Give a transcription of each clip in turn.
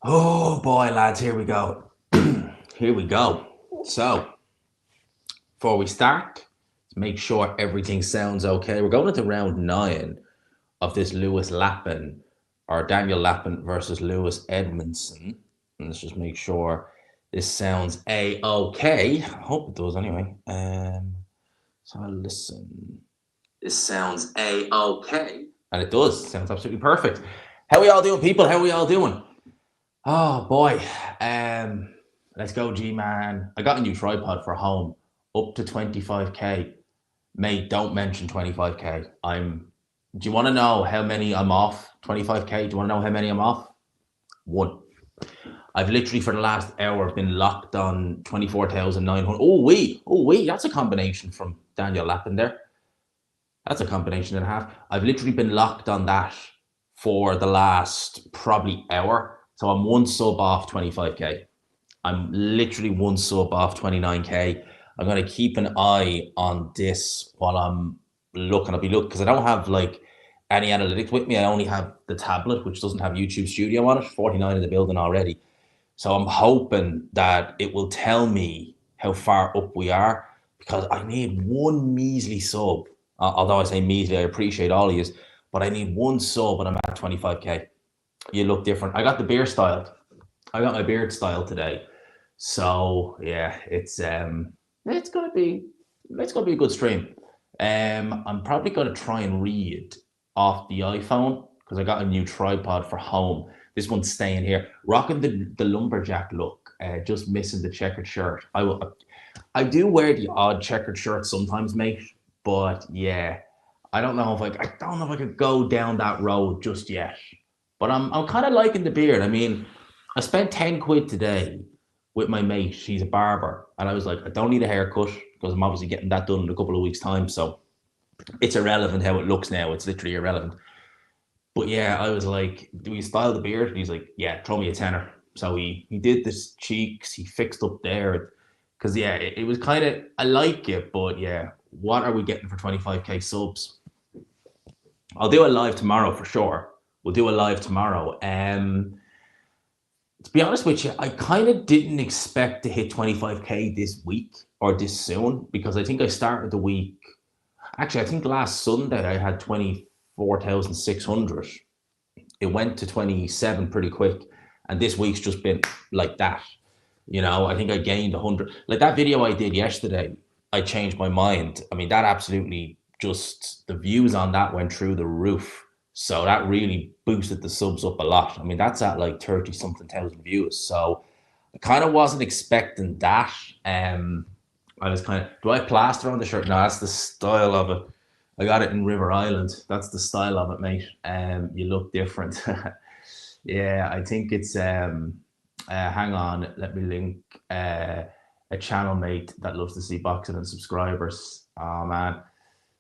Oh boy, lads, here we go. Here we go. So, before we start, let's make sure everything sounds okay. We're going into round 9 of this Lewis Lappin or Daniel Lappin versus Lewis Edmondson. And let's just make sure this sounds a-okay. I hope it does anyway. So listen. This sounds a-okay. And it does. Sounds absolutely perfect. How we all doing, people? How we all doing? Oh boy. Let's go, G-man. I got a new tripod for home. Up to 25k. Mate, don't mention 25k. Do you want to know how many I'm off? 25k. Do you want to know how many I'm off? One. I've literally for the last hour been locked on 24,900. Oh, that's a combination from Daniel Lappin there. That's a combination and a half. I've literally been locked on that for the last probably hour. So I'm one sub off 25k. I'm literally one sub off 29k. I'm going to keep an eye on this while I'm looking. I'll be looking because I don't have like any analytics with me. I only have the tablet, which doesn't have YouTube Studio on it. 49 in the building already. So I'm hoping that it will tell me how far up we are because I need one measly sub. Although I say measly, I appreciate all of you, but I need one sub and I'm at 25k. You look different. I got the beard styled. I got my beard styled today. So yeah, it's gonna be a good stream. I'm probably gonna try and read off the iPhone because I got a new tripod for home. This one's staying here, rocking the lumberjack look. Just missing the checkered shirt. I do wear the odd checkered shirt sometimes, mate. But yeah, I don't know if I don't know if I could go down that road just yet. But I'm kind of liking the beard. I mean, I spent 10 quid today with my mate. She's a barber, and I was like, I don't need a haircut because I'm obviously getting that done in a couple of weeks' time. So it's irrelevant how it looks now. It's literally irrelevant. But yeah, I was like, do we style the beard? And he's like, yeah, throw me a tenner. So he did this cheeks, he fixed up there. Because yeah, it was kind of, I like it, but yeah, what are we getting for 25k subs? I'll do a live tomorrow for sure. We'll do a live tomorrow. To be honest with you, I kind of didn't expect to hit 25k this week or this soon because I think I started the week. Actually, I think last Sunday I had 24,600. It went to 27 pretty quick, and this week's just been like that. You know, I think I gained 100. Like that video I did yesterday, I changed my mind. I mean, that absolutely just the views on that went through the roof. So that really boosted the subs up a lot. I mean, that's at like 30 something thousand views. So I kind of wasn't expecting that. I was kind of, do I plaster on the shirt? No, that's the style of it. I got it in River Island. That's the style of it, mate. You look different. Yeah, I think it's hang on, let me link a channel mate that loves to see boxing and subscribers. Oh man.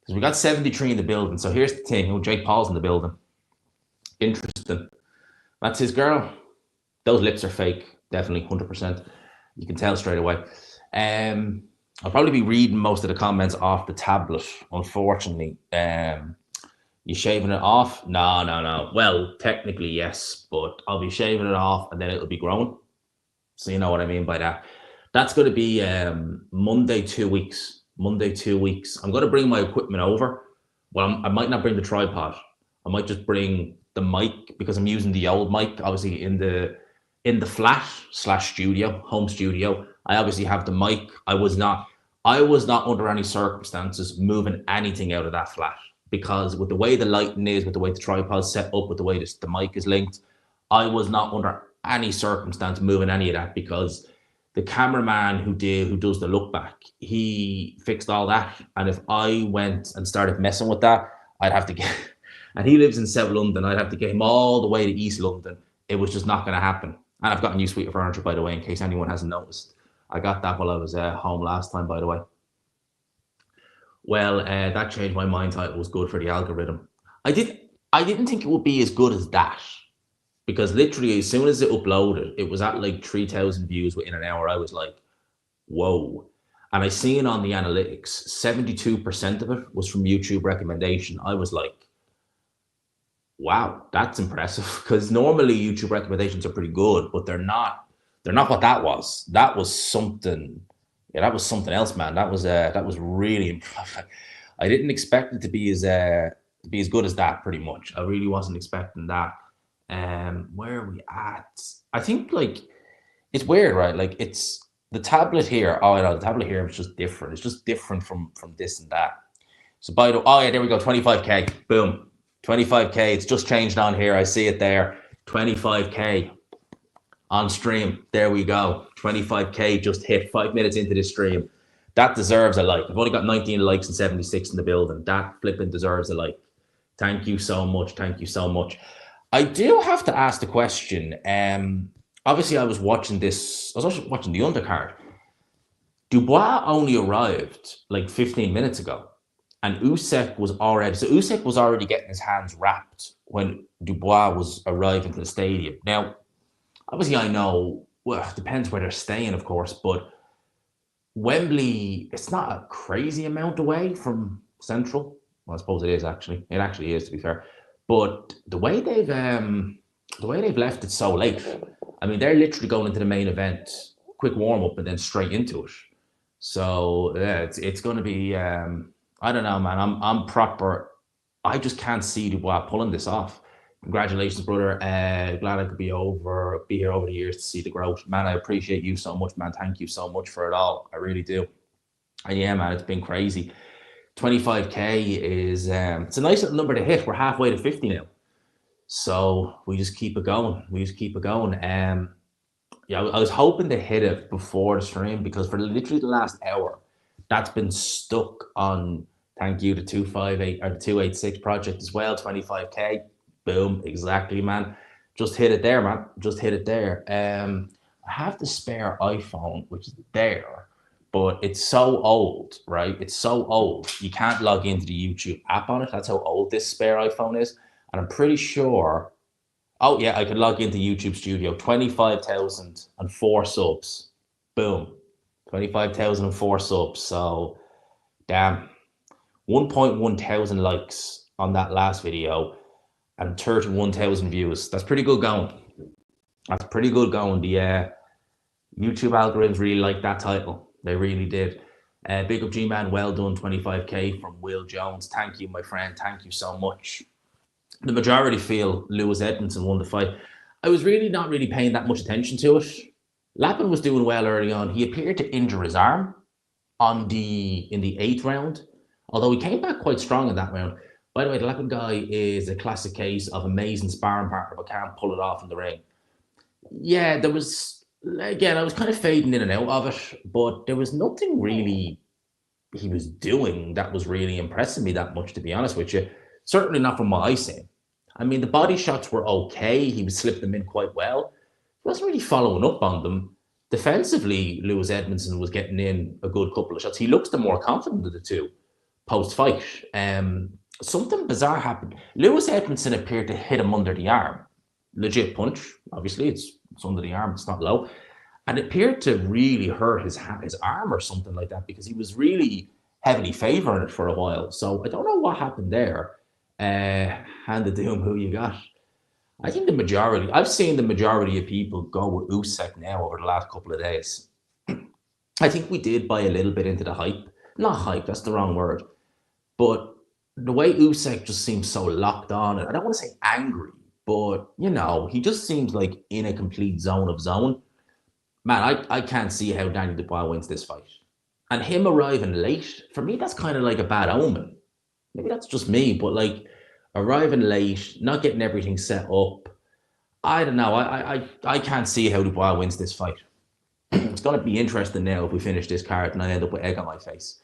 Because we got 73 in the building. So here's the thing. Oh, Jake Paul's in the building. Interesting. That's his girl. Those lips are fake. Definitely 100%. You can tell straight away. I'll probably be reading most of the comments off the tablet, unfortunately. You shaving it off? No. Well, technically, yes, but I'll be shaving it off and then it'll be growing. So you know what I mean by that. That's going to be Monday, 2 weeks. Monday, 2 weeks. I'm going to bring my equipment over. Well, I might not bring the tripod. I might just bring the mic because I'm using the old mic, obviously in the flat slash studio, home studio. I obviously have the mic. I was not under any circumstances moving anything out of that flat because with the way the lighting is, with the way the tripod's set up, with the way the mic is linked, I was not under any circumstance moving any of that because the cameraman who does the look back, he fixed all that. And if I went and started messing with that, I'd have to get, and he lives in South London, I'd have to get him all the way to East London. It was just not going to happen. And I've got a new suite of furniture, by the way, in case anyone hasn't noticed. I got that while I was home last time, by the way. Well, that changed my mind. Thought it was good for the algorithm. I didn't think it would be as good as that because literally as soon as it uploaded, it was at like 3,000 views within an hour. I was like, whoa. And I seen on the analytics, 72% of it was from YouTube recommendation. I was like, Wow, that's impressive. Because normally YouTube recommendations are pretty good, but they're not. They're not what that was. That was something. Yeah, that was something else, man. That was really impressive. I didn't expect it to be as good as that. Pretty much, I really wasn't expecting that. Where are we at? I think like it's weird, right? Like it's the tablet here. Oh, I know the tablet here is just different. It's just different from this and that. So by the oh yeah, there we go, 25K. Boom. 25K. It's just changed on here. I see it there. 25K on stream. There we go. 25K just hit 5 minutes into the stream. That deserves a like. I've only got 19 likes and 76 in the building. That flipping deserves a like. Thank you so much. Thank you so much. I do have to ask the question. Obviously, I was watching this. I was also watching the undercard. Dubois only arrived like 15 minutes ago, and Usyk was already getting his hands wrapped when Dubois was arriving to the stadium. Now, obviously, I know. Well, it depends where they're staying, of course, but Wembley, it's not a crazy amount away from Central. Well, I suppose it is actually. It actually is, to be fair. But the way they've left it so late. I mean, they're literally going into the main event, quick warm up, and then straight into it. So yeah, it's going to be. I don't know, man. I'm proper. I just can't see Dubois pulling this off. Congratulations, brother. Glad I could be here over the years to see the growth, man. I appreciate you so much, man. Thank you so much for it all. I really do. And yeah, man, it's been crazy. 25K is it's a nice little number to hit. We're halfway to 50 now, so we just keep it going. We just keep it going. Yeah, I was hoping to hit it before the stream because for literally the last hour, that's been stuck on. Thank you to 258 or the 286 project as well. 25K, boom, exactly, man. Just hit it there, man. Just hit it there. I have the spare iPhone, which is there, but it's so old, right? It's so old. You can't log into the YouTube app on it. That's how old this spare iPhone is, and I'm pretty sure. Oh yeah, I can log into YouTube Studio. 25,004 subs. Boom. 25,004 subs. So damn. 1.1 thousand likes on that last video and 31,000 views. That's pretty good going. That's pretty good going. The YouTube algorithms really like that title. They really did. Big up G-Man. Well done. 25K from Will Jones. Thank you, my friend. Thank you so much. The majority feel Lewis Edmondson won the fight. I was really not really paying that much attention to it. Lappin was doing well early on. He appeared to injure his arm in the eighth round, although he came back quite strong in that round. By the way, the Lappin guy is a classic case of amazing sparring partner but can't pull it off in the ring. Yeah, there was again. I was kind of fading in and out of it, but there was nothing really he was doing that was really impressing me that much, to be honest with you. Certainly not from what I seen. I mean, the body shots were okay. He would slip them in quite well. He wasn't really following up on them. Defensively, Lewis Edmondson was getting in a good couple of shots. He looks the more confident of the two post-fight. Something bizarre happened. Lewis Edmondson appeared to hit him under the arm. Legit punch. Obviously, it's under the arm. It's not low. And it appeared to really hurt his arm or something like that because he was really heavily favouring it for a while. So I don't know what happened there. Hand it to him who you got. I think I've seen the majority of people go with Usyk now over the last couple of days. I think we did buy a little bit into the hype. Not hype, that's the wrong word. But the way Usyk just seems so locked on, and I don't want to say angry, but he just seems like in a complete zone. Man, I can't see how Danny Dubois wins this fight. And him arriving late, for me, that's kind of like a bad omen. Maybe that's just me, but like arriving late, not getting everything set up. I don't know. I can't see how Dubois wins this fight. It's going to be interesting now if we finish this card and I end up with egg on my face.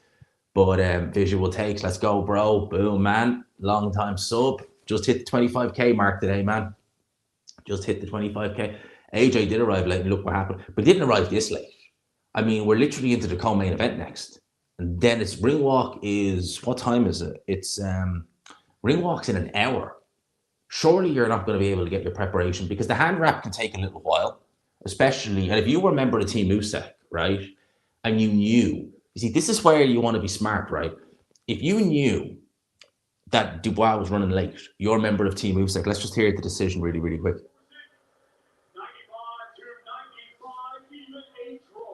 But visual takes, let's go, bro. Boom, man. Long time sub. Just hit the 25K mark today, man. Just hit the 25K. AJ did arrive late and look what happened, but didn't arrive this late. I mean, we're literally into the co-main event next. And then it's ring walk is, what time is it? It's ring walk's in an hour. Surely you're not going to be able to get your preparation because the hand wrap can take a little while, especially, and if you remember the team Usyk, right? And you see, this is where you want to be smart, right? If you knew that Dubois was running late. You're a member of Team Usyk. Let's just hear the decision really, really quick.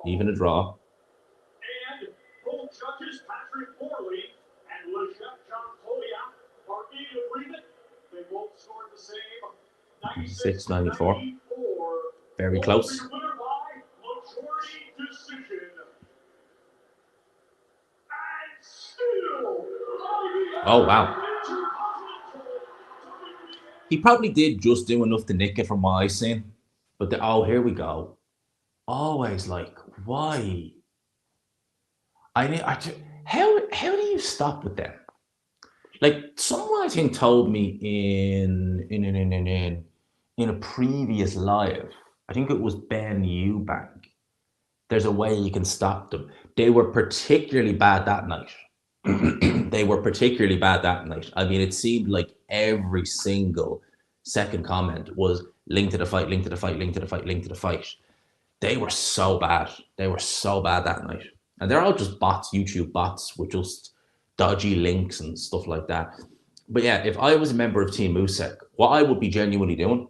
Even a draw. And both judges, Patrick Morley and are in agreement. They both scored the same 96 94. Very close. Oh, wow. He probably did just do enough to nick it from what I've seen. But oh, here we go. Always like, why? How do you stop with them? Like someone I think told me in a previous live, I think it was Ben Eubank. There's a way you can stop them. They were particularly bad that night. They were particularly bad that night. I mean, it seemed like every single second comment was linked to the fight, linked to the fight, linked to the fight, linked to the fight. They were so bad. They were so bad that night. And they're all just bots, YouTube bots with just dodgy links and stuff like that. But yeah, if I was a member of Team Usyk, what I would be genuinely doing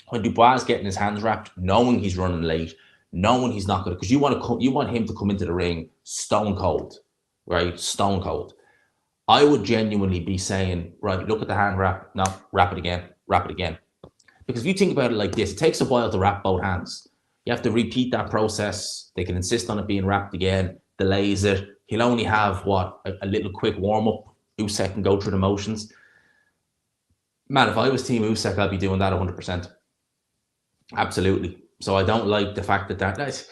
when Dubois is getting his hands wrapped, knowing he's running late, knowing he's not going to, because you want him to come into the ring stone cold, right? Stone cold. I would genuinely be saying, right, look at the hand wrap. No, wrap it again, wrap it again. Because if you think about it like this, it takes a while to wrap both hands. You have to repeat that process. They can insist on it being wrapped again, delays it. He'll only have, a little quick warm-up. Usyk can go through the motions. Man, if I was Team Usyk, I'd be doing that 100%. Absolutely. So I don't like the fact that's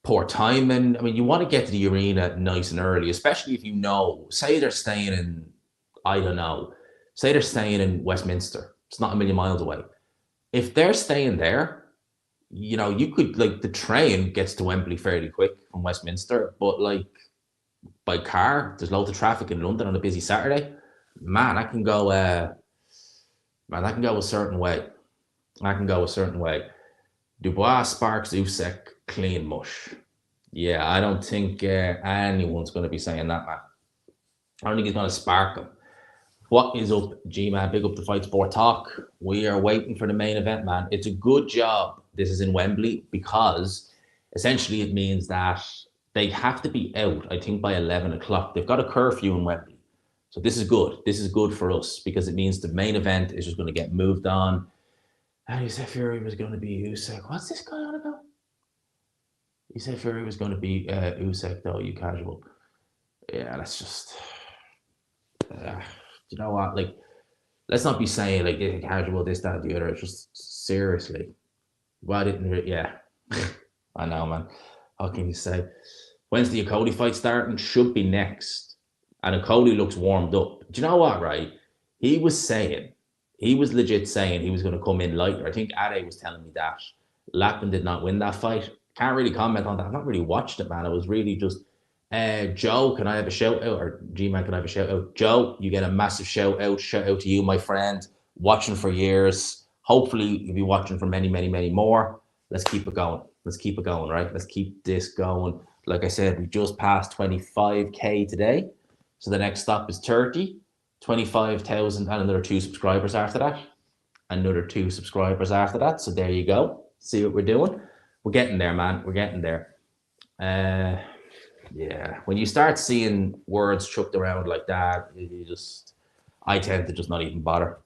poor timing. I mean, you want to get to the arena nice and early, especially if you know, say they're staying in, I don't know, say they're staying in Westminster. It's not a million miles away. If they're staying there, you could, like, the train gets to Wembley fairly quick from Westminster, but like by car, there's loads of traffic in London on a busy Saturday. Man, I can go a certain way. I can go a certain way. Dubois sparks Usyk clean mush. Yeah, I don't think anyone's going to be saying that, man. I don't think he's going to spark him. What is up, G-Man? Big up the Fight Sport Talk. We are waiting for the main event, man. It's a good job this is in Wembley because essentially it means that they have to be out, I think, by 11 o'clock. They've got a curfew in Wembley. So this is good. This is good for us because it means the main event is just going to get moved on. And you said Fury was going to be Usyk. What's this guy on about? You said Fury was going to be Usyk, though, you casual. Yeah, that's just... you know what? Like, let's not be saying, like, casual, this, that, the other. It's just, seriously. Why didn't... Yeah. I know, man. What can you say? When's the Okolie fight starting? Should be next. And Okolie looks warmed up. Do you know what, right? He was legit saying he was going to come in lighter. I think Ade was telling me that. Lappin did not win that fight. Can't really comment on that. I've not really watched it, man. It was really just, Joe, can I have a shout out? Or G-Man, can I have a shout out? Joe, you get a massive shout out. Shout out to you, my friend. Watching for years. Hopefully, you'll be watching for many, many, many more. Let's keep it going. Let's keep it going, right? Let's keep this going. Like I said, we just passed 25K today. So the next stop is 30. 25,000 and another 2 subscribers after that. Another 2 subscribers after that. So there you go. See what we're doing? We're getting there, man. We're getting there. Yeah. When you start seeing words chucked around like that, I tend to just not even bother.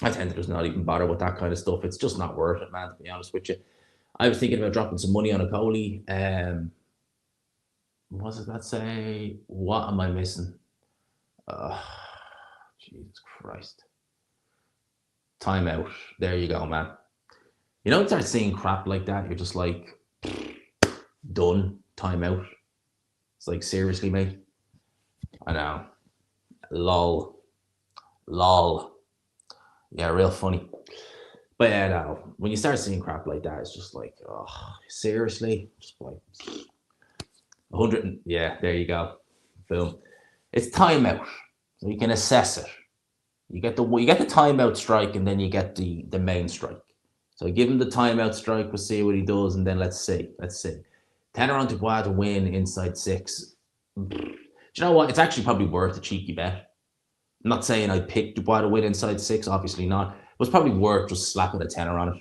with that kind of stuff. It's just not worth it, man, to be honest with you. I was thinking about dropping some money on Okolie. What does that say? What am I missing? Jesus Christ. Timeout. There you go, man. You don't start seeing crap like that. You're just like, done. Timeout. It's like, seriously, mate. I know. Lol. Yeah, real funny. But yeah, no. When you start seeing crap like that, it's just like, oh, seriously? Just like 100. Yeah, there you go. Boom. It's timeout. So you can assess it. You get the timeout strike, and then you get the main strike. So give him the timeout strike. We'll see what he does, and then let's see. Tenor on Dubois to win inside 6. Do you know what? It's actually probably worth a cheeky bet. I'm not saying I picked Dubois to win inside 6, obviously not. It was probably worth just slapping a tenner on it.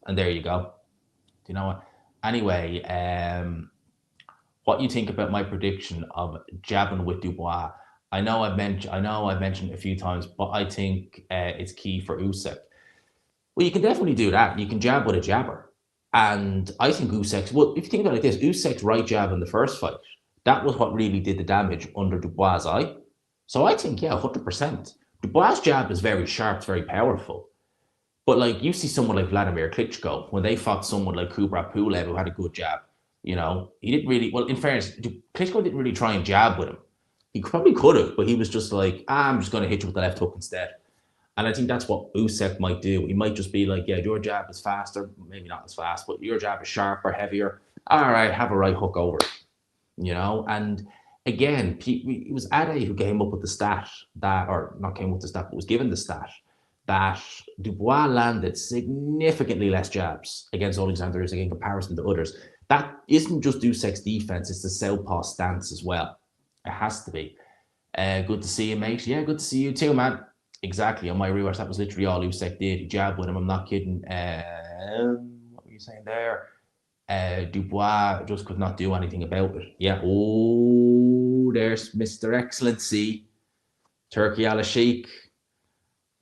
And there you go. Do you know what? Anyway, what you think about my prediction of jabbing with Dubois? I know I've mentioned it a few times, but I think it's key for Usyk. Well, you can definitely do that. You can jab with a jabber. And I think Usyk's, well, if you think about it like this, Usyk's right jab in the first fight, that was what really did the damage under Dubois' eye. So I think, yeah, 100%. Dubois' jab is very sharp, it's very powerful. But like you see someone like Vladimir Klitschko, when they fought someone like Kubrat Pulev who had a good jab, he didn't really, well, in fairness, Klitschko didn't really try and jab with him. He probably could have, but he was just like, I'm just going to hit you with the left hook instead. And I think that's what Usyk might do. He might just be like, yeah, your jab is faster, maybe not as fast, but your jab is sharper, heavier. All right, have a right hook over And again, it was Ade who came up with the stat that, or not came up with the stat, but was given the stat that Dubois landed significantly less jabs against Oleksandr Usyk in comparison to others. That isn't just Usyk's defense, it's the southpaw stance as well. It has to be. Good to see you, mate. Yeah, good to see you too, man. Exactly. On my rewatch, that was literally all Usyk did. He jabbed with him. I'm not kidding. What were you saying there? Dubois just could not do anything about it. Yeah. Oh, there's Mr. Excellency, Turkey Al Sheikh,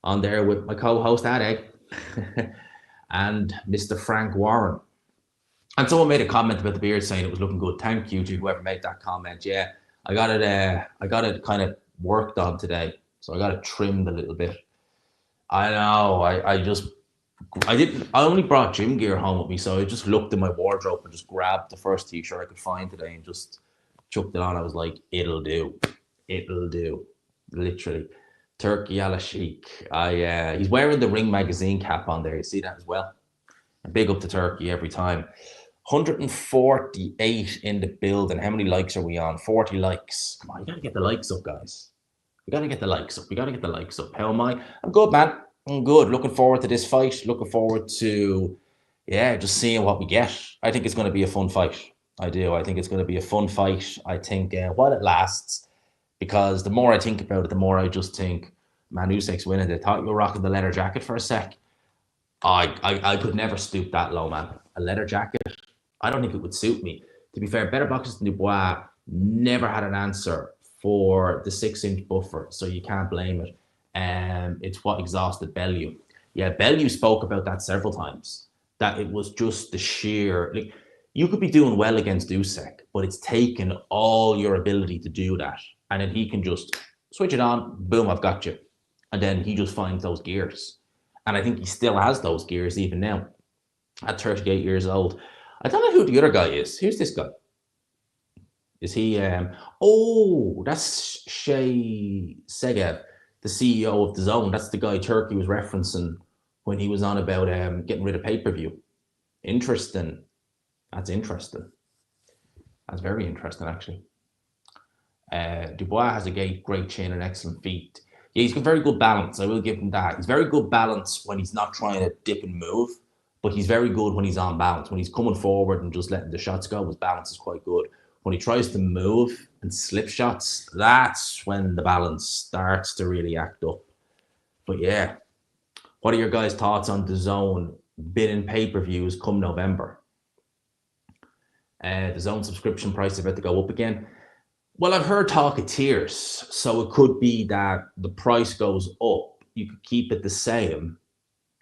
on there with my co-host Adeg and Mr. Frank Warren. And someone made a comment about the beard saying it was looking good. Thank you to whoever made that comment. Yeah, I got it. I got it kind of worked on today, so I got it trimmed a little bit. I know. I didn't. I only brought gym gear home with me, so I just looked in my wardrobe and just grabbed the first t-shirt I could find today and just chucked it on. I was like, it'll do. It'll do. Literally. Turkey Al Sheikh. He's wearing the Ring magazine cap on there. You see that as well. Big up to Turkey every time. 148 in the building. How many likes are we on? 40 likes. Come on, you gotta get the likes up, guys. We gotta get the likes up. We gotta get the likes up. How am I? I'm good, man. I'm good. Looking forward to this fight. Looking forward to, yeah, just seeing what we get. I think it's going to be a fun fight. I do. I think it's going to be a fun fight. I think while it lasts, because the more I think about it, the more I just think, man, Usyk's winning. They thought you were rocking the leather jacket for a sec. I could never stoop that low, man. A leather jacket, I don't think it would suit me. To be fair, better boxers than Dubois never had an answer for the 6-inch buffer, so you can't blame it. It's what exhausted Bellew. Yeah, Bellew spoke about that several times. That it was just the sheer, like, you could be doing well against Usyk, but it's taken all your ability to do that, and then he can just switch it on, boom, I've got you, and then he just finds those gears, and I think he still has those gears even now, at 38 years old. I don't know who the other guy is. Who's this guy? Is he? Oh, that's Shay Segev, the CEO of the Zone. That's the guy Turkey was referencing when he was on about getting rid of pay-per-view. Interesting. That's interesting. That's very interesting, actually. Dubois has a great chin and excellent feet. Yeah, he's got very good balance. I will give him that. He's very good balance when he's not trying to dip and move, but he's very good when he's on balance. When he's coming forward and just letting the shots go, his balance is quite good. When he tries to move and slip shots, that's when the balance starts to really act up. But yeah, what are your guys' thoughts on the Zone bidding pay-per-views come November? The Zone subscription price is about to go up again. Well, I've heard talk of tiers, so it could be that the price goes up. You could keep it the same.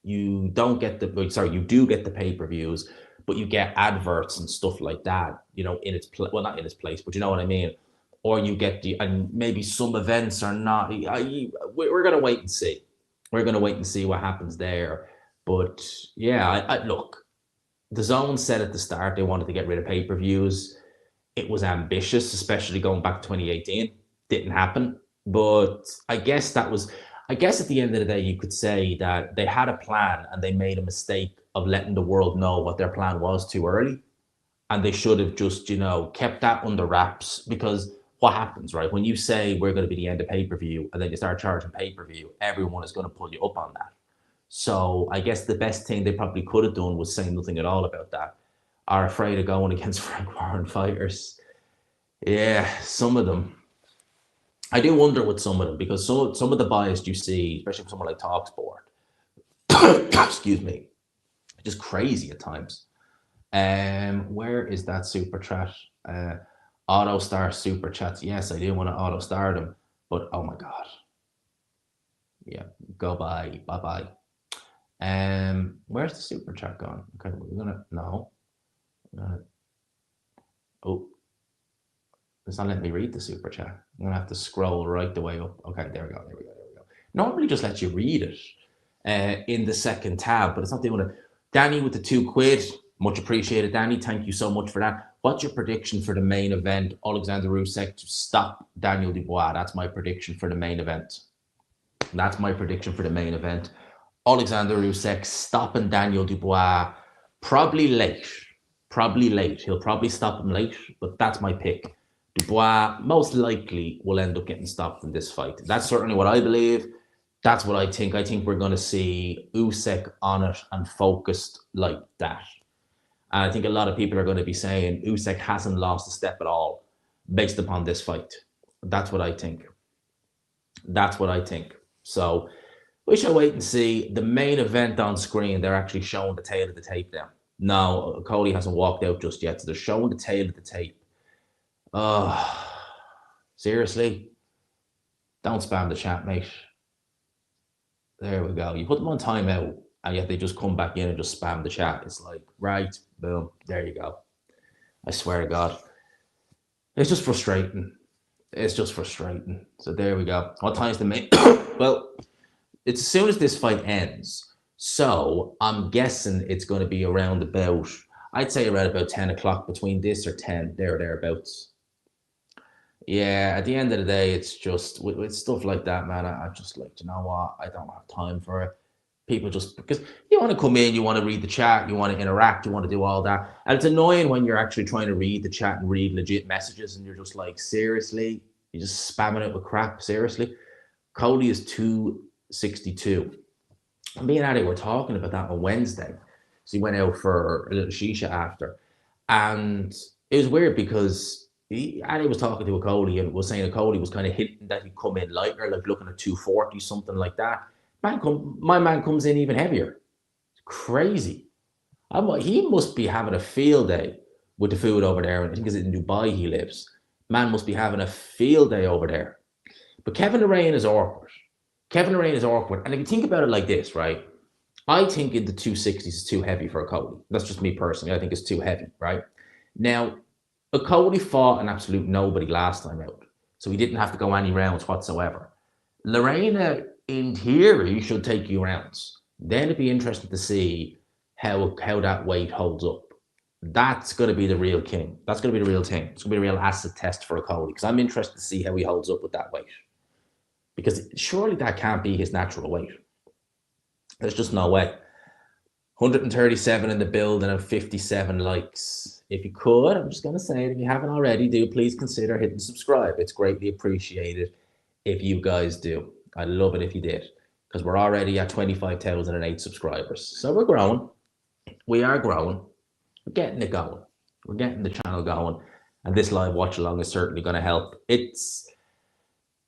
You don't get you do get the pay-per-views, but you get adverts and stuff like that, in its well, not in its place, but you know what I mean. Or you get and maybe some events are not. We're gonna wait and see. We're gonna wait and see what happens there. But yeah, I look. The Zone said at the start they wanted to get rid of pay-per-views. It was ambitious, especially going back to 2018. Didn't happen. But I guess at the end of the day, you could say that they had a plan and they made a mistake of letting the world know what their plan was too early. And they should have just, kept that under wraps, because what happens, right? When you say we're going to be the end of pay-per-view and then you start charging pay-per-view, everyone is going to pull you up on that. So I guess the best thing they probably could have done was say nothing at all about that. Are afraid of going against Frank Warren fighters. Yeah, some of them. I do wonder with some of them because some of the bias you see, especially from someone like Talksport, excuse me, just crazy at times. Where is that super chat? Auto star super chats. Yes, I do want to auto star them, but oh my god, yeah, go bye, bye bye. Where's the super chat gone? Okay, we're gonna no. We're gonna, oh, it's not letting me read the super chat. I'm gonna have to scroll right the way up. Okay, there we go. There we go. There we go. Normally, just lets you read it in the second tab, but it's not doing it. Danny with the £2, much appreciated. Danny, thank you so much for that. What's your prediction for the main event? Oleksandr Usyk to stop Daniel Dubois. That's my prediction for the main event. That's my prediction for the main event. Oleksandr Usyk stopping Daniel Dubois, probably late. Probably late. He'll probably stop him late, but that's my pick. Dubois most likely will end up getting stopped in this fight. That's certainly what I believe. That's what I think. I think we're going to see Usyk on it and focused like that. And I think a lot of people are going to be saying Usyk hasn't lost a step at all based upon this fight. That's what I think. That's what I think. So we shall wait and see. The main event on screen, they're actually showing the tail of the tape now. No, Cody hasn't walked out just yet, so they're showing the tail of the tape. Seriously? Don't spam the chat, mate. There we go. You put them on timeout, and yet they just come back in and just spam the chat. It's like, right, boom, there you go. I swear to God. It's just frustrating. It's just frustrating. So there we go. What time's the main? Well, it's as soon as this fight ends. So I'm guessing it's going to be around about, I'd say around about 10 o'clock between this or 10, there or thereabouts. Yeah, at the end of the day, it's just with stuff like that, man. I just like, you know what? I don't have time for it. People just because you want to come in, you want to read the chat, you want to interact, you want to do all that. And it's annoying when you're actually trying to read the chat and read legit messages and you're just like, seriously? You're just spamming it with crap, seriously? Cody is 262. And me and Addy were talking about that on Wednesday. So he went out for a little shisha after. And it was weird because Addy was talking to Okolie and was saying Okolie was kind of hinting that he'd come in lighter, like looking at 240, something like that. My man comes in even heavier. It's crazy. He must be having a field day with the food over there. I think it's in Dubai he lives. Man must be having a field day over there. But Kevin Lorraine is awkward. Kevin Lorraine is awkward. And if you think about it like this, right? I think in the 260s is too heavy for a Cody. That's just me personally. I think it's too heavy, right? Now, a Cody fought an absolute nobody last time out. So he didn't have to go any rounds whatsoever. Lorena, in theory, should take you rounds. Then it'd be interesting to see how that weight holds up. That's going to be the real king. That's going to be the real thing. It's going to be a real acid test for a Cody because I'm interested to see how he holds up with that weight. Because surely that can't be his natural weight. There's just no way. 137 in the building and 57 likes. If you could, I'm just going to say it, if you haven't already, do please consider hitting subscribe. It's greatly appreciated if you guys do. I'd love it if you did because we're already at 25,008 subscribers. So we're growing. We are growing. We're getting it going. We're getting the channel going. And this live watch along is certainly going to help. It's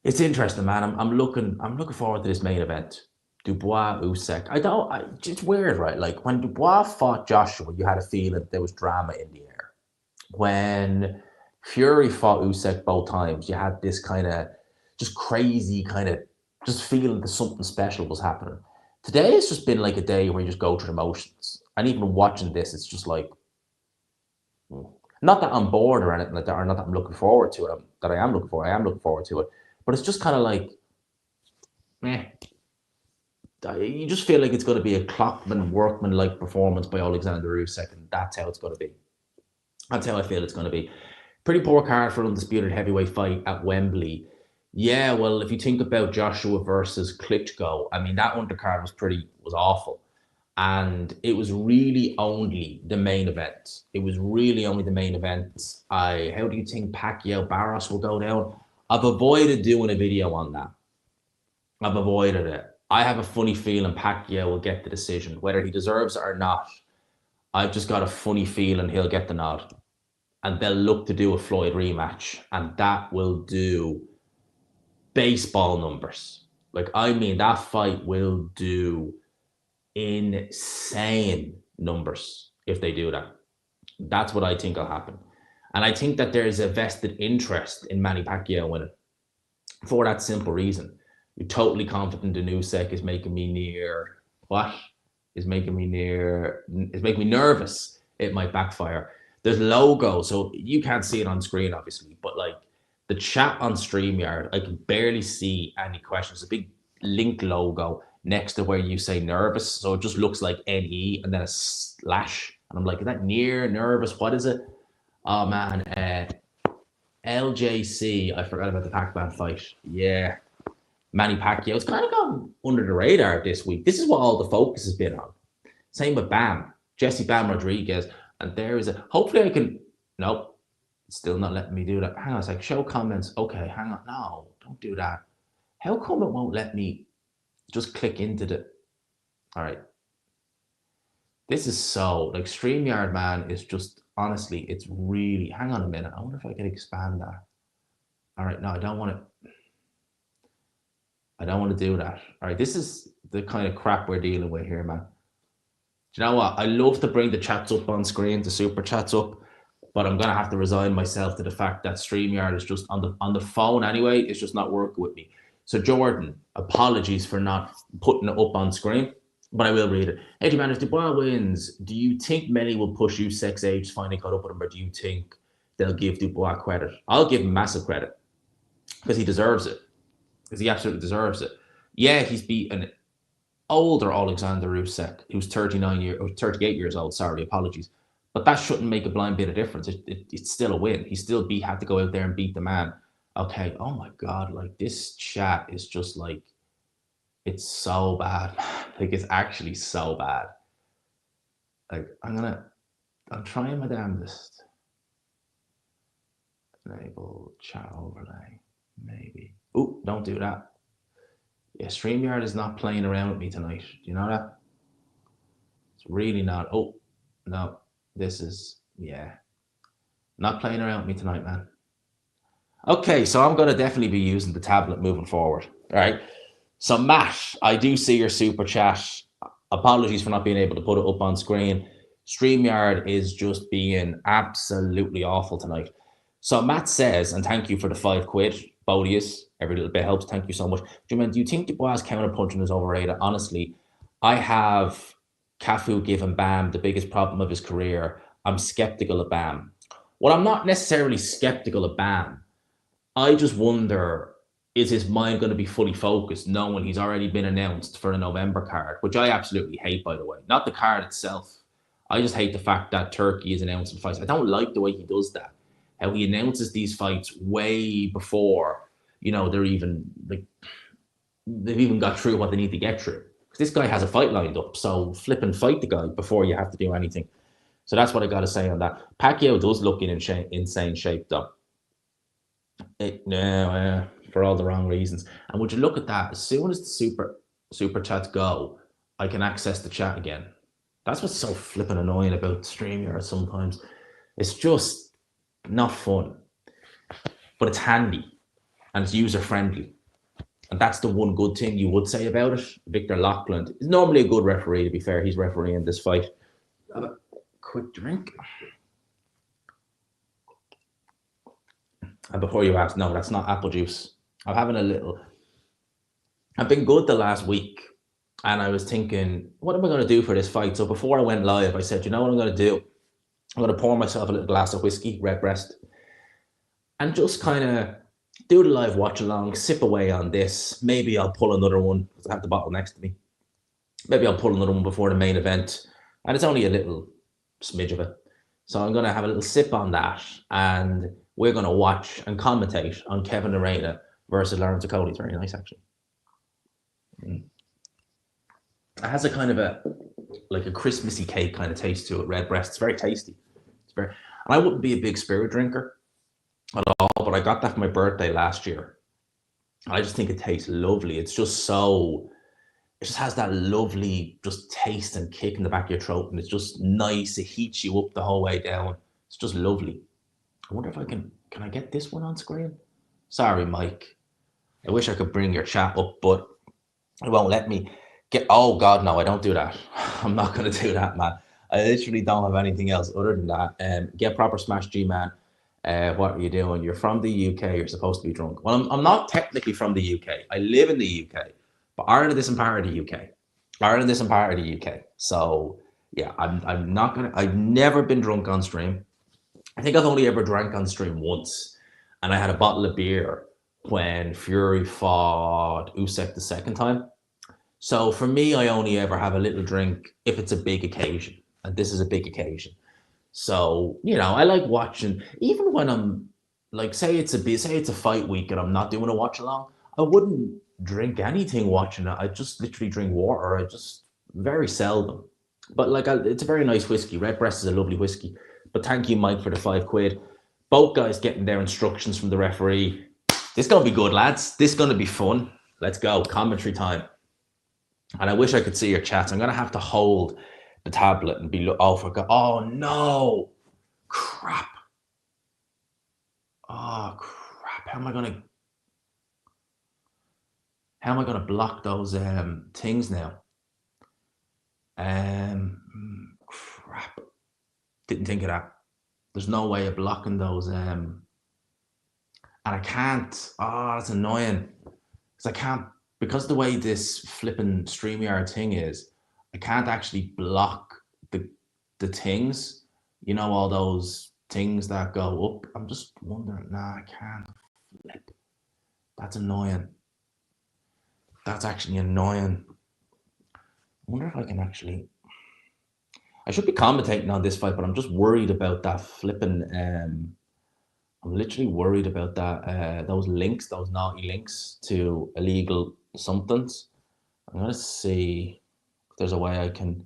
interesting, man. I'm looking forward to this main event. Dubois, Usyk. It's weird, right? Like when Dubois fought Joshua, you had a feeling there was drama in the air. When Fury fought Usyk both times, you had this kind of just crazy kind of just feeling that something special was happening. Today it's just been like a day where you just go through the motions. And even watching this, it's just like, not that I'm bored or anything like that, or not that I'm looking forward to it. I am looking forward to it. But it's just kind of like, meh. You just feel like it's going to be a clockman, workman-like performance by Oleksandr Usyk, and that's how it's going to be. That's how I feel it's going to be. Pretty poor card for an undisputed heavyweight fight at Wembley. Yeah, well, if you think about Joshua versus Klitschko, I mean, that undercard was awful. And it was really only the main event. It was really only the main event. How do you think Pacquiao Barros will go down? I've avoided doing a video on that. I've avoided it. I have a funny feeling Pacquiao will get the decision. Whether he deserves it or not, I've just got a funny feeling he'll get the nod. And they'll look to do a Floyd rematch. And that will do baseball numbers. Like, I mean, that fight will do insane numbers if they do that. That's what I think will happen. And I think that there's a vested interest in Manny Pacquiao winning for that simple reason. You're totally confident in Usyk is making me near what? Is making me near is making me nervous. It might backfire. There's logo, so you can't see it on screen, obviously, but like the chat on StreamYard, I can barely see any questions. A big link logo next to where you say nervous, so it just looks like NE and then a slash. And I'm like, is that near nervous? What is it? Oh man, LJC. I forgot about the Pac-Man fight. Yeah, Manny Pacquiao. It's kind of gone under the radar this week. This is what all the focus has been on. Same with Bam, Jesse Bam Rodriguez. And there is a. Hopefully, I can. Nope, still not letting me do that. Hang on a sec. Show comments. Okay, hang on. No, don't do that. How come it won't let me just click into the. All right. This is so like StreamYard, man, is just honestly, it's really. Hang on a minute. I wonder if I can expand that. All right, no, I don't want to. I don't want to do that. All right, this is the kind of crap we're dealing with here, man. Do you know what? I love to bring the chats up on screen, the super chats up, but I'm gonna have to resign myself to the fact that StreamYard is just on the phone anyway. It's just not working with me. So Jordan, apologies for not putting it up on screen, but I will read it. Hey man, if Dubois wins, do you think many will push Usyk's age finally caught up with him, or do you think they'll give Dubois credit? I'll give him massive credit because he deserves it. Because he absolutely deserves it. Yeah, he's beaten older Oleksandr Usyk, who's 38 years old. Sorry, apologies. But that shouldn't make a blind bit of difference. It's still a win. He still had to go out there and beat the man. Okay. Oh my God. Like this chat is just like, it's so bad. Like it's actually so bad. Like I'm trying my damnedest. Enable chat overlay. Maybe. Oh, don't do that. Yeah, StreamYard is not playing around with me tonight. Do you know that? It's really not. Oh, no. This is, yeah. Not playing around with me tonight, man. Okay, so I'm going to definitely be using the tablet moving forward. All right. So, Matt, I do see your super chat. Apologies for not being able to put it up on screen. StreamYard is just being absolutely awful tonight. So Matt says, and thank you for the £5, Bodius. Every little bit helps. Thank you so much. Do you think Dubois' counter punching is overrated? Honestly, I have Cafu given Bam the biggest problem of his career. I'm skeptical of Bam. Well, I'm not necessarily skeptical of Bam. I just wonder, is his mind going to be fully focused knowing he's already been announced for a November card, which I absolutely hate, by the way. Not the card itself. I just hate the fact that Turkey is announcing fights. I don't like the way he does that. How he announces these fights way before, they're even like they've even got through what they need to get through. Because this guy has a fight lined up, so flip and fight the guy before you have to do anything. So that's what I got to say on that. Pacquiao does look in insane shape, though. For all the wrong reasons. And would you look at that? As soon as the super chats go, I can access the chat again. That's what's so flipping annoying about StreamYard sometimes. It's just not fun, but it's handy and it's user friendly. And that's the one good thing you would say about it. Victor Loughlin is normally a good referee, to be fair. He's refereeing this fight. Have a quick drink. And before you ask, no, that's not apple juice. I'm having a little. I've been good the last week. And I was thinking, what am I going to do for this fight? So before I went live, I said, you know what I'm going to do? I'm going to pour myself a little glass of whiskey, Redbreast, and just kind of do the live watch along, sip away on this. Maybe I'll pull another one because I have the bottle next to me. Maybe I'll pull another one before the main event. And it's only a little smidge of it. So I'm going to have a little sip on that. And we're going to watch and commentate on Kevin Arena versus Lawrence Okolie. It's very nice, actually. It has a kind of a Christmassy cake kind of taste to it, Redbreast. It's very tasty. And I wouldn't be a big spirit drinker at all, but I got that for my birthday last year. I just think it tastes lovely. It just has that lovely just taste and kick in the back of your throat, and it's just nice. It heats you up the whole way down. It's just lovely. I wonder if I can I get this one on screen? Sorry, Mike. I wish I could bring your chat up, but it won't let me get. Oh God, no! I don't do that. I'm not going to do that, man. I literally don't have anything else other than that. Get proper smash, G man. What are you doing? You're from the UK. You're supposed to be drunk. Well, I'm not technically from the UK. I live in the UK, but Ireland isn't part of the UK. Ireland isn't part of the UK. So yeah, I'm not gonna. I've never been drunk on stream. I think I've only ever drank on stream once, and I had a bottle of beer when Fury fought Usyk the second time. So for me, I only ever have a little drink if it's a big occasion, and this is a big occasion. So I like watching, even when I'm like, say it's a fight week and I'm not doing a watch along. I wouldn't drink anything watching it. I just literally drink water. I just very seldom. But like, it's a very nice whiskey. Redbreast is a lovely whiskey. But thank you, Mike, for the £5. Both guys getting their instructions from the referee. This is gonna be good, lads. This is gonna be fun. Let's go. Commentary time. And I wish I could see your chats. I'm gonna have to hold the tablet and be oh for God. Oh no. Crap. Oh crap. How am I gonna block those things now? Crap. Didn't think of that. There's no way of blocking those and I can't. Oh, that's annoying. Because I can't, because the way this flipping StreamYard thing is, I can't actually block the things. All those things that go up. I'm just wondering. Nah, I can't flip. That's annoying. That's actually annoying. I wonder if I can actually. I should be commentating on this fight, but I'm just worried about that flipping. I'm literally worried about that. Those links, those naughty links to illegal somethings. I'm gonna see if there's a way I can.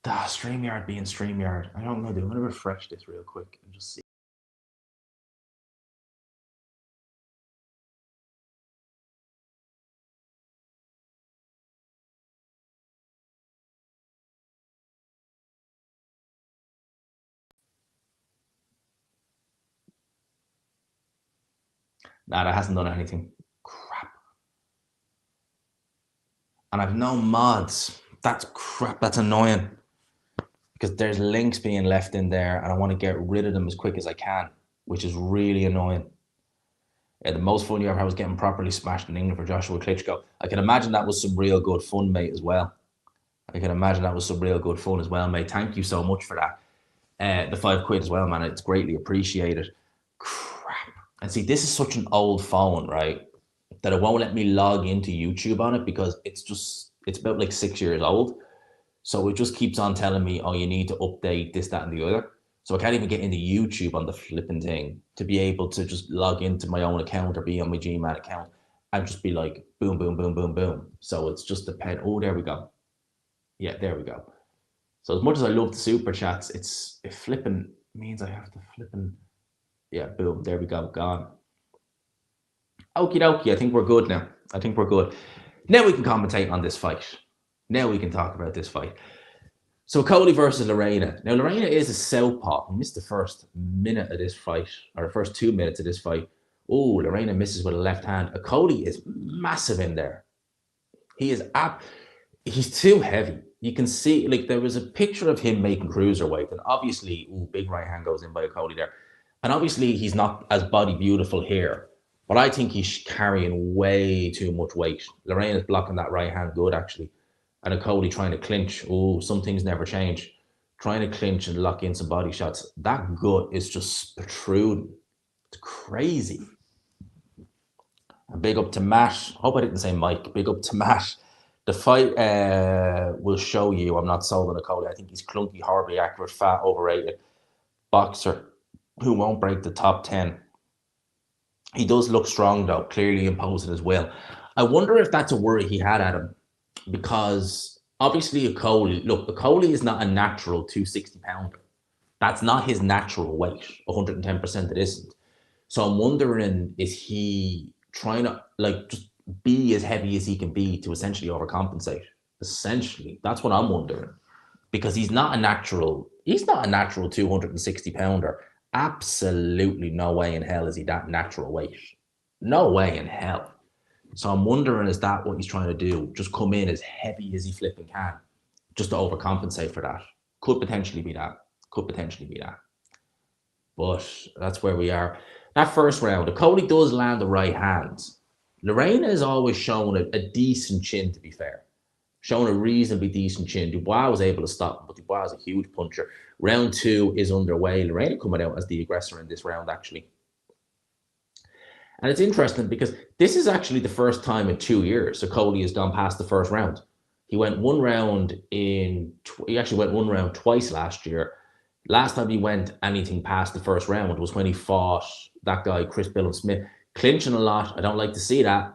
StreamYard being StreamYard. I don't know. I'm gonna refresh this real quick and just see. Nah, that hasn't done anything. Crap. And I've no mods. That's crap. That's annoying. Because there's links being left in there and I want to get rid of them as quick as I can, which is really annoying. Yeah, the most fun you ever had was getting properly smashed in England for Joshua Klitschko. I can imagine that was some real good fun, mate, as well. I can imagine that was some real good fun as well, mate. Thank you so much for that. The £5 as well, man. It's greatly appreciated. Crap. And see, this is such an old phone, right? That it won't let me log into YouTube on it because it's about like 6 years old. So it just keeps on telling me, oh, you need to update this, that, and the other. So I can't even get into YouTube on the flipping thing to be able to just log into my own account or be on my Gmail account and just be like, boom, boom, boom, boom, boom. So it's just a pen. Oh, there we go. Yeah, there we go. So as much as I love the super chats, it flipping means I have to flipping. Yeah, boom, there we go, gone. Okie dokie, I think we're good now. I think we're good. Now we can commentate on this fight. Now we can talk about this fight. So Okolie versus Lorena. Now Lorena is a southpaw. Who missed the first minute of this fight, or the first 2 minutes of this fight. Oh, Lorena misses with a left hand. Okolie is massive in there. He is he's too heavy. You can see, like, there was a picture of him making cruiserweight, and obviously, big right hand goes in by Okolie there. And obviously, he's not as body beautiful here, but I think he's carrying way too much weight. Lorena's blocking that right hand good, actually. And Okolie trying to clinch. Oh, some things never change. Trying to clinch and lock in some body shots. That gut is just protruding. It's crazy. And big up to Matt. Hope I didn't say Mike. Big up to Matt. The fight will show you I'm not sold on Okolie. I think he's clunky, horribly accurate, fat, overrated boxer who won't break the top 10. He does look strong, though, clearly imposing his will. I wonder if that's a worry he had at him, because obviously Okolie is not a natural 260 pounder. That's not his natural weight. 110% it isn't. So I'm wondering, is he trying to just be as heavy as he can be to essentially overcompensate? Essentially, that's what I'm wondering, because he's not a natural 260 pounder. Absolutely no way in hell is he that natural weight. No way in hell. So I'm wondering, is that what he's trying to do? Just come in as heavy as he flipping can, just to overcompensate for that. Could potentially be that. Could potentially be that. But that's where we are. That first round, Okolie does land the right hands. Lorena has always shown a decent chin, to be fair. Shown a reasonably decent chin. Dubois was able to stop him, but Dubois is a huge puncher. Round 2 is underway. Lorena coming out as the aggressor in this round, actually. And it's interesting because this is actually the first time in 2 years Okolie has gone past the first round. He went one round he actually went one round twice last year. Last time he went anything past the first round was when he fought that guy, Chris Billum-Smith, clinching a lot. I don't like to see that.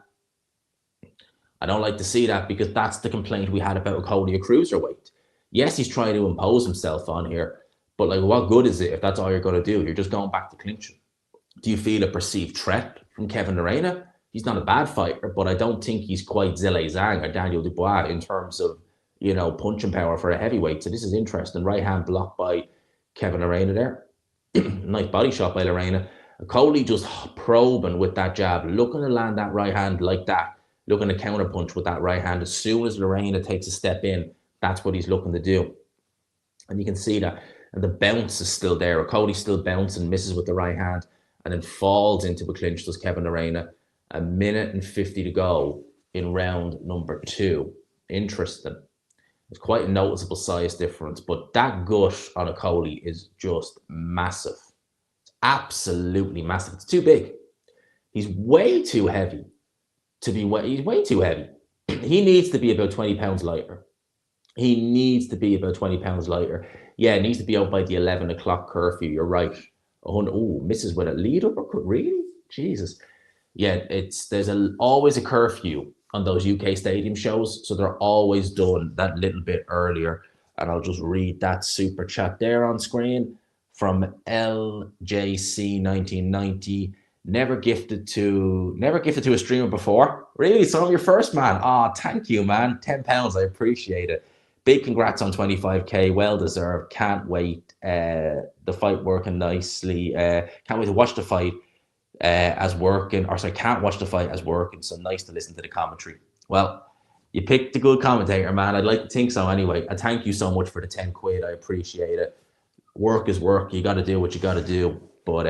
I don't like to see that because that's the complaint we had about Okolie at cruiserweight. Yes, he's trying to impose himself on here, but like, what good is it if that's all you're going to do? You're just going back to clinching. Do you feel a perceived threat from Kevin Lorena? He's not a bad fighter, but I don't think he's quite Zhilei Zhang or Daniel Dubois in terms of, punching power for a heavyweight. So this is interesting. Right hand blocked by Kevin Lorena there. Nice body shot by Lorena. Okolie just probing with that jab, looking to land that right hand like that, looking to counterpunch with that right hand. As soon as Lorena takes a step in, that's what he's looking to do. And you can see that. And the bounce is still there. Okolie's still bouncing, misses with the right hand, and then falls into a clinch, does Kevin Lorena. 1:50 to go in round number 2. Interesting. It's quite a noticeable size difference, but that gut on Okolie is just massive. It's absolutely massive. It's too big. He's way too heavy he's way too heavy. He needs to be about 20 pounds lighter. He needs to be about 20 pounds lighter. Yeah, it needs to be out by the 11 o'clock curfew. You're right. Oh, misses with a lead uppercut. Really? Jesus. Yeah, there's always a curfew on those UK stadium shows, so they're always done that little bit earlier. And I'll just read that super chat there on screen from LJC 1990. Never gifted to a streamer before. Really? So I'm your first, man. Oh, thank you, man. £10. I appreciate it. Big congrats on 25k. Well deserved. Can't wait. The fight working nicely. Can't wait to watch the fight can't watch the fight as working. So nice to listen to the commentary. Well, you picked a good commentator, man. I'd like to think so anyway. I thank you so much for the 10 quid. I appreciate it. Work is work. You got to do what you got to do. But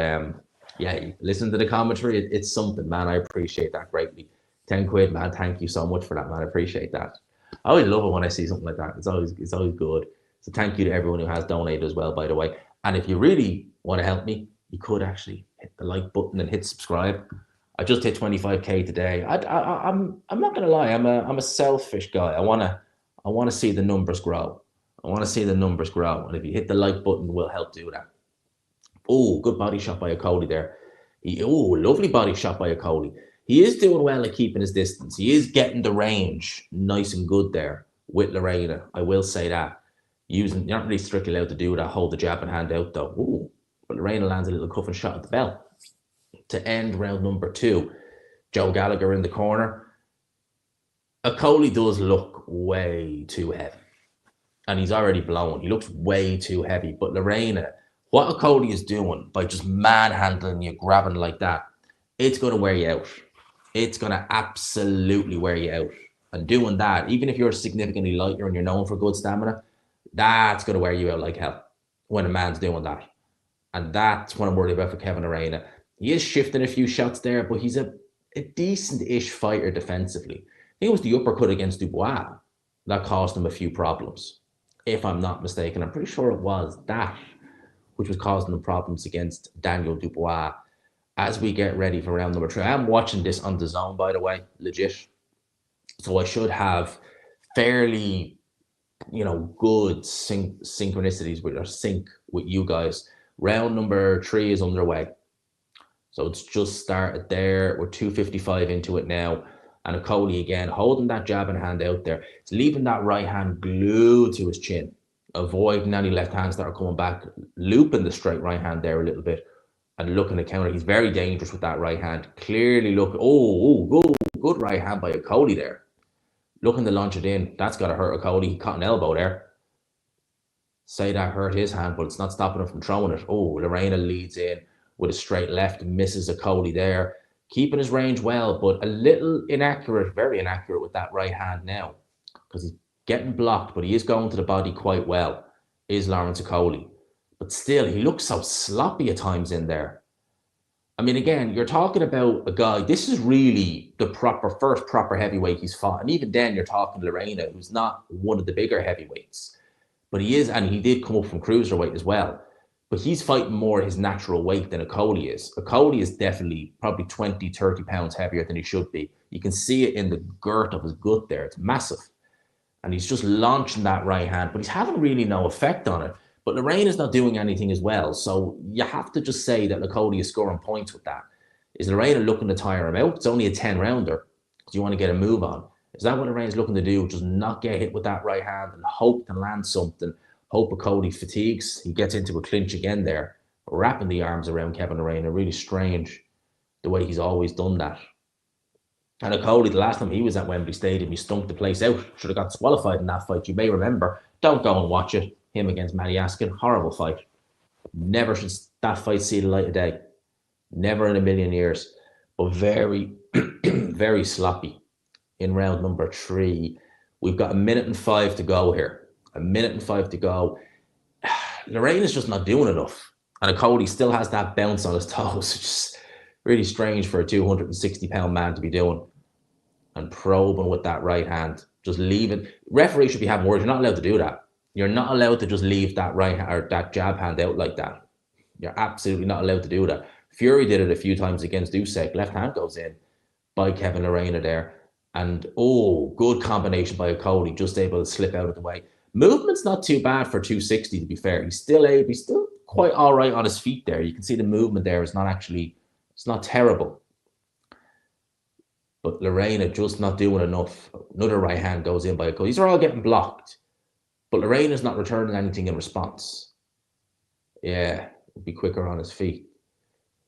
yeah, listen to the commentary. It's something, man. I appreciate that greatly. 10 quid, man. Thank you so much for that, man. I appreciate that. I always love it when I see something like that. It's always good. So thank you to everyone who has donated as well, by the way. And if you really want to help me, you could actually hit the like button and hit subscribe. I just hit 25k today. I'm not gonna lie. I'm a selfish guy. I wanna see the numbers grow. And if you hit the like button, we'll help do that. Oh, good body shot by Okolie there. Lovely body shot by Okolie. He is doing well at keeping his distance. He is getting the range nice and good there with Lorena. I will say that. You're not really strictly allowed to do that. Hold the jab and hand out though. Ooh. But Lorena lands a little cuff and shot at the bell. To end round number 2, Joe Gallagher in the corner. Okolie does look way too heavy. And he's already blown. He looks way too heavy. But Lorena, what Okolie is doing by just manhandling you, grabbing like that, it's going to wear you out. It's going to absolutely wear you out. And doing that, even if you're significantly lighter and you're known for good stamina, that's going to wear you out like hell when a man's doing that. And that's what I'm worried about for Kevin Lorena. He is shifting a few shots there, but he's a decent-ish fighter defensively. I think it was the uppercut against Dubois that caused him a few problems, if I'm not mistaken. I'm pretty sure it was that which was causing him problems against Daniel Dubois. As we get ready for round number 3, I'm watching this on DAZN, by the way, legit. So I should have fairly, good synchronicities sync with you guys. Round number 3 is underway. So it's just started there. We're 2:55 into it now. And Okolie again, holding that jab and hand out there. It's leaving that right hand glued to his chin, avoiding any left hands that are coming back, looping the straight right hand there a little bit and looking to counter. He's very dangerous with that right hand. Clearly looking, good right hand by Okolie there. Looking to launch it in. That's got to hurt Okolie. He caught an elbow there. Say that hurt his hand, but it's not stopping him from throwing it. Oh, Lorena leads in with a straight left, misses Okolie there. keeping his range well, but a little inaccurate, very inaccurate with that right hand now, because he's getting blocked, but he is going to the body quite well, is Lawrence Okolie. But still, he looks so sloppy at times in there. I mean, again, you're talking about a guy, this is really the first proper heavyweight he's fought. And even then, you're talking Lorena, who's not one of the bigger heavyweights. But he is, and he did come up from cruiserweight as well. But he's fighting more his natural weight than Okolie is. Okolie is definitely probably 20, 30 pounds heavier than he should be. You can see it in the girth of his gut there. It's massive. And he's just launching that right hand, but he's having really no effect on it. But Lorraine is not doing anything as well. So you have to just say that Okolie is scoring points with that. Is Lorraine looking to tire him out? It's only a 10-rounder. Do you want to get a move on? Is that what Lorraine's looking to do? Just not get hit with that right hand and hope to land something. Hope Okolie fatigues. He gets into a clinch again there, wrapping the arms around Kevin Lorraine. Really strange the way he's always done that. And Okolie, the last time he was at Wembley Stadium, he stunk the place out. Should have got disqualified in that fight. You may remember. Don't go and watch it. Him against Matty Askin. Horrible fight. Never should that fight see the light of day. Never in a million years. But very, very sloppy in round number 3. We've got 1:05 to go here. 1:05 to go. Lorraine is just not doing enough. And Okolie still has that bounce on his toes. It's just really strange for a 260-pound man to be doing. And probing with that right hand. Just leaving. Referee should be having words. You're not allowed to do that. You're not allowed to just leave that right or that jab hand out like that. You're absolutely not allowed to do that. Fury did it a few times against Usyk. Left hand goes in by Kevin Lorena there. And, good combination by Okolie, just able to slip out of the way. Movement's not too bad for 260, to be fair. He's still quite all right on his feet there. You can see the movement there is it's not terrible. But Lorena just not doing enough. Another right hand goes in by Okolie. These are all getting blocked. But Lorena's not returning anything in response. Yeah, he'll be quicker on his feet.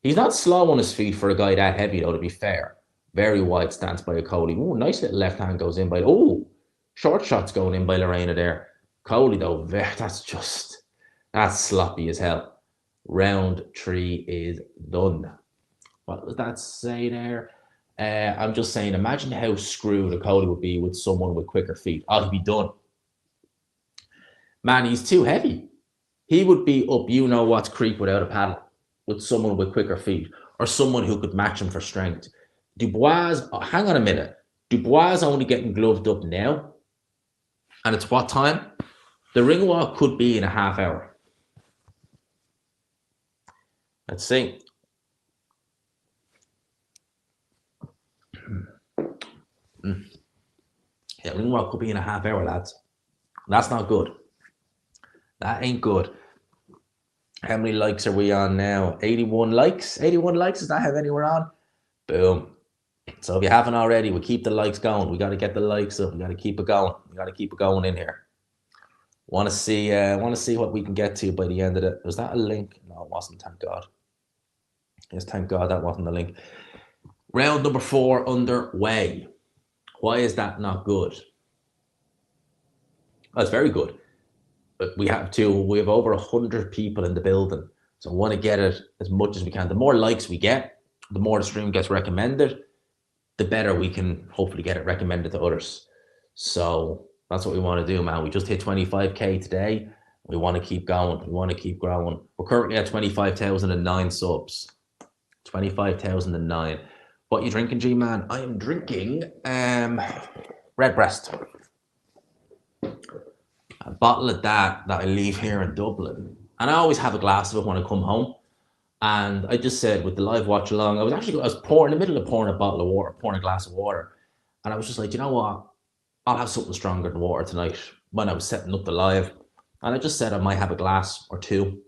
He's not slow on his feet for a guy that heavy, though, to be fair. Very wide stance by Okolie. Nice little left hand goes in by... short shots going in by Lorena there. Okolie, though, that's sloppy as hell. Round 3 is done. What does that say there? I'm just saying, imagine how screwed Okolie would be with someone with quicker feet. He'd be done. Man, he's too heavy. He would be up, what's creek without a paddle, with someone with quicker feet, or someone who could match him for strength. Dubois, hang on a minute. Dubois only getting gloved up now. And it's what time? The ring walk could be in a half hour. Let's see. Yeah, ring walk could be in a half hour, lads. That's not good. That ain't good. How many likes are we on now? 81 likes? 81 likes? Is that how many we're on? Boom. So if you haven't already, we keep the likes going. We got to get the likes up. We got to keep it going. We got to keep it going in here. Want to see what we can get to by the end of it. Was that a link? No, it wasn't. Thank God. Yes, thank God that wasn't a link. Round number 4 underway. Why is that not good? That's very good. But we have over 100 people in the building. So I want to get it as much as we can. The more likes we get, the more the stream gets recommended, the better we can hopefully get it recommended to others. So that's what we want to do, man. We just hit 25K today. We want to keep going. We want to keep growing. We're currently at 25,009 subs. 25,009. What are you drinking, G-Man? I am drinking Redbreast. A bottle of that I leave here in Dublin. And I always have a glass of it when I come home. And I just said with the live watch along, I was pouring in the middle of pouring a bottle of water, pouring a glass of water. And I was just like, you know what? I'll have something stronger than water tonight when I was setting up the live. And I just said I might have a glass or 2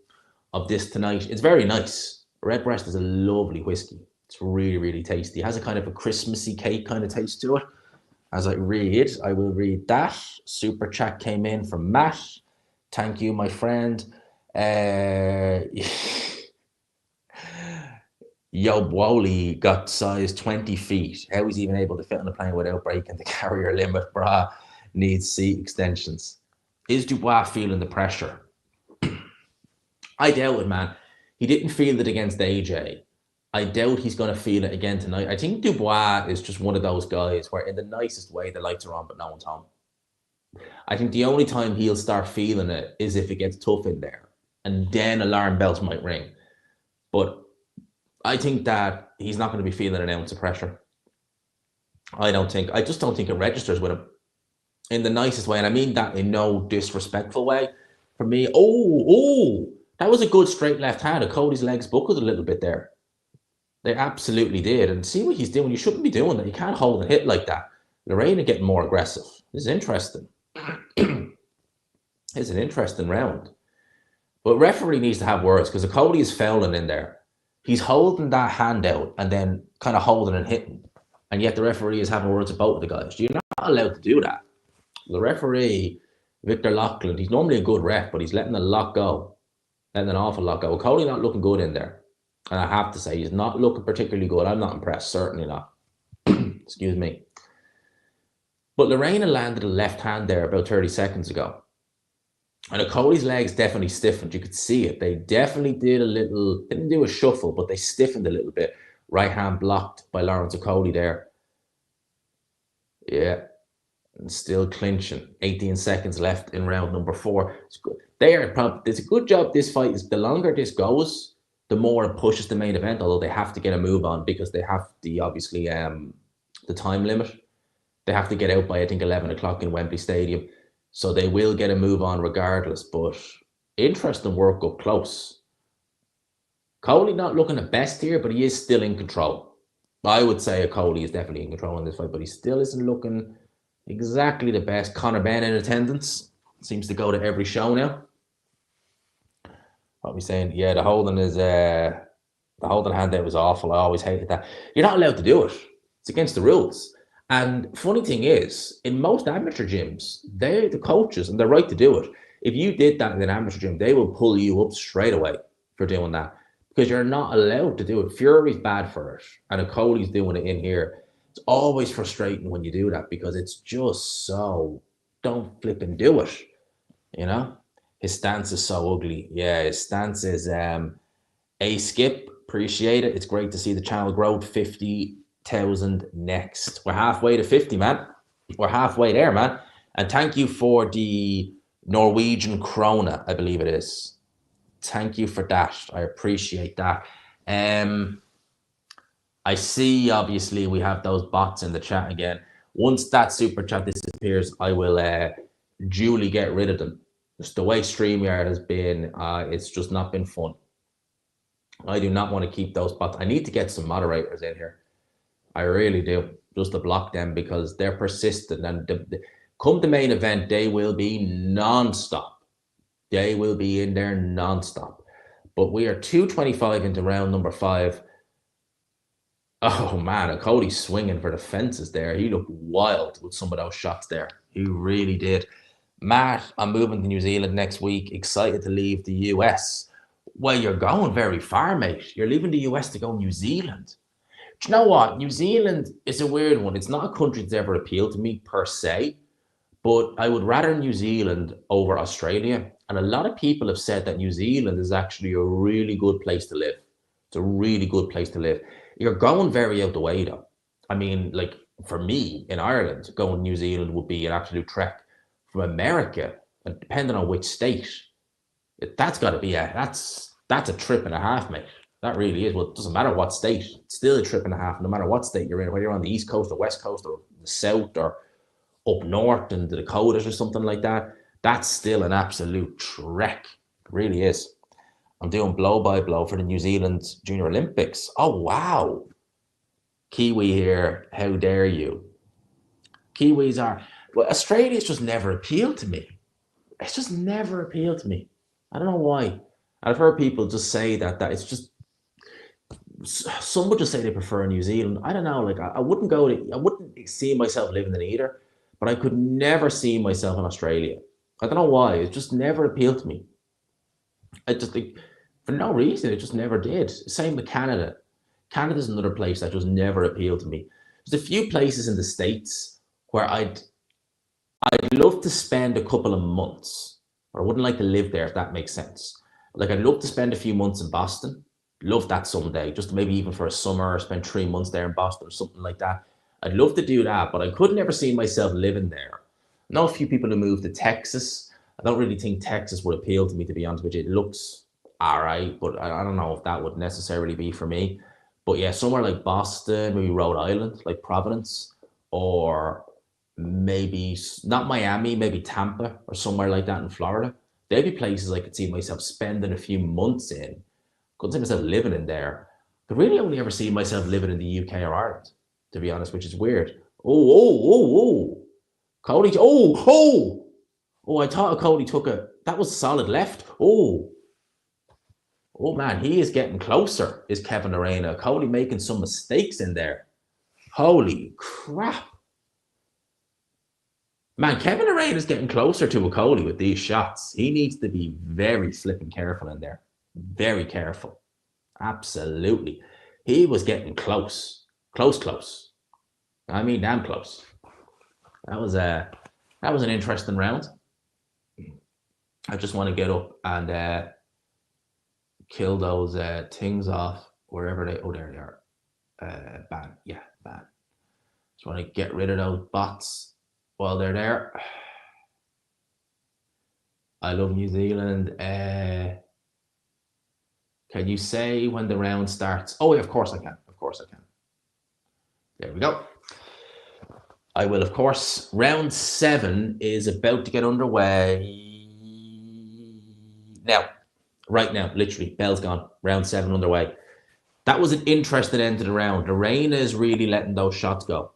of this tonight. It's very nice. Redbreast is a lovely whiskey. It's really, really tasty. It has a kind of a Christmassy cake kind of taste to it. As I will read that. Super chat came in from Matt. Thank you, my friend. Yo, Wally got size 20 feet. How is he even able to fit on the plane without breaking the carrier limit? Brah, needs seat extensions. Is Dubois feeling the pressure? I doubt it, man. He didn't feel it against AJ. I doubt he's going to feel it again tonight. I think Dubois is just one of those guys where, in the nicest way, the lights are on, but no one's home. I think the only time he'll start feeling it is if it gets tough in there, and then alarm bells might ring. But I think that he's not going to be feeling an ounce of pressure. I just don't think it registers with him in the nicest way. And I mean that in no disrespectful way. For me, that was a good straight left hand. Cody's legs buckled a little bit there. They absolutely did. And see what he's doing. You shouldn't be doing that. You can't hold and hit like that. Lorena getting more aggressive. This is interesting. It's an interesting round. But referee needs to have words because Cody is fouling in there. He's holding that hand out and then kind of holding and hitting. And yet the referee is having words with both of the guys. You're not allowed to do that. The referee, Victor Loughlin, he's normally a good ref, but he's letting a lot go. Letting an awful lot go. Cody not looking good in there. And I have to say, he's not looking particularly good. I'm not impressed. Certainly not. Excuse me. But Lorena landed a left hand there about 30 seconds ago. And Cody's legs definitely stiffened. You could see it. They definitely did a little, didn't do a shuffle, but they stiffened a little bit. Right hand blocked by Lawrence Okolie there. Yeah. And still clinching. 18 seconds left in round number 4. It's good. It's a good job this fight is. The longer this goes, the more it pushes the main event, although they have to get a move on because they have the, obviously, the time limit. They have to get out by, I think, 11 o'clock in Wembley Stadium. So they will get a move on regardless. But interesting work up close. Coley not looking the best here, but he is still in control. I would say Coley is definitely in control in this fight, but he still isn't looking exactly the best. Conor Benn in attendance. Seems to go to every show now. What are we saying? Yeah, the holding hand there was awful. I always hated that. You're not allowed to do it. It's against the rules. And funny thing is, in most amateur gyms, they're the coaches and they're right to do it. If you did that in an amateur gym, they will pull you up straight away for doing that because you're not allowed to do it. Fury's bad for it, and Cody's doing it in here. It's always frustrating when you do that because it's just so, don't flip and do it, you know? His stance is so ugly. Yeah, his stance is a skip. Appreciate it. It's great to see the channel grow to 50,000 next. We're halfway to 50, man. We're halfway there, man. And thank you for the Norwegian krona, I believe it is. Thank you for that. I appreciate that. I see, obviously, we have those bots in the chat again. Once that super chat disappears, I will duly get rid of them. Just the way StreamYard has been, it's just not been fun. I do not want to keep those bots. I need to get some moderators in here. I really do, just to block them because they're persistent. And come the main event, they will be non-stop. They will be in there non-stop. But we are 2:25 into round number 5. Oh, man, and Cody's swinging for the fences there. He looked wild with some of those shots there. He really did. Matt, I'm moving to New Zealand next week. Excited to leave the US. Well, you're going very far, mate. You're leaving the US to go New Zealand. Do you know what? New Zealand is a weird one. It's not a country that's ever appealed to me per se, but I would rather New Zealand over Australia. And a lot of people have said that New Zealand is actually a really good place to live. It's a really good place to live. You're going very out the way, though. I mean, like, for me, in Ireland, going to New Zealand would be an absolute trek. From America, and depending on which state, that's got to be that's a trip and a half, mate. That really is. Well, it doesn't matter what state, it's still a trip and a half, no matter what state you're in, whether you're on the East Coast or West Coast or the South or up north in the Dakotas or something like that. That's still an absolute trek. It really is. I'm doing blow by blow for the New Zealand Junior Olympics. Oh, wow. Kiwi here. How dare you? Kiwis are... Well, Australia's just never appealed to me. It's just never appealed to me. I don't know why. I've heard people just say that it's just... Some would just say they prefer New Zealand. I don't know. Like, I wouldn't see myself living in either, but I could never see myself in Australia. I don't know why. It just never appealed to me. I just think, for no reason, it just never did. Same with Canada. Canada's another place that just never appealed to me. There's a few places in the States where I'd love to spend a couple of months, or I wouldn't like to live there, if that makes sense. Like, I'd love to spend a few months in Boston Love that someday, just maybe even for a summer, spend 3 months there in Boston or something like that. I'd love to do that, but I could never see myself living there. I know a few people who moved to Texas. I don't really think Texas would appeal to me, to be honest with you. It looks all right, but I don't know if that would necessarily be for me. But yeah, somewhere like Boston, maybe Rhode Island, like Providence, or maybe not Miami, maybe Tampa or somewhere like that in Florida. They'd be places I could see myself spending a few months in. Couldn't see myself living in there. Could really only ever see myself living in the UK or Ireland, to be honest, which is weird. Oh. Cody, oh, I thought Cody took that was solid left. Oh man, he is getting closer, is Kevin Arena. Cody making some mistakes in there. Holy crap. Man, Kevin Arena is getting closer to Okolie with these shots. He needs to be very flipping careful in there. Very careful. Absolutely. He was getting close. Close. I mean, damn close. That was an interesting round. I just want to get up and kill those things off wherever they. Oh, there they are. Ban. Yeah, ban. Just want to get rid of those bots while they're there. I love New Zealand. Can you say when the round starts? Oh, yeah, of course I can. There we go. I will, of course. Round 7 is about to get underway. Now, right now, literally, bell's gone. Round 7 underway. That was an interesting end to the round. Arena is really letting those shots go.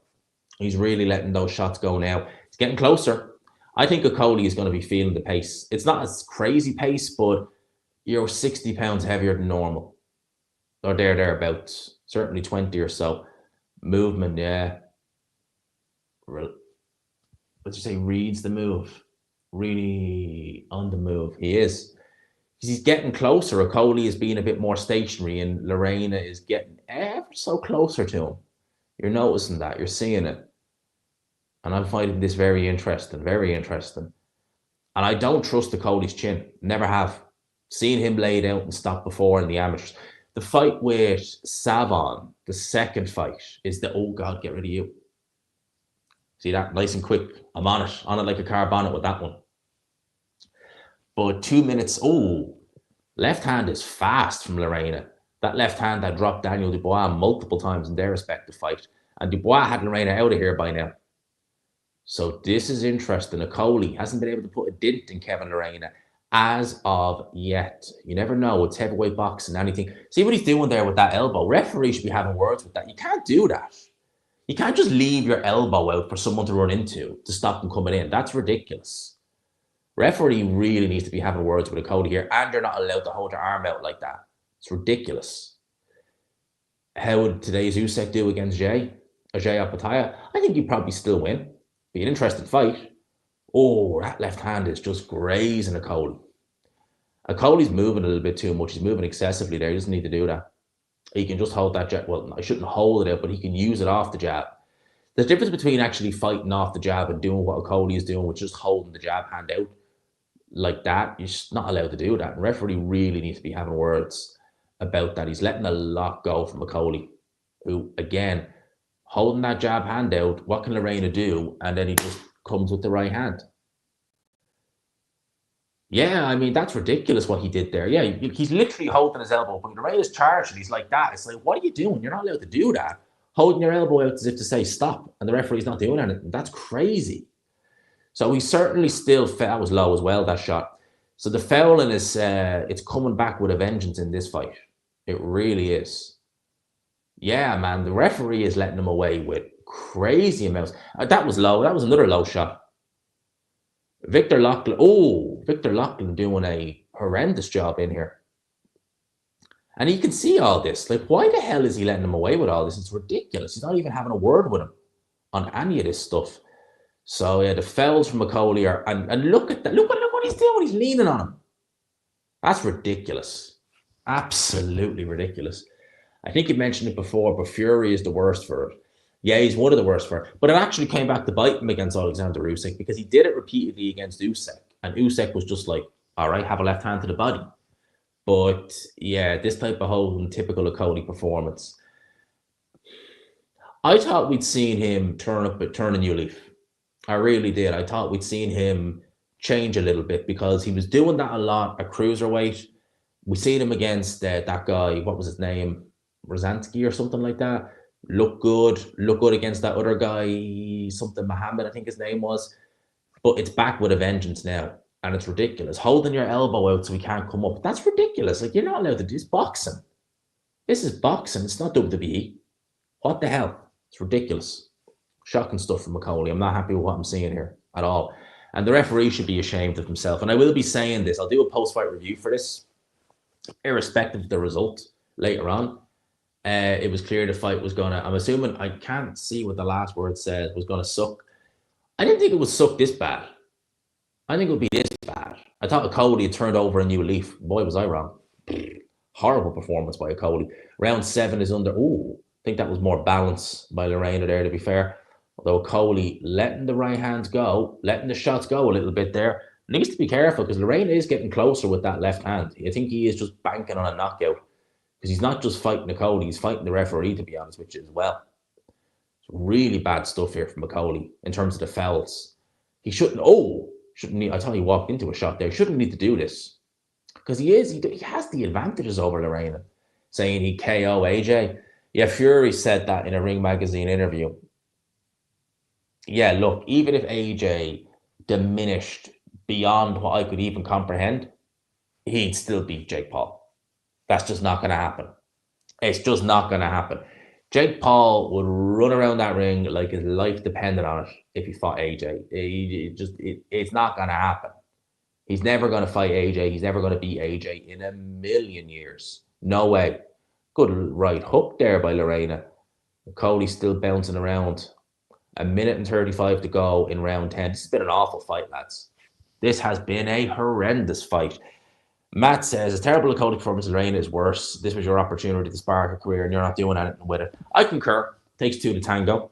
He's really letting those shots go now. He's getting closer. I think Okolie is going to be feeling the pace. It's not a crazy pace, but you're 60 pounds heavier than normal. Or thereabouts. Certainly 20 or so. Movement, yeah. What'd you say? Reads the move. Really on the move. He is. He's getting closer. Okolie is being a bit more stationary, and Lorena is getting ever so closer to him. You're noticing that. You're seeing it. And I'm finding this very interesting. And I don't trust Okolie's chin. Never have. Seen him laid out and stop before in the amateurs. The fight with Savon, the second fight, is oh God, get rid of you. See that? Nice and quick. I'm on it like a car bonnet with that one. But 2 minutes, left hand is fast from Lorena. That left hand that dropped Daniel Dubois multiple times in their respective fight. And Dubois had Lorena out of here by now. So this is interesting. Okolie hasn't been able to put a dent in Kevin Lorena as of yet. You never know. It's heavyweight boxing, anything. See what he's doing there with that elbow. Referee should be having words with that. You can't do that. You can't just leave your elbow out for someone to run into to stop them coming in. That's ridiculous. Referee really needs to be having words with Okolie here, and you're not allowed to hold your arm out like that. It's ridiculous. How would today's Usyk do against Jay Apataya? I think he'd probably still win. Be an interesting fight. Oh, that left hand is just grazing Okolie. Okolie's moving a little bit too much. He's moving excessively there. He doesn't need to do that. He can just hold that jab. Well, I shouldn't hold it out, but he can use it off the jab. There's a difference between actually fighting off the jab and doing what Okolie is doing, which is just holding the jab hand out like that. You're just not allowed to do that. And referee really needs to be having words about that. He's letting a lot go from Okolie, who, again, holding that jab hand out. What can Lorena do? And then he just comes with the right hand. Yeah, I mean, that's ridiculous what he did there. Yeah, he's literally holding his elbow, but Lorena's charged and he's like that. It's like, what are you doing? You're not allowed to do that. Holding your elbow out as if to say stop, and the referee's not doing anything. That's crazy. So he certainly still, that was low as well, that shot. So the fouling is, it's coming back with a vengeance in this fight. It really is. Yeah, man, the referee is letting him away with crazy amounts. That was low. That was another low shot. Victor Loughlin doing a horrendous job in here. And you can see all this. Like, why the hell is he letting him away with all this? It's ridiculous. He's not even having a word with him on any of this stuff. So, yeah, the fouls from Okolie are... And look at that. Look what he's doing. He's leaning on him. That's ridiculous. Absolutely ridiculous. I think you mentioned it before, but Fury is the worst for it. Yeah, he's one of the worst for it. But it actually came back to bite him against Oleksandr Usyk because he did it repeatedly against Usyk. And Usyk was just like, all right, have a left hand to the body. But yeah, this type of holding, typical Okolie performance. I thought we'd seen him turn a new leaf. I really did. I thought we'd seen him change a little bit because he was doing that a lot at cruiserweight. We seen him against that guy. What was his name? Rosansky or something like that. Look good against that other guy, something Muhammad, I think his name was. But it's back with a vengeance now, and it's ridiculous. Holding your elbow out so he can't come up. That's ridiculous. Like, you're not allowed to do this. Boxing. This is boxing. It's not WWE. What the hell? It's ridiculous. Shocking stuff from Okolie. I'm not happy with what I'm seeing here at all. And the referee should be ashamed of himself. And I will be saying this. I'll do a post-fight review for this, irrespective of the result later on. It was clear the fight was going to, I'm assuming, I can't see what the last word said, was going to suck. I didn't think it would suck this bad. I think it would be this bad. I thought Okolie had turned over a new leaf. Boy, was I wrong. Horrible performance by Okolie. Round 7 is under. Ooh, I think that was more balance by Lorena there, to be fair. Although Okolie letting the right hands go, letting the shots go a little bit there. Needs to be careful because Lorena is getting closer with that left hand. I think he is just banking on a knockout because he's not just fighting Okolie, he's fighting the referee, to be honest with you, as well. It's really bad stuff here from Okolie in terms of the fouls. He shouldn't need, I thought he walked into a shot there. Shouldn't need to do this because he has the advantages over Lorena, saying he KO AJ. Yeah, Fury said that in a Ring Magazine interview. Yeah, look, even if AJ diminished beyond what I could even comprehend, he'd still beat Jake Paul. That's just not going to happen. It's just not going to happen. Jake Paul would run around that ring like his life depended on it if he fought AJ. It's not going to happen. He's never going to fight AJ. He's never going to beat AJ in a million years. No way. Good right hook there by Lorena. Cody's still bouncing around. 1 minute and 35 to go in round 10. This has been an awful fight, lads. This has been a horrendous fight. Matt says, a terrible Okolie performance, Lorena is worse. This was your opportunity to spark a career and you're not doing anything with it. I concur. Takes two to tango.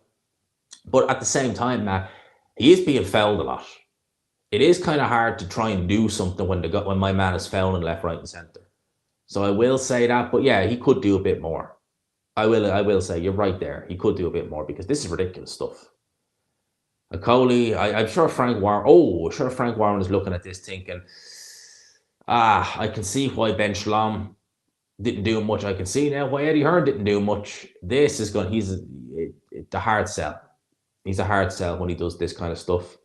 But at the same time, Matt, he is being fouled a lot. It is kind of hard to try and do something when my man is fouling left, right, and centre. So I will say that. But yeah, he could do a bit more. I will say, you're right there. He could do a bit more because this is ridiculous stuff. Okolie, I'm sure Frank Warren is looking at this thinking, I can see why Ben Shalom didn't do much. I can see now why Eddie Hearn didn't do much. This is going, the hard sell. He's a hard sell when he does this kind of stuff.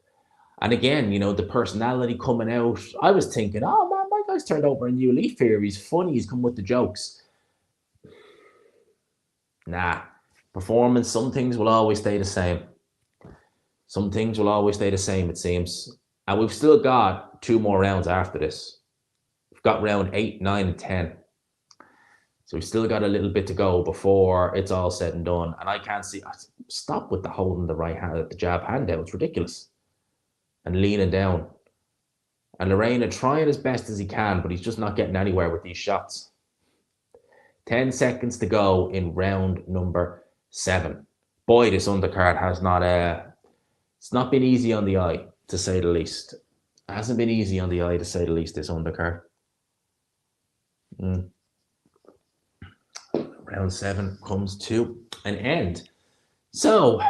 And again, the personality coming out. I was thinking, oh man, my guy's turned over a new leaf here. He's funny. He's come with the jokes. Nah. Performance, some things will always stay the same. Some things will always stay the same, it seems. And we've still got 2 more rounds after this. We've got round 8, 9, and 10. So we've still got a little bit to go before it's all said and done. And I can't see. Stop with the holding the right hand, the jab hand down. It's ridiculous. And leaning down. And Lorena trying as best as he can, but he's just not getting anywhere with these shots. 10 seconds to go in round number 7. Boy, this undercard has not it's not been easy on the eye, to say the least. It hasn't been easy on the eye, to say the least, this undercard. Round 7 comes to an end. So,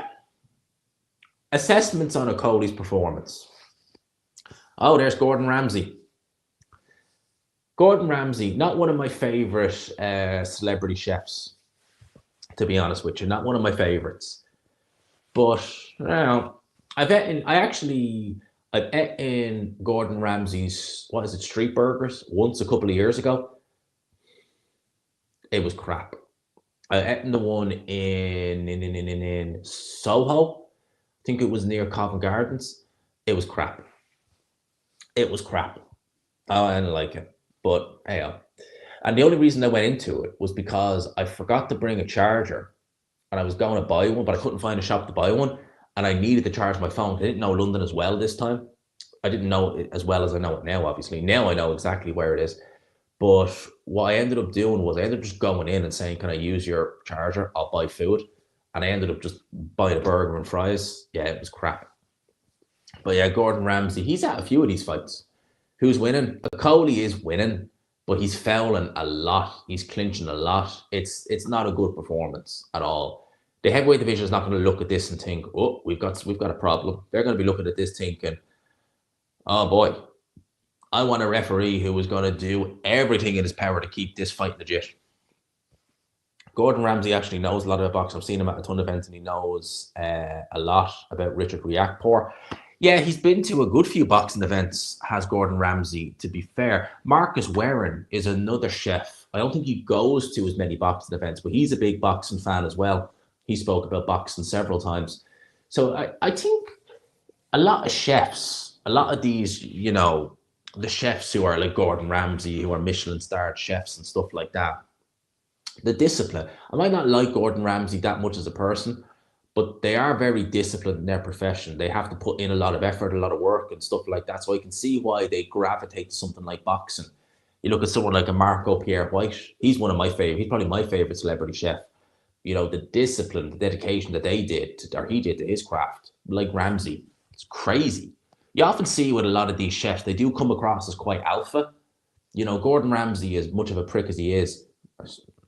assessments on Okolie's performance. Oh, there's Gordon Ramsay. Gordon Ramsay, not one of my favorite celebrity chefs, to be honest with you. Not one of my favorites. But, I've ate in Gordon Ramsay's, street burgers once a couple of years ago. It was crap. I ate in the one in Soho. I think it was near Covent Gardens. It was crap. It was crap. Oh, I didn't like it. But, hey, and the only reason I went into it was because I forgot to bring a charger. And I was going to buy one, but I couldn't find a shop to buy one. And I needed to charge my phone. I didn't know London as well this time. I didn't know it as well as I know it now, obviously. Now I know exactly where it is. But what I ended up doing was I ended up just going in and saying, can I use your charger? I'll buy food. And I ended up just buying a burger and fries. Yeah, it was crap. But yeah, Gordon Ramsay, he's at a few of these fights. Who's winning? Okolie is winning but he's fouling a lot. He's clinching a lot. It's not a good performance at all. The heavyweight division is not going to look at this and think, oh, we've got a problem. They're going to be looking at this thinking, oh boy, I want a referee who is going to do everything in his power to keep this fight legit. Gordon Ramsay actually knows a lot about boxing. I've seen him at a ton of events, and he knows a lot about Richard Riakporhe. Yeah, he's been to a good few boxing events, has Gordon Ramsay, to be fair. Marcus Warren is another chef. I don't think he goes to as many boxing events, but he's a big boxing fan as well. He spoke about boxing several times. So I think a lot of chefs, a lot of these, you know, the chefs who are like Gordon Ramsay, who are Michelin-starred chefs and stuff like that, the discipline. I might not like Gordon Ramsay that much as a person, but they are very disciplined in their profession. They have to put in a lot of effort, a lot of work and stuff like that. So I can see why they gravitate to something like boxing. You look at someone like a Marco Pierre White. He's one of my favorite. He's probably my favorite celebrity chef. You know, the discipline, the dedication that they did, or he did to his craft, like Ramsay, it's crazy. You often see with a lot of these chefs, they do come across as quite alpha. You know, Gordon Ramsay, as much of a prick as he is,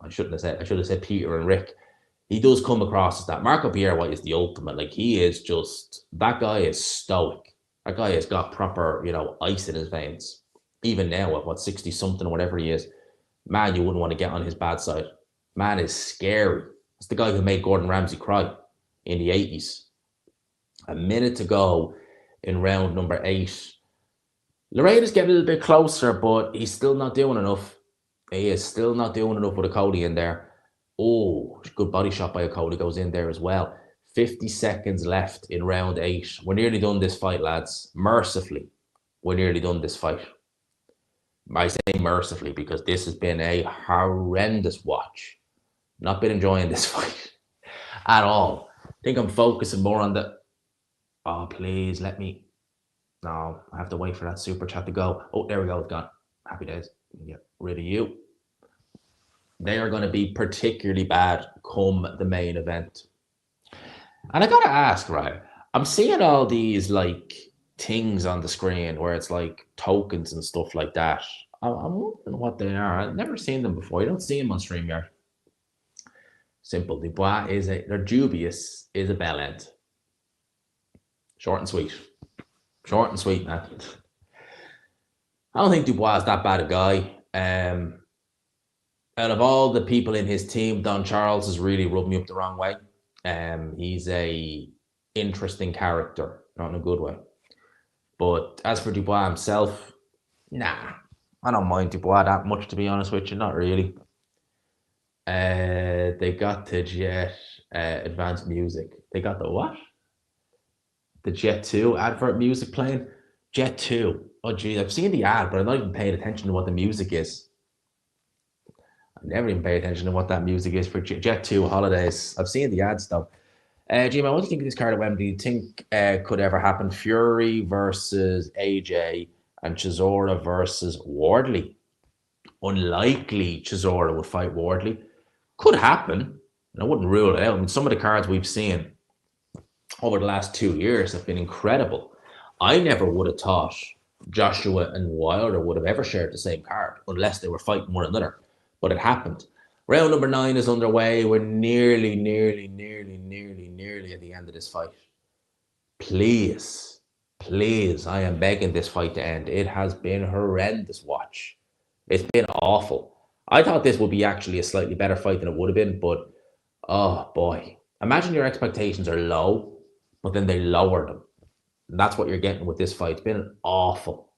I should have said Peter and Rick. He does come across as that. Marco Pierre White is the ultimate. Like, he is just, that guy is stoic. That guy has got proper, you know, ice in his veins. Even now at 60 something or whatever he is, man, you wouldn't want to get on his bad side. Man is scary. It's the guy who made Gordon Ramsay cry in the 80s. A minute to go in round number 8. Lareda's getting a little bit closer, but he's still not doing enough. He is still not doing enough with Okolie in there. Oh, good body shot by Okolie goes in there as well. 50 seconds left in round 8. We're nearly done this fight, lads. Mercifully, we're nearly done this fight. I say mercifully because this has been a horrendous watch. Not been enjoying this fight at all. I think I'm focusing more on the... Oh, please, let me... No, I have to wait for that super chat to go. Oh, there we go. It's gone. Happy days. Get rid of you. They are going to be particularly bad come the main event. And I got to ask, right? I'm seeing all these, like, things on the screen where it's, like, tokens and stuff like that. I'm wondering what they are. I've never seen them before. You don't see them on StreamYard. Simple. Dubois is they're dubious, is a bell end. Short and sweet. Short and sweet, man. I don't think Dubois is that bad a guy. Out of all the people in his team, Don Charles has really rubbed me up the wrong way. He's a interesting character, not in a good way. But as for Dubois himself, nah, I don't mind Dubois that much, to be honest with you. Not really. They got the Jet advanced music. They got the what? The Jet 2 advert music playing. Jet 2. Oh, geez, I've seen the ad, but I'm not even paying attention to what the music is. I've never even paid attention to what that music is for Jet 2 holidays. I've seen the ads, though. G-Man, what do you think of this card at Wembley? Do you think could ever happen? Fury versus AJ and Chisora versus Wardley. Unlikely Chisora would fight Wardley. Could happen. I wouldn't rule it out. I mean, some of the cards we've seen over the last 2 years have been incredible. I never would have thought Joshua and Wilder would have ever shared the same card unless they were fighting one another. But it happened. Round number 9 is underway. We're nearly at the end of this fight. Please, I am begging this fight to end. It has been horrendous watch. It's been awful. I thought this would be actually a slightly better fight than it would have been, but oh boy. Imagine your expectations are low, but then they lower them. And that's what you're getting with this fight. It's been awful.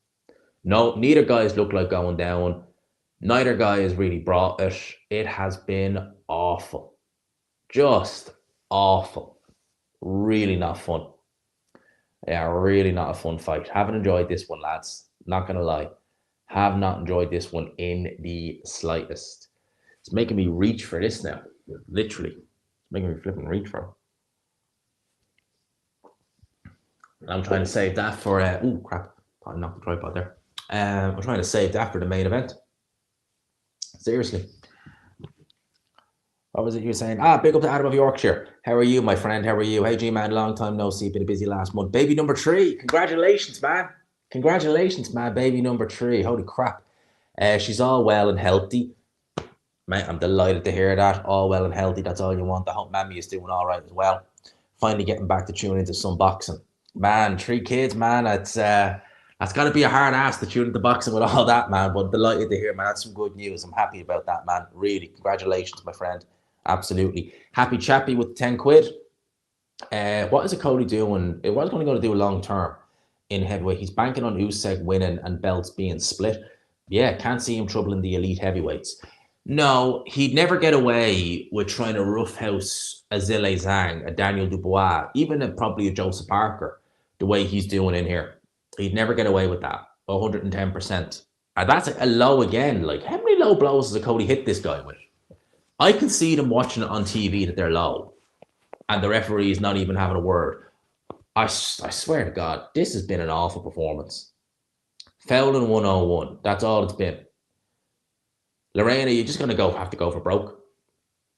No, neither guys look like going down. Neither guy has really brought it. It has been awful. Just awful. Really not fun. Yeah, really not a fun fight. Haven't enjoyed this one, lads. Not going to lie. Have not enjoyed this one in the slightest. It's making me reach for this now. Literally. It's making me flipping reach for it. I'm trying to save that for... oh, crap. I knocked the tripod there. I'm trying to save that for the main event. Seriously. What was it you were saying? Big up to Adam of Yorkshire. How are you, my friend? How are you? Hey, G-Man, long time no see. Been a busy last month. Baby number 3. Congratulations, man. Congratulations, man. Baby number 3. Holy crap. She's all well and healthy. Mate, I'm delighted to hear that. All well and healthy. That's all you want. I hope Mammy is doing all right as well. Finally getting back to tune into some boxing. Man, 3 kids, man. That's got to be a hard ass to tune into boxing with all that, man. But delighted to hear, man. That's some good news. I'm happy about that, man. Really, congratulations, my friend. Absolutely. Happy chappy with 10 quid. What is Okolie doing? What is going to go to do long term in heavyweight? He's banking on Usyk winning and belts being split. Yeah, can't see him troubling the elite heavyweights. No, he'd never get away with trying to roughhouse a Zhilei Zhang, a Daniel Dubois, even probably a Joseph Parker, the way he's doing in here. He'd never get away with that. 110%. And that's a low again. Like, how many low blows has Cody hit this guy with? I can see them watching it on TV that they're low, and the referee is not even having a word. I swear to God, this has been an awful performance. Fouling 101. That's all it's been. Lorena, you're just going to have to go for broke.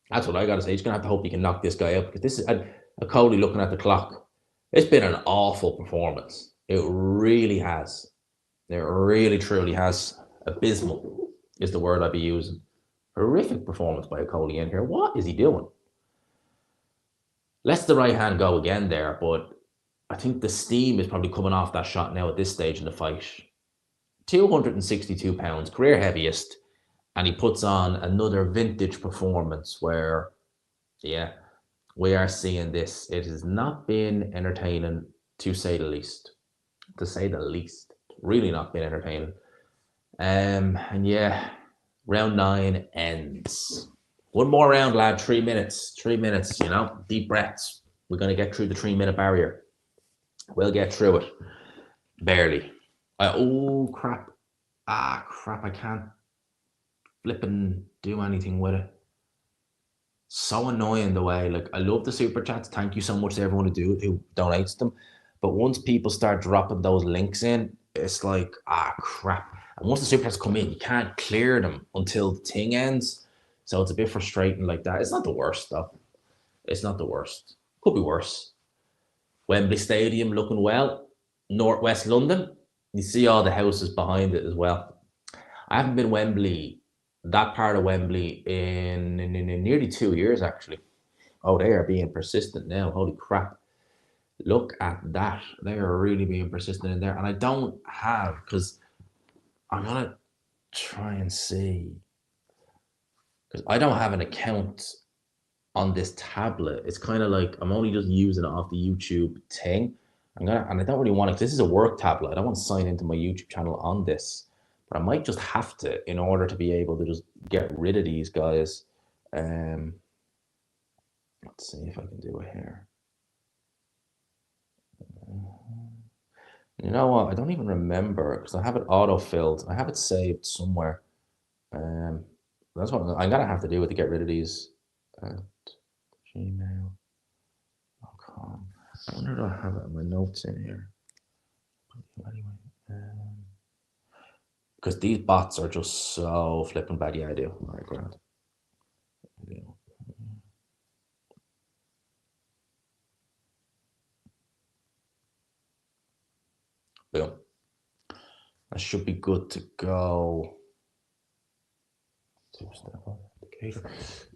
That's what I got to say. You're just going to have to hope you can knock this guy out, because this is a Cody looking at the clock. It's been an awful performance. It really has. It really, truly has. Abysmal is the word I'd be using. Horrific performance by Okolie in here. What is he doing? Lets the right hand go again there, but I think the steam is probably coming off that shot now at this stage in the fight. 262 pounds, career heaviest, and he puts on another vintage performance where, yeah, we are seeing this. It has not been entertaining, to say the least. To say the least. Really not been entertaining. And yeah, round 9 ends. One more round, lad. 3 minutes. 3 minutes, deep breaths. We're going to get through the 3-minute barrier. We'll get through it. Barely. Oh, crap. Crap. I can't flipping do anything with it. So annoying the way, like, I love the super chats. Thank you so much to everyone who donates them. But once people start dropping those links in, it's like, crap. And once the super chats come in, you can't clear them until the thing ends. So it's a bit frustrating like that. It's not the worst, though. It's not the worst. Could be worse. Wembley Stadium looking well. Northwest London. You see all the houses behind it as well. I haven't been Wembley, that part of Wembley, in nearly 2 years, actually. Oh, they are being persistent now. Holy crap. Look at that. They are really being persistent in there. And I don't have, because I'm going to try and see, because I don't have an account on this tablet. It's kind of like I'm only just using it off the YouTube thing. And I don't really want to, because this is a work tablet. I don't want to sign into my YouTube channel on this. But I might just have to, in order to be able to just get rid of these guys. Let's see if I can do it here. You know what? I don't even remember, because I have it auto-filled. I have it saved somewhere. That's what I'm gonna have to do to get rid of these. At gmail.com. I wonder if I have it in my notes in here. Anyway, because these bots are just so flipping bad. Yeah, I do. All right, grand. Boom. That should be good to go.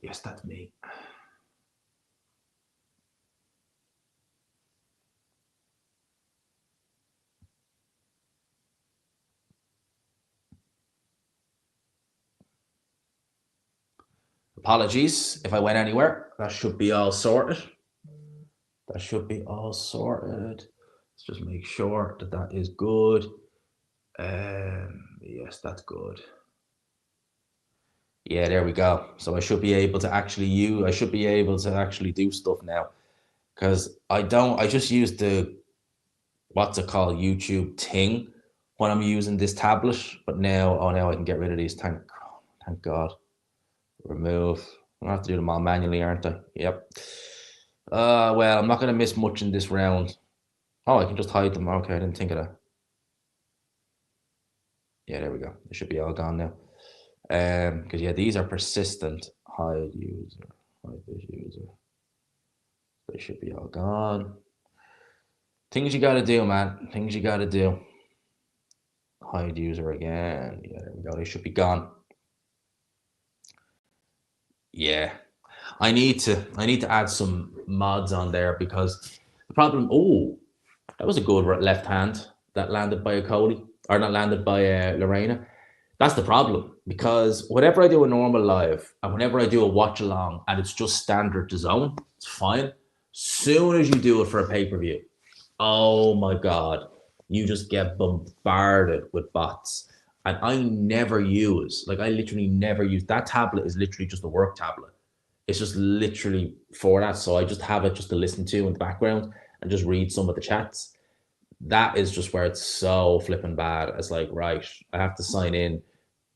Yes, that's me. Apologies if I went anywhere. That should be all sorted. That should be all sorted. Let's just make sure that that is good. Yes, that's good. Yeah, there we go. So I should be able to actually do stuff now. Because I just use the, what's it called, YouTube thing when I'm using this tablet. But now I can get rid of these. Thank God. Remove. I'm gonna have to do them all manually, aren't I? Yep. Well, I'm not gonna miss much in this round. Oh, I can just hide them. Okay, I didn't think of that. Yeah, there we go. They should be all gone now. Because yeah, these are persistent. Hide user. Hide this user. They should be all gone. Things you gotta do, man. Things you gotta do. Hide user again. Yeah, there we go. They should be gone. Yeah. I need to add some mods on there because the problem. Oh, that was a good left hand that landed by Okolie, or not landed by Lorena. That's the problem because whenever I do a normal live and whenever I do a watch along and it's just standard to zone, it's fine. Soon as you do it for a pay per view, oh my god, you just get bombarded with bots. And I never use, like, I literally never use that tablet, is literally just a work tablet. It's just literally for that. So I just have it just to listen to in the background and just read some of the chats. That is just where it's so flipping bad. It's like, right, I have to sign in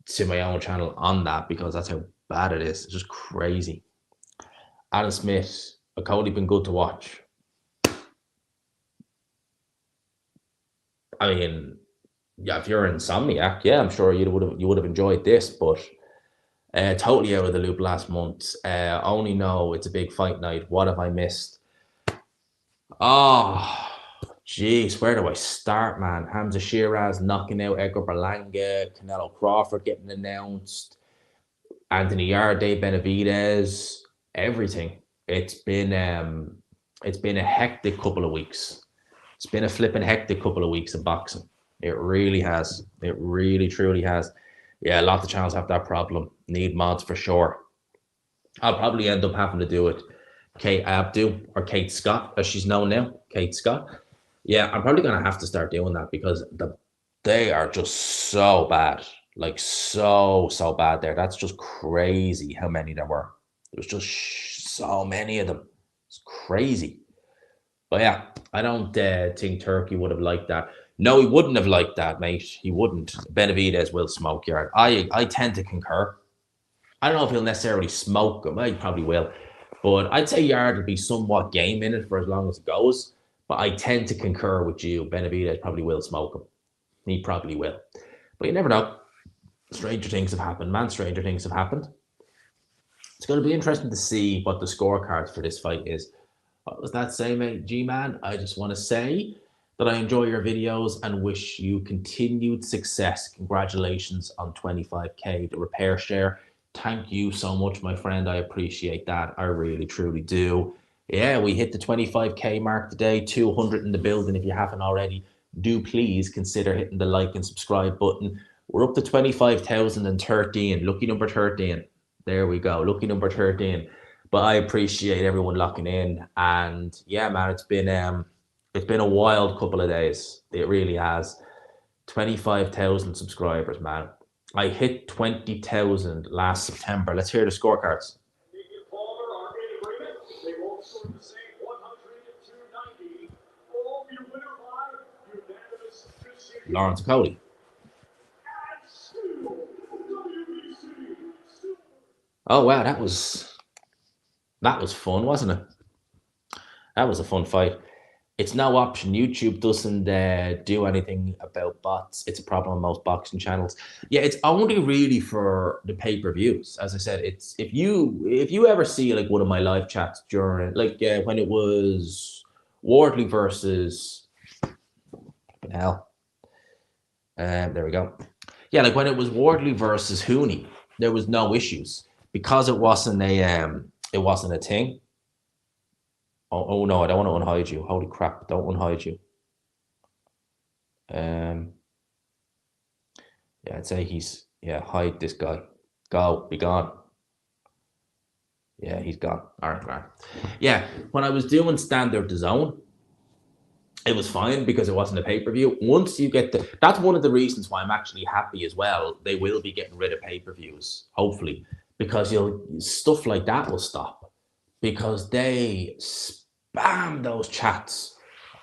to my own channel on that because that's how bad it is. It's just crazy. Adam Smith, a Cody been good to watch. I mean, yeah, if you're Insomniac, yeah, I'm sure you would have enjoyed this, but totally out of the loop last month. Only know it's a big fight night. What have I missed? Oh, jeez, where do I start, man? Hamza Shiraz knocking out Edgar Berlanga, Canelo Crawford getting announced, Anthony Yarde, Benavidez, everything. It's been um, it's been a hectic couple of weeks. It's been a flipping hectic couple of weeks of boxing. It really has. It really truly has. Yeah, a lot of channels have that problem. Need mods for sure. I'll probably end up having to do it. Kate Abdu or Kate Scott, as she's known now. Kate Scott. Yeah, I'm probably gonna have to start doing that because they are just so bad. Like so bad there. That's just crazy how many there were. There was just so many of them. It's crazy. But yeah, I don't think Turkey would have liked that. No, he wouldn't have liked that, mate. He wouldn't. Benavidez will smoke Yard. I tend to concur. I don't know if he'll necessarily smoke him. He probably will. But I'd say Yard will be somewhat game in it for as long as it goes. But I tend to concur with you. Benavidez probably will smoke him. He probably will. But you never know. Stranger things have happened, man. Stranger things have happened. It's going to be interesting to see what the scorecard for this fight is. What was that say, mate? G-Man, I just want to say that I enjoy your videos and wish you continued success. Congratulations on 25K, the repair share. Thank you so much, my friend. I appreciate that. I really, truly do. Yeah, we hit the 25K mark today, 200 in the building. If you haven't already, do please consider hitting the like and subscribe button. We're up to 25,013. Lucky number 13. There we go. Lucky number 13. But I appreciate everyone locking in. And yeah, man, it's been a wild couple of days. It really has. 25,000 subscribers, man. I hit 20,000 last September. Let's hear the scorecards. Lawrence Cody. Oh wow, that was fun, wasn't it? That was a fun fight. It's no option. YouTube doesn't do anything about bots. It's a problem on most boxing channels. Yeah, it's only really for the pay per views. As I said, it's if you ever see like one of my live chats during like when it was Wardley versus hell, there we go. Yeah, like when it was Wardley versus Hooney, there was no issues because it wasn't a thing. Oh no, I don't want to unhide you. Holy crap! Don't unhide you. Um, Yeah, I'd say hide this guy. Go, be gone. Yeah, he's gone. All right, right. Yeah, when I was doing standard to zone, it was fine because it wasn't a pay per view. Once you get that's one of the reasons why I'm actually happy as well. They will be getting rid of pay per views, hopefully, because stuff like that will stop because they spam those chats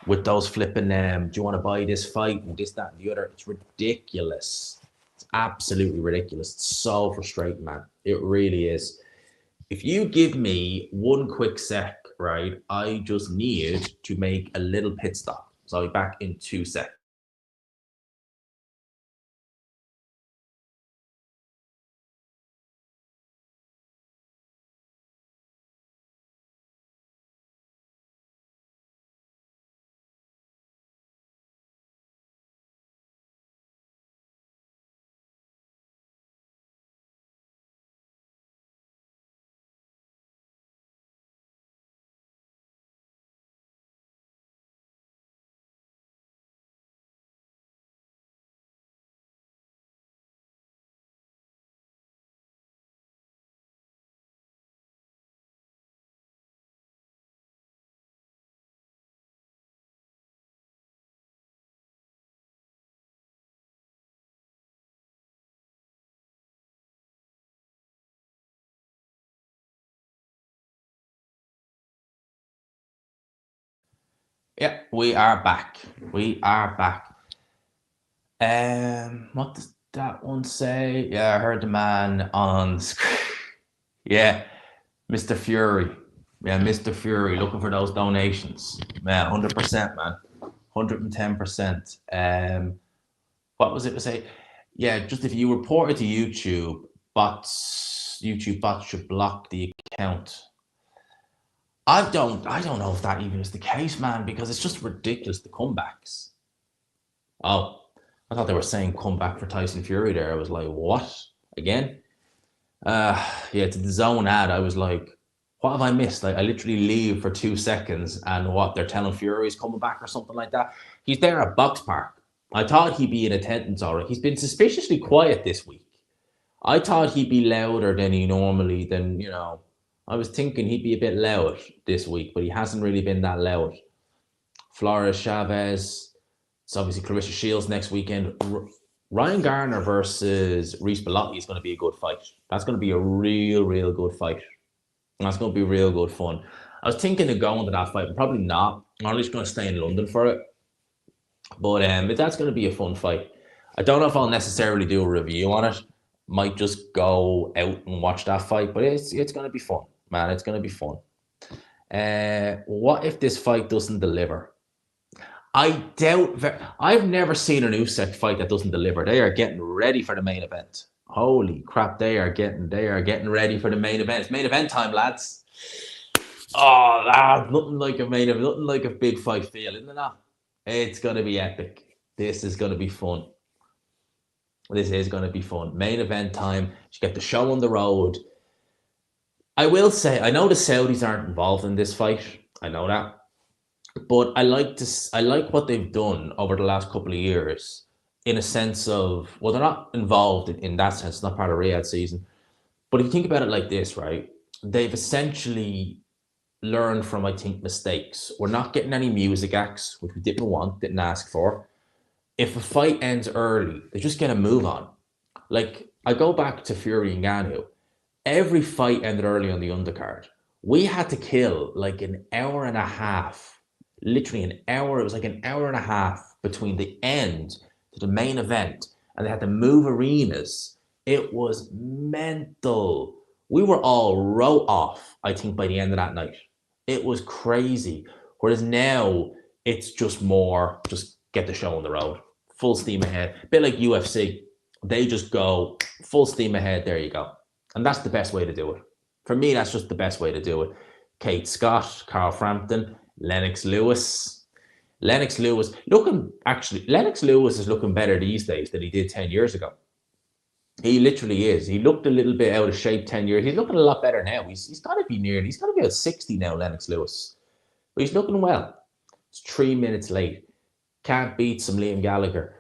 with those flipping do you want to buy this fight and this, that, and the other. It's ridiculous. It's absolutely ridiculous. It's so frustrating, man. It really is. If you give me one quick sec, right, I just need to make a little pit stop. So I'll be back in 2 seconds. Yeah, we are back. We are back. What does that one say? Yeah, I heard the man on the screen. Yeah, Mr. Fury. Yeah, Mr. Fury looking for those donations. Man, 100%, man. 110%. What was it to say? Yeah, just if you report it to YouTube bots should block the account. I don't know if that even is the case, man, because it's just ridiculous, the comebacks. Oh, I thought they were saying comeback for Tyson Fury there. I was like, what? Again? Yeah, to the zone ad, I was like, what have I missed? Like, I literally leave for 2 seconds and what, they're telling Fury's coming back or something like that. He's there at Box Park. I thought he'd be in attendance already. He's been suspiciously quiet this week. I thought he'd be louder than he normally, I was thinking he'd be a bit loud this week, but he hasn't really been that loud. Flores Chavez, it's obviously Clarissa Shields next weekend. Ryan Garner versus Reese Bellotti is going to be a good fight. That's going to be a real, real good fight. And that's going to be real good fun. I was thinking of going to that fight, but probably not. I'm just going to stay in London for it. But that's going to be a fun fight. I don't know if I'll necessarily do a review on it. Might just go out and watch that fight, but it's going to be fun, man. It's going to be fun. What if this fight doesn't deliver? I doubt. I've never seen an Usyk fight that doesn't deliver. They are getting ready for the main event. Holy crap! They are getting ready for the main event. It's main event time, lads. Oh, nothing like a main event, nothing like a big fight feel, isn't it? It's gonna be epic. This is gonna be fun. This is gonna be fun. Main event time. You get the show on the road. I will say, I know the Saudis aren't involved in this fight. I know that. But I like what they've done over the last couple of years in a sense of, well, they're not involved in that sense, it's not part of Riyadh season. But if you think about it like this, right, they've essentially learned from, I think, mistakes. We're not getting any music acts, which we didn't ask for. If a fight ends early, they just get a move on. Like, I go back to Fury and Ngannou. Every fight ended early on the undercard. We had to kill like an hour and a half, literally an hour. It was like an hour and a half between the end to the main event, and they had to move arenas. It was mental. We were all wrote off, I think, by the end of that night. It was crazy. Whereas now, it's just more, just get the show on the road. Full steam ahead. A bit like UFC. They just go full steam ahead. There you go. And that's the best way to do it. For me, that's just the best way to do it. Kate Scott, Carl Frampton, Lennox Lewis. Lennox Lewis is looking better these days than he did 10 years ago. He literally is. He looked a little bit out of shape 10 years. He's looking a lot better now. He's got to be at 60 now, Lennox Lewis. But he's looking well. It's 3 minutes late. Can't beat some Liam Gallagher.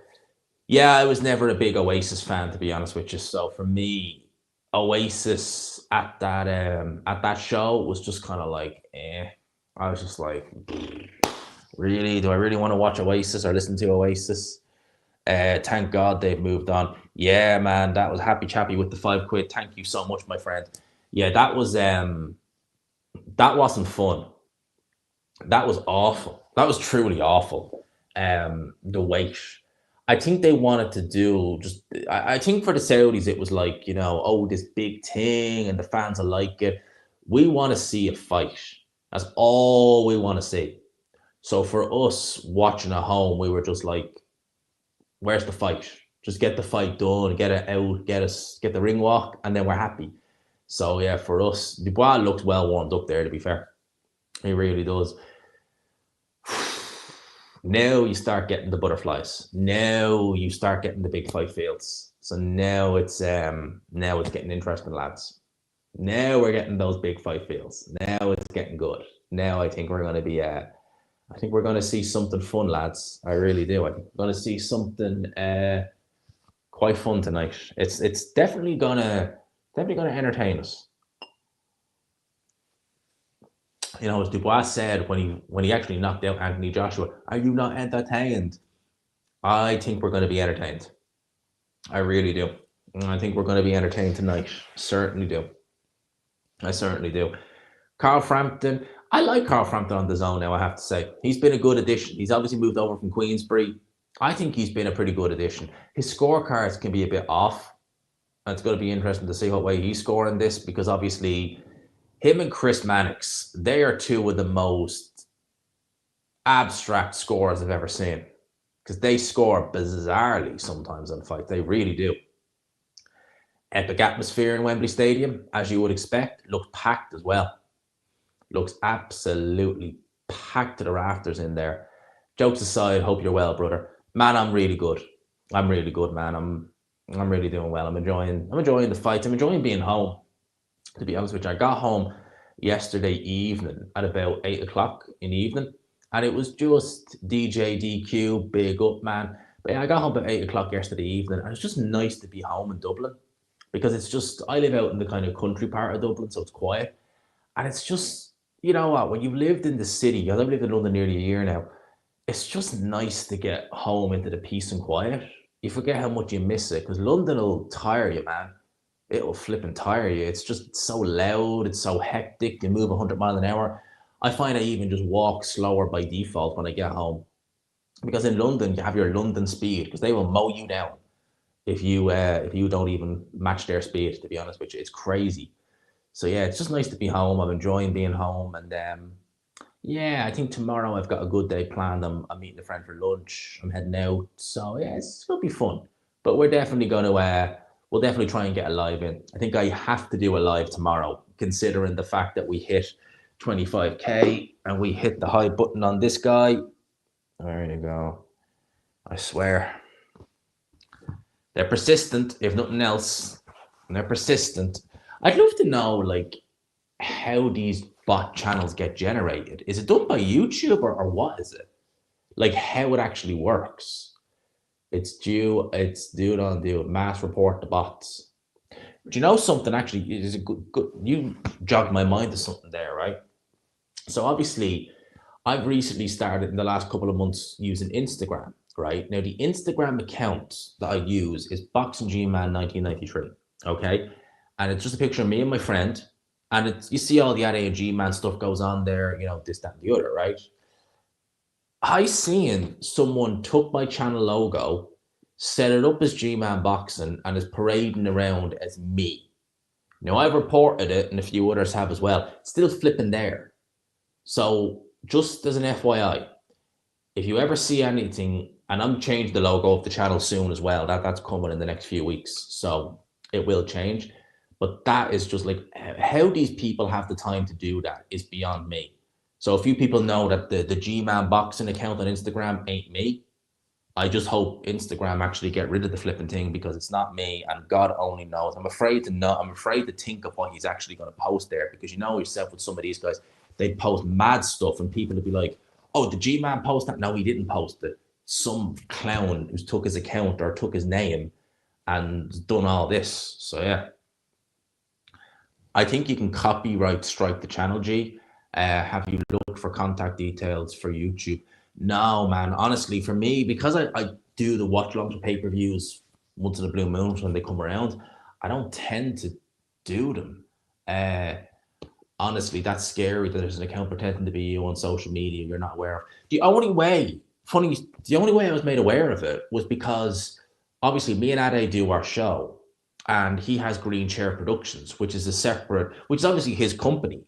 Yeah, I was never a big Oasis fan, to be honest with you. So for me, Oasis at that show was just kind of like, I was just like, really? Do I really want to watch Oasis or listen to Oasis? Thank God they've moved on. Yeah, man, that was happy chappy with the £5. Thank you so much, my friend. Yeah, that wasn't fun. That was awful. That was truly awful. The wait. I think they wanted to do just, I think for the Saudis, it was like, this big thing and the fans will like it. We want to see a fight. That's all we want to see. So for us watching at home, we were just like, where's the fight? Just get the fight done, get it out, get the ring walk, and then we're happy. So yeah, for us, Dubois looked well warmed up there, to be fair. He really does. Now you start getting the butterflies. Now you start getting the big fight fields. So now it's getting interesting, lads. Now we're getting those big fight fields. Now it's getting good. Now I think we're going to see something fun, lads. I really do. I think we're going to see something quite fun tonight. It's definitely gonna entertain us. As Dubois said when he actually knocked out Anthony Joshua, are you not entertained? I think we're going to be entertained. I really do. I think we're going to be entertained tonight. I certainly do. Carl Frampton, I like Carl Frampton on the zone now, I have to say. He's been a good addition. He's obviously moved over from Queensbury. I think he's been a pretty good addition. His scorecards can be a bit off. And it's going to be interesting to see what way he's scoring this because obviously him and Chris Mannix, they are two of the most abstract scorers I've ever seen because they score bizarrely sometimes on fights. They really do. Epic atmosphere in Wembley Stadium, as you would expect, looks packed as well. Looks absolutely packed to the rafters in there. Jokes aside, hope you're well, brother. Man, I'm really good. I'm really good, man. I'm really doing well. I'm enjoying the fights. I'm enjoying being home. To be honest with you, I got home yesterday evening at about 8 o'clock in the evening, and it was just DJ DQ, big up, man. But yeah, I got home at 8 o'clock yesterday evening, and it's just nice to be home in Dublin because it's just I live out in the kind of country part of Dublin, so it's quiet, and it's just you know what when you've lived in the city, I've lived in London nearly a year now. It's just nice to get home into the peace and quiet. You forget how much you miss it because London will tire you, man. It'll flip and tire you. It's just so loud. It's so hectic. You move 100 miles an hour. I find I even just walk slower by default when I get home because in London you have your London speed because they will mow you down if you don't even match their speed. To be honest with you, it's crazy. So yeah, it's just nice to be home. I'm enjoying being home, and yeah, I think tomorrow I've got a good day planned. I'm meeting a friend for lunch. I'm heading out. So yeah, it's gonna be fun. But we're definitely gonna we'll definitely try and get a live in. I think I have to do a live tomorrow, considering the fact that we hit 25K and we hit the high button on this guy. There you go. I swear. They're persistent, if nothing else. And they're persistent. I'd love to know like how these bot channels get generated. Is it done by YouTube or what is it? Like how it actually works. It's due on do mass report the bots. Do you know something actually is a good you jogged my mind to something there, right? So obviously I've recently started in the last couple of months using Instagram, right? Now the Instagram account that I use is Boxing G Man 1993. Okay. And it's just a picture of me and my friend. And it's you see all the AD G Man stuff goes on there, this, that, and the other, right? I seen someone took my channel logo, set it up as G-Man Boxing, and is parading around as me. Now I've reported it, and a few others have as well. It's still flipping there. So just as an FYI, if you ever see anything, and I'm changing the logo of the channel soon as well. That's coming in the next few weeks, so it will change. But that is just like how these people have the time to do that is beyond me. So a few people know that the G-Man Boxing account on Instagram ain't me. I just hope Instagram actually get rid of the flipping thing because it's not me, and God only knows. I'm afraid to know. I'm afraid to think of what he's actually going to post there because you know yourself with some of these guys, they post mad stuff and people would be like, "Oh, the G-Man post that?" No, he didn't post it. Some clown who took his account or took his name and done all this. So yeah, I think you can copyright strike the channel, G. Have you looked for contact details for YouTube? No, man. Honestly, for me, because I do the watch alongs for pay-per-views once in a blue moon when they come around, I don't tend to do them. Uh, Honestly, that's scary that there's an account pretending to be you on social media you're not aware of. The only way I was made aware of it was because obviously me and Ade do our show and he has Green Chair Productions, which is obviously his company.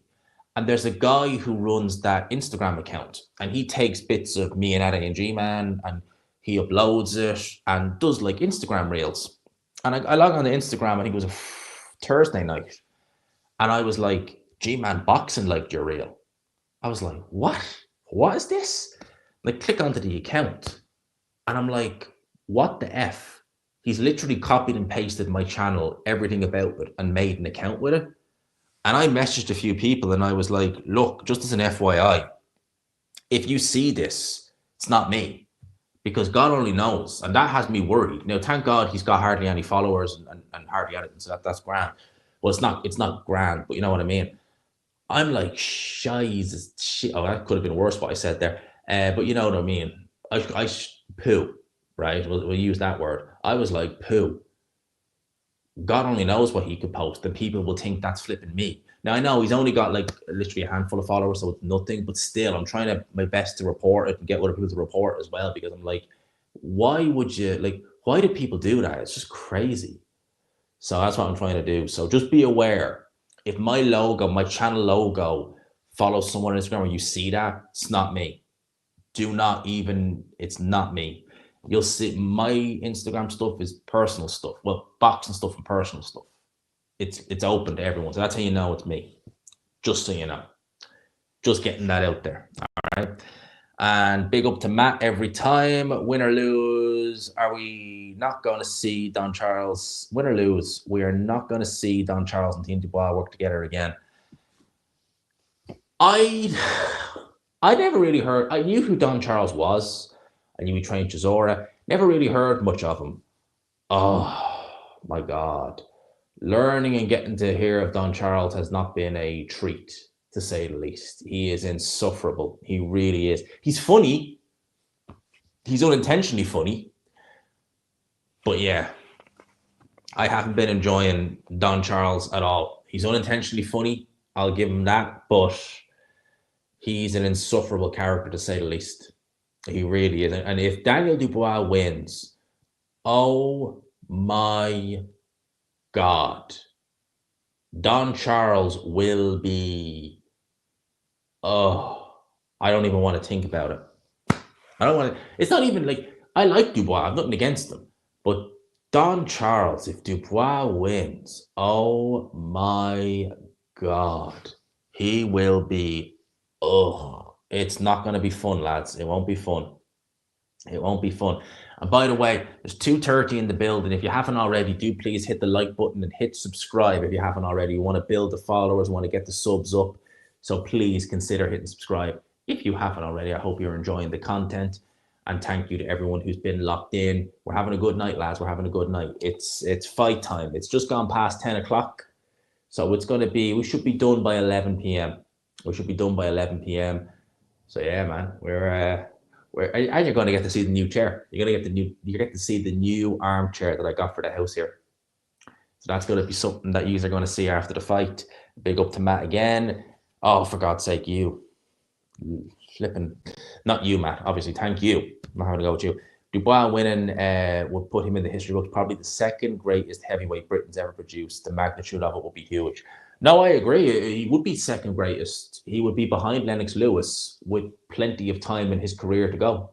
And there's a guy who runs that Instagram account and he takes bits of me and Ade and G-Man and he uploads it and does like Instagram reels. And I log on to Instagram, I think it was a Thursday night. And I was like, G-Man Boxing liked your reel. I was like, what? What is this? Like, click onto the account. And I'm like, what the F? He's literally copied and pasted my channel, everything about it, and made an account with it. And I messaged a few people and I was like, look, just as an FYI, if you see this, it's not me. Because God only knows. And that has me worried. Now, thank God he's got hardly any followers and hardly anything. So that's grand. Well, it's not grand, but you know what I mean. I'm like, shiz, shit. Oh, that could have been worse what I said there. But you know what I mean. Poo, right? We'll use that word. I was like, poo. God only knows what he could post, and people will think that's flipping me. Now I know he's only got like literally a handful of followers, so it's nothing. But still, I'm trying to my best to report it and get other people to report as well, because I'm like, why would you like? Why do people do that? It's just crazy. So that's what I'm trying to do. So just be aware. If my logo, my channel logo, follows someone on Instagram or you see that, it's not me. Do not even, it's not me. You'll see my Instagram stuff is personal stuff. Well, boxing stuff and personal stuff. It's open to everyone. So that's how you know it's me. Just so you know. Just getting that out there. All right. And big up to Matt every time. Win or lose, are we not going to see Don Charles? Win or lose, we are not going to see Don Charles and Team Dubois work together again. I never really heard. I knew who Don Charles was. I knew he trained Chisora. Never really heard much of him. Oh my God. Learning and getting to hear of Don Charles has not been a treat, to say the least. He is insufferable. He really is. He's funny. He's unintentionally funny. But yeah, I haven't been enjoying Don Charles at all. He's unintentionally funny. I'll give him that. But he's an insufferable character, to say the least. He really is. And if Daniel Dubois wins, oh my God, Don Charles will be, oh, I don't even want to think about it. I don't want to, it's not even like, I like Dubois, I've nothing against him, but Don Charles, if Dubois wins, oh my God, he will be, oh, it's not going to be fun, lads. It won't be fun. It won't be fun. And by the way, there's 2:30 in the building. If you haven't already, do please hit the like button and hit subscribe if you haven't already. You want to build the followers, want to get the subs up. So please consider hitting subscribe if you haven't already. I hope you're enjoying the content. And thank you to everyone who's been locked in. We're having a good night, lads. We're having a good night. It's fight time. It's just gone past 10 o'clock. So it's going to be, we should be done by 11 p.m. We should be done by 11 p.m. So yeah, man, and you're going to get to see the new chair. You get to see the new armchair that I got for the house here. So that's going to be something that you are going to see after the fight. Big up to Matt again. Oh, for God's sake, you flipping, not you, Matt. Obviously, thank you. I'm not having to go with you. Dubois winning would put him in the history books, probably the second greatest heavyweight Britain's ever produced. The magnitude of it would be huge. No, I agree. He would be second greatest. He would be behind Lennox Lewis with plenty of time in his career to go.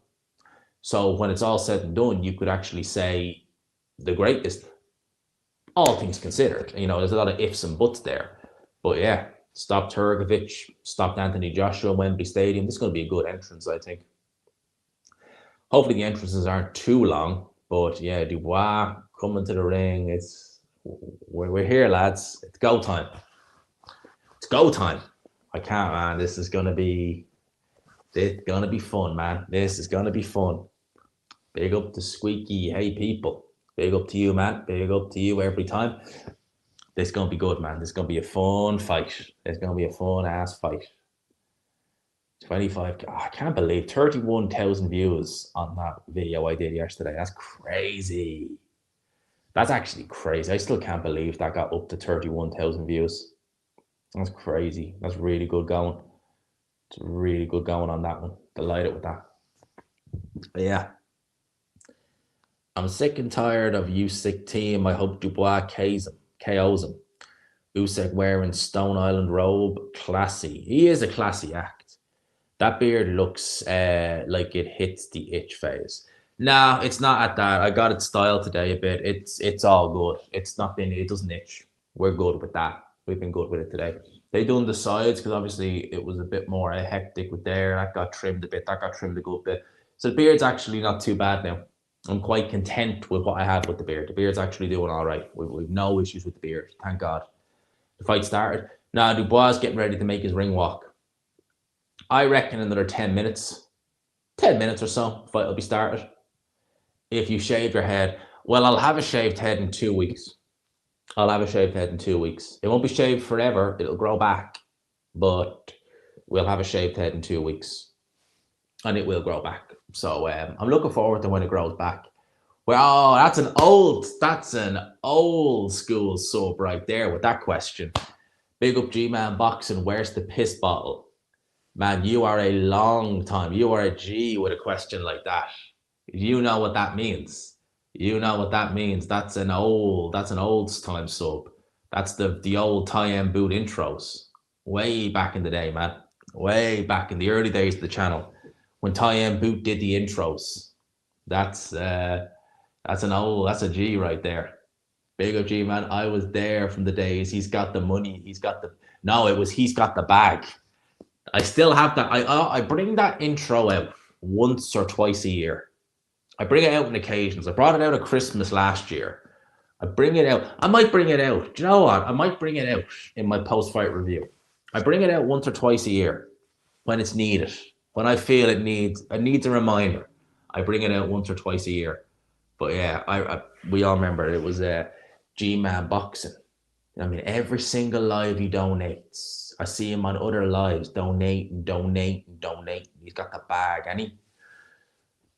So when it's all said and done, you could actually say the greatest, all things considered. You know, there's a lot of ifs and buts there. But yeah, stopped Turgovic, stopped Anthony Joshua, Wembley Stadium. This is going to be a good entrance, I think. Hopefully the entrances aren't too long. But yeah, Dubois coming to the ring. We're here, lads. It's go time. It's go time. I can't, man. This is gonna be fun, man. This is gonna be fun. Big up to Squeaky. Hey, people. Big up to you, man. Big up to you every time. This is gonna be good, man. This is gonna be a fun fight. It's gonna be a fun ass fight. 25. Oh, I can't believe 31,000 views on that video I did yesterday. That's crazy. That's actually crazy. I still can't believe that got up to 31,000 views. That's crazy. That's really good going. It's really good going on that one. Delighted with that. But yeah. I'm sick and tired of Usyk team. I hope Dubois KOs him. Usyk wearing Stone Island robe. Classy. He is a classy act. That beard looks like it hits the itch phase. Nah, it's not at that. I got it styled today a bit. It's all good. It doesn't itch. We're good with that. We've been good with it today. They done the sides because obviously it was a bit more hectic with there. That got trimmed a bit. That got trimmed a good bit. So the beard's actually not too bad now. I'm quite content with what I have with the beard. The beard's actually doing all right. We've no issues with the beard. Thank God. The fight started. Now Dubois is getting ready to make his ring walk. I reckon another 10 minutes. 10 minutes or so, fight will be started. If you shave your head, well, I'll have a shaved head in 2 weeks. I'll have a shaved head in 2 weeks. It won't be shaved forever. It'll grow back. But we'll have a shaved head in 2 weeks. And it will grow back. So I'm looking forward to when it grows back. Well, that's an old school sub right there with that question. Big up G-Man Boxing. Where's the piss bottle? Man, you are a long time. You are a G with a question like that. You know what that means. You know what that means. That's an old time sub. That's the old tie and boot intros. Way back in the day, man. Way back in the early days of the channel. When Tie and Boot did the intros. That's a G right there. Big up G man. I was there from the days. He's got the money. He's got the bag. I still have that. I bring that intro out once or twice a year. I bring it out on occasions. I brought it out at Christmas last year. I bring it out. I might bring it out. Do you know what? I might bring it out in my post-fight review. I bring it out once or twice a year when it's needed. When I feel it needs a reminder. I bring it out once or twice a year. But yeah, we all remember it was G-Man Boxing. I mean, every single live he donates. I see him on other lives donating. He's got the bag, and he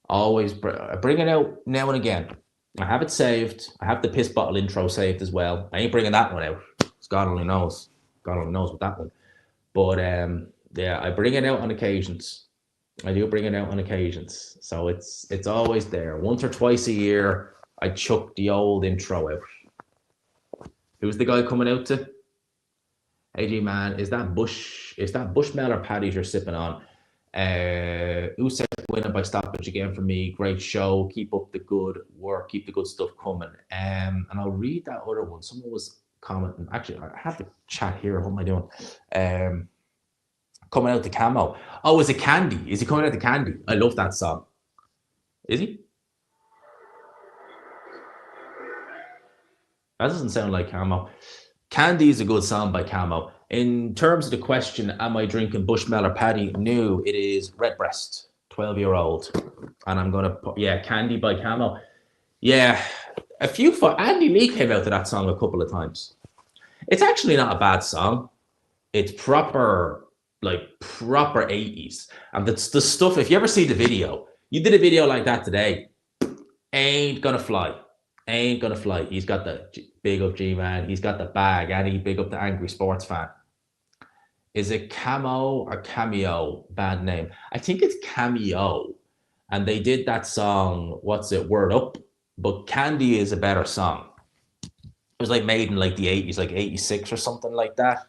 always bring it out now and again. I have it saved. I have the piss bottle intro saved as well. I ain't bringing that one out. God only knows. God only knows with that one. But yeah, I bring it out on occasions. I do bring it out on occasions. So it's always there. Once or twice a year, I chuck the old intro out. Who's the guy coming out to? AG man, is that Bushmilk patties you're sipping on? Usyk winning by stoppage again for me. Great show. Keep up the good work. Keep the good stuff coming. And I'll read that other one. Someone was commenting. Actually, I have the chat here. What am I doing? Coming out to Camo. Oh, is it Candy? Is he coming out to Candy? I love that song. Is he? That doesn't sound like Camo. Candy is a good song by Camo. In terms of the question, am I drinking Bushmilk Paddy? No, it is Redbreast, 12-year-old. And I'm going to put, Candy by Camo. Yeah, Andy Lee came out to that song a couple of times. It's actually not a bad song. It's proper 80s. And the stuff, if you ever see the video, you did a video like that today, ain't gonna fly. He's got the big up G-Man. He's got the bag. And he big up the angry sports fan. Is it Camo or Cameo? Bad name. I think it's Cameo. And they did that song, what's it, Word Up? But Candy is a better song. It was like made in like the 80s, like 86 or something like that.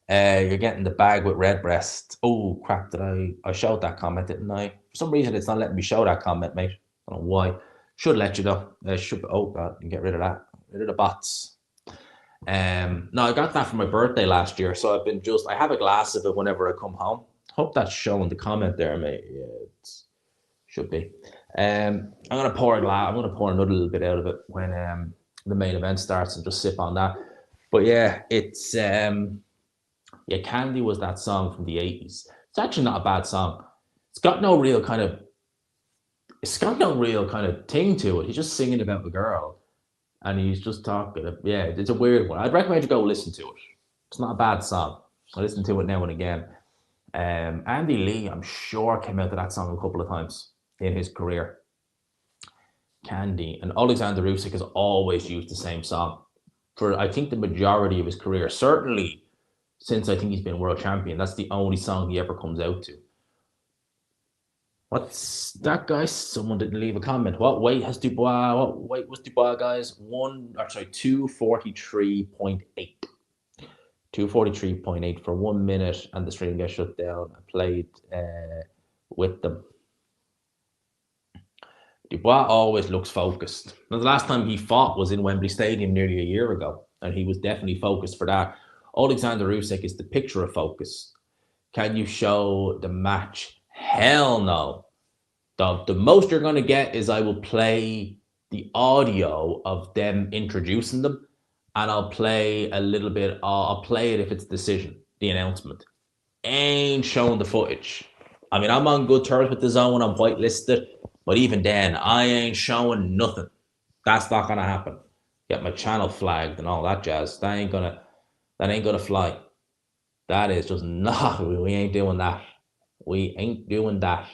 You're getting the bag with Redbreast. Oh, crap, I showed that comment, didn't I? For some reason, it's not letting me show that comment, mate. I don't know why. Should let you know. Oh, God, you get rid of that. Rid of the bots. No, I got that for my birthday last year, so I have a glass of it whenever I come home. Hope that's showing the comment there, mate. Yeah, it should be. I'm gonna pour another little bit out of it when the main event starts and just sip on that. But yeah, it's Candy was that song from the 80s. It's actually not a bad song. It's got no real kind of thing to it. He's just singing about a girl. And he's just talking. Yeah, it's a weird one. I'd recommend you go listen to it. It's not a bad song. I listen to it now and again. Andy Lee, I'm sure, came out to that song a couple of times in his career. Candy. And Oleksandr Usyk has always used the same song for, I think, the majority of his career. Certainly since I think he's been world champion. That's the only song he ever comes out to. What's that, guys? Someone didn't leave a comment. What weight was Dubois, guys? 243.8. 243.8 for 1 minute, and the stream gets shut down. I played with them. Dubois always looks focused. Now, the last time he fought was in Wembley Stadium nearly a year ago, and he was definitely focused for that. Oleksandr Usyk is the picture of focus. Can you show the match? Hell no. The most you're going to get is I will play the audio of them introducing them, and I'll play a little bit. I'll play it if it's decision, the announcement. Ain't showing the footage. I mean, I'm on good terms with the zone. I'm whitelisted, but even then, I ain't showing nothing. That's not going to happen. Get my channel flagged and all that jazz. That ain't gonna fly. That is just not. We ain't doing that. We ain't doing that.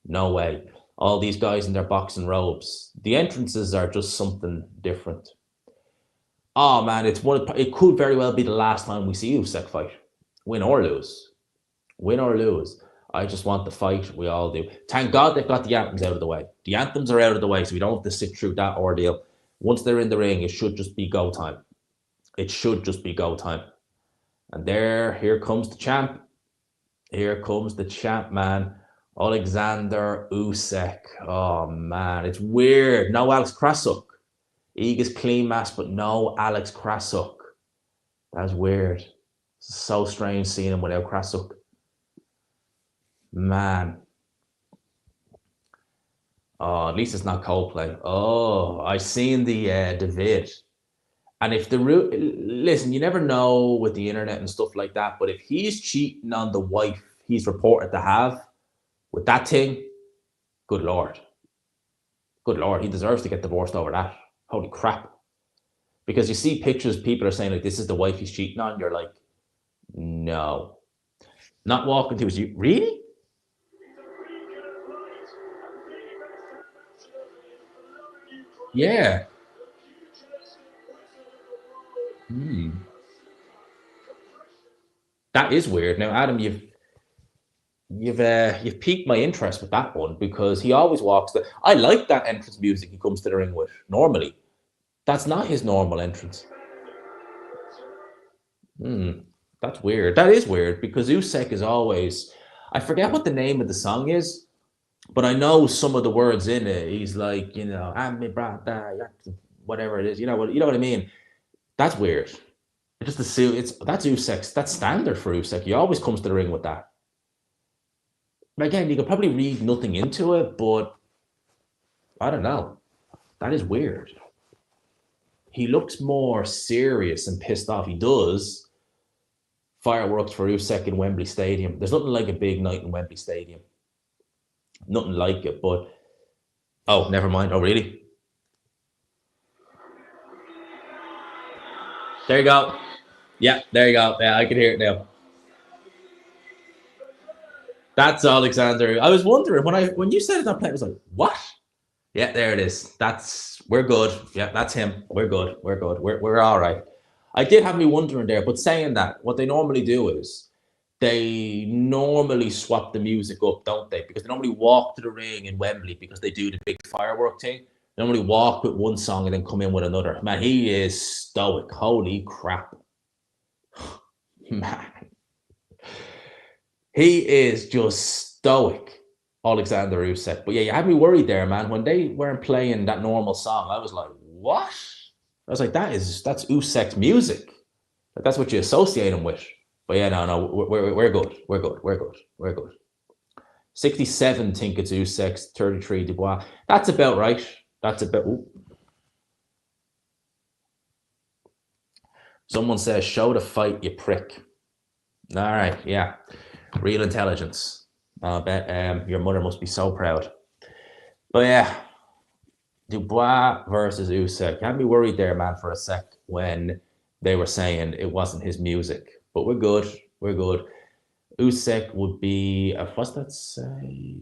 No way. All these guys in their boxing robes. The entrances are just something different. Oh man, it could very well be the last time we see Usyk fight, win or lose, win or lose. I just want the fight. We all do. Thank God they've got the anthems out of the way. The anthems are out of the way, so we don't have to sit through that ordeal. Once they're in the ring, it should just be go time. It should just be go time. And here comes the champ. Here comes the champ, man. Oleksandr Usyk. Oh man, it's weird. No Alex Krasuk. Ega's clean mass, but no Alex Krasuk. That's weird. It's so strange seeing him without Krasuk. Man. Oh, at least it's not Coldplay. Oh, I seen the vid. And if listen, you never know with the internet and stuff like that, but if he's cheating on the wife he's reported to have with that thing, good Lord. Good Lord, he deserves to get divorced over that. Holy crap. Because you see pictures, people are saying, like, this is the wife he's cheating on. You're like, no. Not walking to his... Really? Yeah. That is weird. Now, Adam, you've piqued my interest with that one because he always walks the... I like that entrance music he comes to the ring with, normally. That's not his normal entrance. That's weird. That is weird because Usyk is always... I forget what the name of the song is, but I know some of the words in it. He's like, I'm me brother, whatever it is. You know what I mean? That's weird. Just that's Usyk's. That's standard for Usyk. He always comes to the ring with that. Again, you could probably read nothing into it, but I don't know. That is weird. He looks more serious and pissed off. He does. Fireworks for Usyk in Wembley Stadium. There's nothing like a big night in Wembley Stadium. Nothing like it, but... Oh, never mind. Oh, really? There you go. Yeah, there you go. Yeah, I can hear it now. That's Oleksandr. I was wondering when you said it that play, I was like, what? Yeah, there it is. We're good. Yeah, that's him. We're good. We're good. We're all right. I did have me wondering there, but saying that, what they normally do is they normally swap the music up, don't they? Because they normally walk to the ring in Wembley because they do the big firework thing. They normally walk with one song and then come in with another. Man, he is stoic. Holy crap. Man. He is just stoic, Oleksandr Usyk. But yeah, you had me worried there, man. When they weren't playing that normal song, I was like, what? I was like, that's Usyk's music. That's what you associate him with. But yeah, no, we're good. We're good. We're good. We're good. 67 think it's Usyk's, 33 Dubois. That's about right. That's about... Ooh. Someone says, show the fight, you prick. All right, yeah. Real intelligence. I bet your mother must be so proud. But yeah, Dubois versus Usyk. Had me worried there, man, for a sec when they were saying it wasn't his music. But we're good. We're good. Usyk would be, what's that say?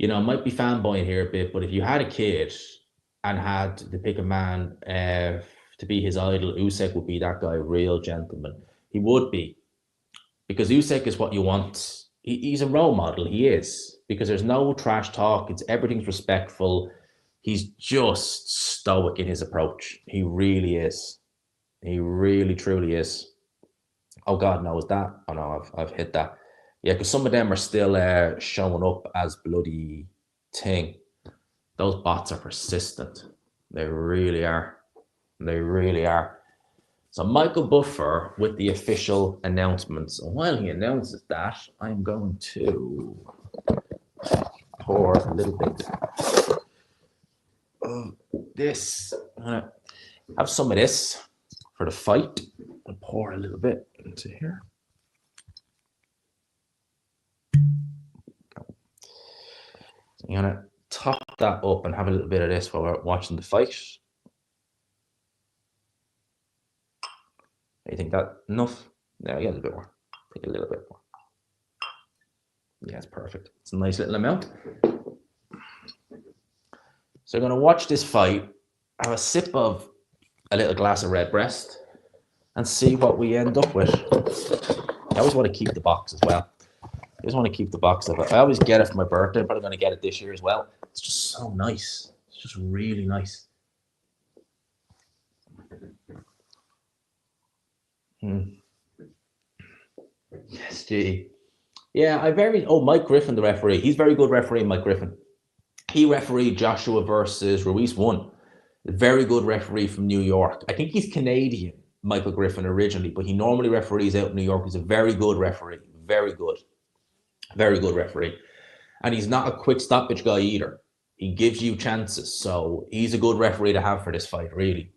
Might be fanboying here a bit, but if you had a kid and had to pick a man to be his idol, Usyk would be that guy, real gentleman. He would be. Because Usyk is what you want. He's a role model. He is. Because there's no trash talk. Everything's respectful. He's just stoic in his approach. He really is. He really, truly is. Oh God, no, is that? Oh no, I've hit that. Yeah, because some of them are still showing up as bloody thing. Those bots are persistent. They really are. They really are. So Michael Buffer with the official announcements. And while he announces that, I'm going to pour a little bit of this. I'm going to have some of this for the fight. I'll pour a little bit into here. So I'm going to top that up and have a little bit of this while we're watching the fight. You think that enough? No, yeah, a little bit more. Take a little bit more. Yeah, it's perfect. It's a nice little amount. So I'm going to watch this fight, have a sip of a little glass of red breast and see what we end up with. I always want to keep the box as well. I just want to keep the box of it. I always get it for my birthday. I'm probably going to get it this year as well. It's just so nice. It's just really nice. Yes, gee. Yeah, Mike Griffin, the referee. He's very good referee, Mike Griffin. He refereed Joshua versus Ruiz 1. Very good referee from New York. I think he's Canadian, Michael Griffin, originally, but he normally referees out in New York. He's a very good referee. Very good. Very good referee. And he's not a quick stoppage guy either. He gives you chances. So he's a good referee to have for this fight, really.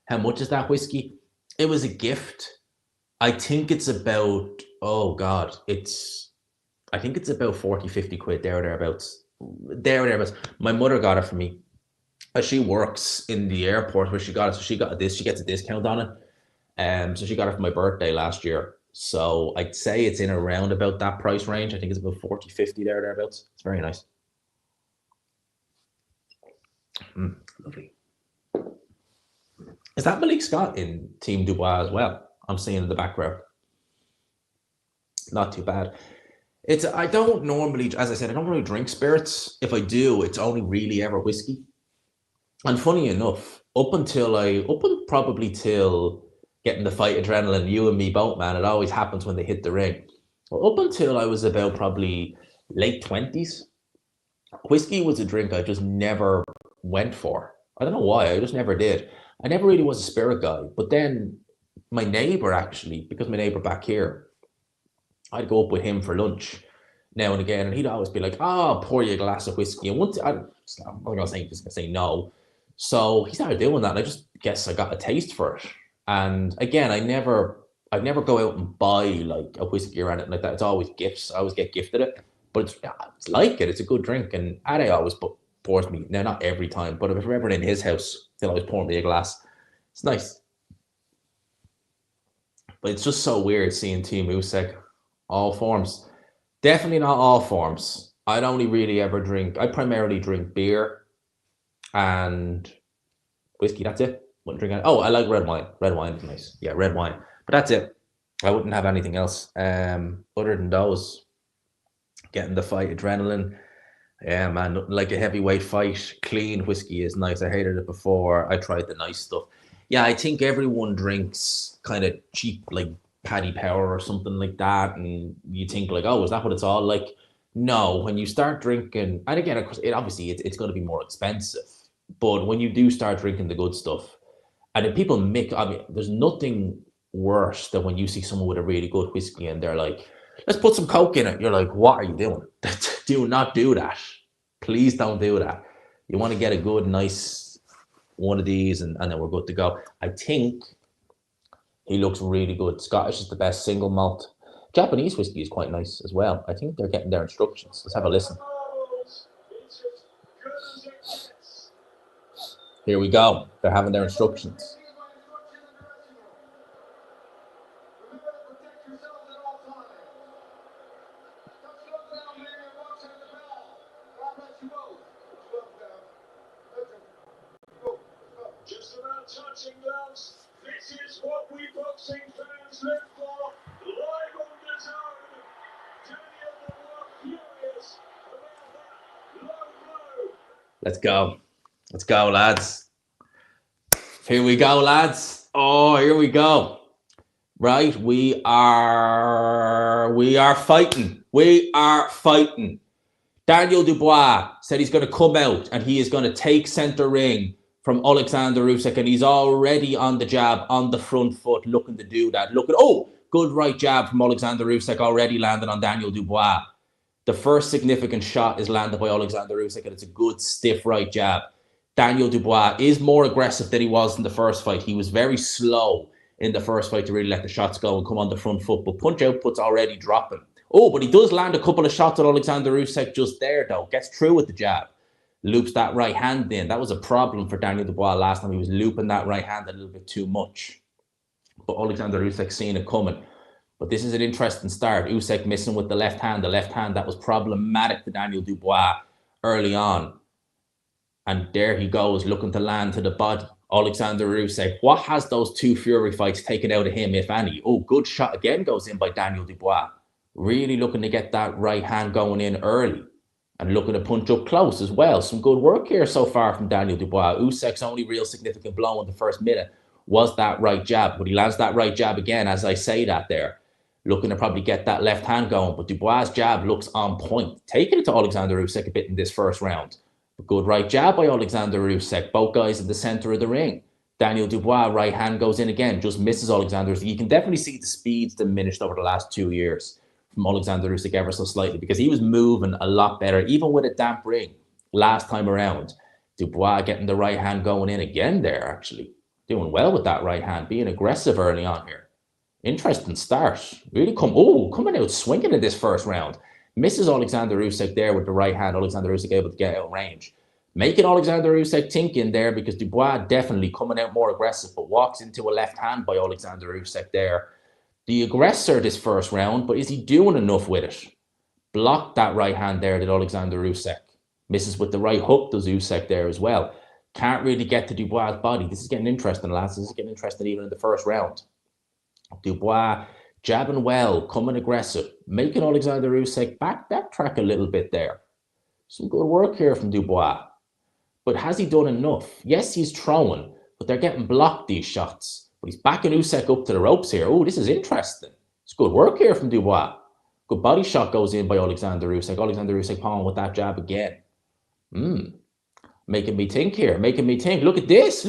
How much is that whiskey? It was a gift. I think it's about, I think it's about 40, 50 quid, thereabouts. My mother got it for me. She works in the airport where she got it, so she gets a discount on it. So she got it for my birthday last year. So I'd say it's in around about that price range. I think it's about 40, 50 thereabouts. It's very nice. Lovely. Is that Malik Scott in Team Dubois as well? I'm seeing in the background. Not too bad. I don't normally, as I said, I don't really drink spirits. If I do, it's only really ever whiskey. And funny enough, up probably till getting the fight adrenaline, you and me both, man, it always happens when they hit the ring. Well, up until I was about probably late 20s, whiskey was a drink I just never went for. I don't know why, I just never did. I never really was a spirit guy. But then my neighbor, actually, because my neighbor back here, I'd go up with him for lunch now and again, and he'd always be like, "Oh, pour you a glass of whiskey." And once I'm not gonna say no. So he started doing that, and I just guess I got a taste for it. And again, I'd never go out and buy like a whiskey or anything like that. It's always gifts. I always get gifted it, but it's like it. It's a good drink, and Ade always pours me. Now, not every time, but if we're ever in his house, he'll always pour me a glass. It's nice. But it's just so weird seeing Team Usyk, all forms. Definitely not all forms. I primarily drink beer and whiskey. That's it. Wouldn't drink. I like red wine. Red wine is nice. Yeah, red wine. But that's it. I wouldn't have anything else. Other than those, getting the fight adrenaline. Yeah, man, like a heavyweight fight. Clean whiskey is nice. I hated it before. I tried the nice stuff. Yeah, I think everyone drinks kind of cheap, like Paddy Power or something like that, and you think like, oh, is that what it's all like? No, when you start drinking, and again, of course, it's going to be more expensive. But when you do start drinking the good stuff, and if people there's nothing worse than when you see someone with a really good whiskey and they're like, let's put some Coke in it. You're like, what are you doing? Do not do that. Please don't do that. You want to get a good, nice one of these, and then we're good to go. I think he looks really good. Scottish is the best single malt. Japanese whiskey is quite nice as well. I think they're getting their instructions. Let's have a listen. Here we go. They're having their instructions. Just about touching gloves. This is what we boxing fans live for. Live on the zone. Daniel Dubois furious about that low blow. Let's go. Let's go, lads. Here we go, lads. Oh, here we go. Right, we are fighting. We are fighting. Daniel Dubois said he's going to come out and he is going to take center ring from Oleksandr Usyk, and he's already on the jab, on the front foot, looking to do that. Good right jab from Oleksandr Usyk, already landed on Daniel Dubois. The first significant shot is landed by Oleksandr Usyk, and it's a good, stiff right jab. Daniel Dubois is more aggressive than he was in the first fight. He was very slow in the first fight to really let the shots go and come on the front foot, but punch output's already dropping. Oh, but he does land a couple of shots at Oleksandr Usyk just there, though. Gets through with the jab. Loops that right hand in. That was a problem for Daniel Dubois last time. He was looping that right hand a little bit too much. But Oleksandr Usyk seen it coming. But this is an interesting start. Usyk missing with the left hand. The left hand that was problematic for Daniel Dubois early on. And there he goes, looking to land to the body. Oleksandr Usyk. What has those two Fury fights taken out of him, if any? Oh, good shot again goes in by Daniel Dubois. Really looking to get that right hand going in early and looking to punch up close as well. Some good work here so far from Daniel Dubois. Usyk's only real significant blow in the first minute was that right jab, but he lands that right jab again as I say that there. Looking to probably get that left hand going, but Dubois' jab looks on point. Taking it to Oleksandr Usyk a bit in this first round. A good right jab by Oleksandr Usyk. Both guys at the center of the ring. Daniel Dubois, right hand goes in again, just misses Oleksandr Usyk. You can definitely see the speed's diminished over the last 2 years from Oleksandr Usyk ever so slightly because he was moving a lot better, even with a damp ring last time around. Dubois getting the right hand going in again there, actually. Doing well with that right hand, being aggressive early on here. Interesting start. Really coming out swinging in this first round. Misses Oleksandr Usyk there with the right hand. Oleksandr Usyk able to get out of range. Making Oleksandr Usyk thinking there because Dubois definitely coming out more aggressive, but walks into a left hand by Oleksandr Usyk there. The aggressor this first round, but is he doing enough with it? Blocked that right hand there, did Oleksandr Usyk. Misses with the right hook, does Usyk there as well. Can't really get to Dubois' body. This is getting interesting, lads. This is getting interesting even in the first round. Dubois jabbing well, coming aggressive, making Oleksandr Usyk backtrack a little bit there. Some good work here from Dubois. But has he done enough? Yes, he's throwing, but they're getting blocked, these shots. But he's backing Usyk up to the ropes here. Oh, this is interesting. It's good work here from Dubois. Good body shot goes in by Oleksandr Usyk. Oleksandr Usyk palm with that jab again. Making me think here, making me think. Look at this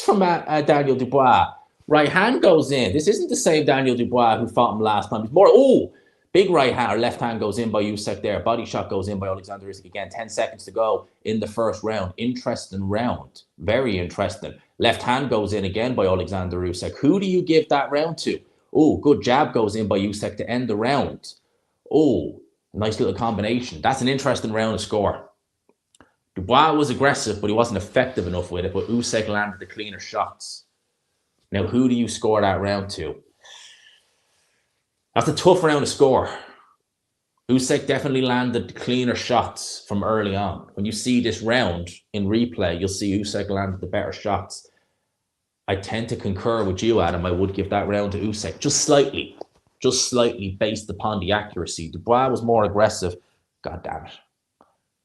from Daniel Dubois. Right hand goes in. This isn't the same Daniel Dubois who fought him last time. He's more, big right hand or left hand goes in by Usyk there. Body shot goes in by Oleksandr Usyk again. 10 seconds to go in the first round. Interesting round. Very interesting. Left hand goes in again by Oleksandr Usyk. Who do you give that round to? Oh, good jab goes in by Usyk to end the round. Oh, nice little combination. That's an interesting round to score. Dubois was aggressive, but he wasn't effective enough with it. But Usyk landed the cleaner shots. Now, who do you score that round to? That's a tough round to score. Usyk definitely landed cleaner shots from early on. When you see this round in replay, you'll see Usyk landed the better shots. I tend to concur with you, Adam. I would give that round to Usyk. Just slightly based upon the accuracy. Dubois was more aggressive. God damn it.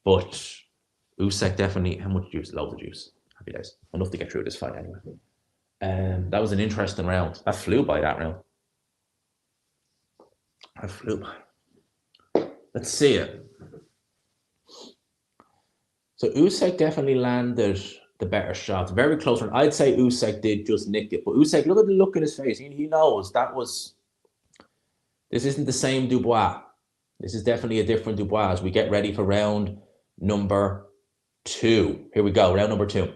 But Usyk definitely, how much juice? Loads of juice. Happy days. Enough to get through this fight anyway. That was an interesting round. That flew by, that round. I flew by. Let's see it. So Usyk definitely landed the better shots. Very close one. I'd say Usyk did just nick it. But Usyk, look at the look in his face. He knows this isn't the same Dubois. This is definitely a different Dubois as we get ready for round number 2. Here we go, round number 2.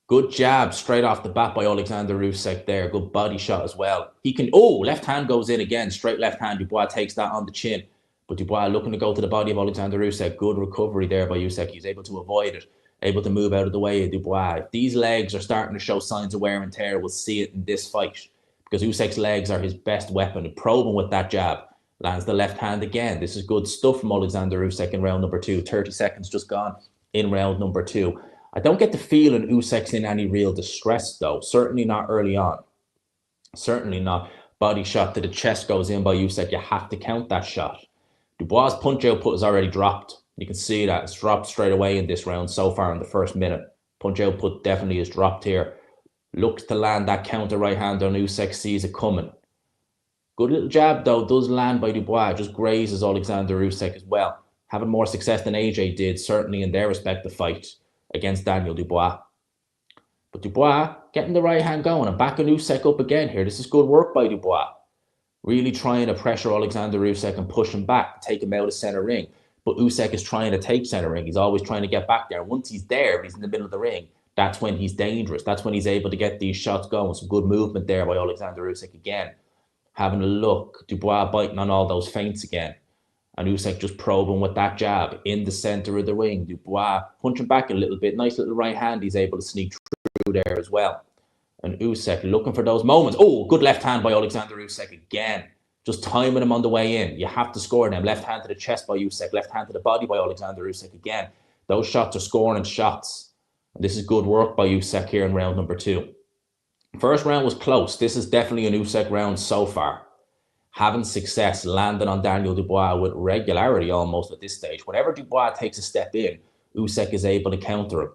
Good jab straight off the bat by Oleksandr Usyk there. Good body shot as well. He can, left hand goes in again. Straight left hand. Dubois takes that on the chin. But Dubois looking to go to the body of Oleksandr Usyk. Good recovery there by Usyk. He's able to avoid it. Able to move out of the way of Dubois. If these legs are starting to show signs of wear and tear, we'll see it in this fight. Because Usyk's legs are his best weapon. Probing with that jab. Lands the left hand again. This is good stuff from Oleksandr Usyk in round number 2. 30 seconds just gone in round number 2. I don't get the feeling Usyk's in any real distress, though. Certainly not early on. Certainly not. Body shot to the chest goes in by Usyk. You have to count that shot. Dubois' punch output is already dropped. You can see that. It's dropped straight away in this round so far in the first minute. Punch output definitely is dropped here. Looks to land that counter right hand on Usyk. Sees it coming. Good little jab, though. Does land by Dubois. Just grazes Oleksandr Usyk as well. Having more success than AJ did, certainly in their respective fight against Daniel Dubois. But Dubois getting the right hand going and backing Usyk up again here. This is good work by Dubois. Really trying to pressure Oleksandr Usyk and push him back, take him out of center ring. But Usyk is trying to take center ring. He's always trying to get back there. Once he's there, he's in the middle of the ring. That's when he's dangerous. That's when he's able to get these shots going. Some good movement there by Oleksandr Usyk again. Having a look. Dubois biting on all those feints again. And Usyk just probing with that jab in the center of the ring. Dubois punching back a little bit. Nice little right hand. He's able to sneak through there as well. And Usyk looking for those moments. Oh, good left hand by Oleksandr Usyk again. Just timing him on the way in. You have to score them. Left hand to the chest by Usyk. Left hand to the body by Oleksandr Usyk again. Those shots are scoring shots. This is good work by Usyk here in round number 2. First round was close. This is definitely an Usyk round so far. Having success, landing on Daniel Dubois with regularity almost at this stage. Whenever Dubois takes a step in, Usyk is able to counter him.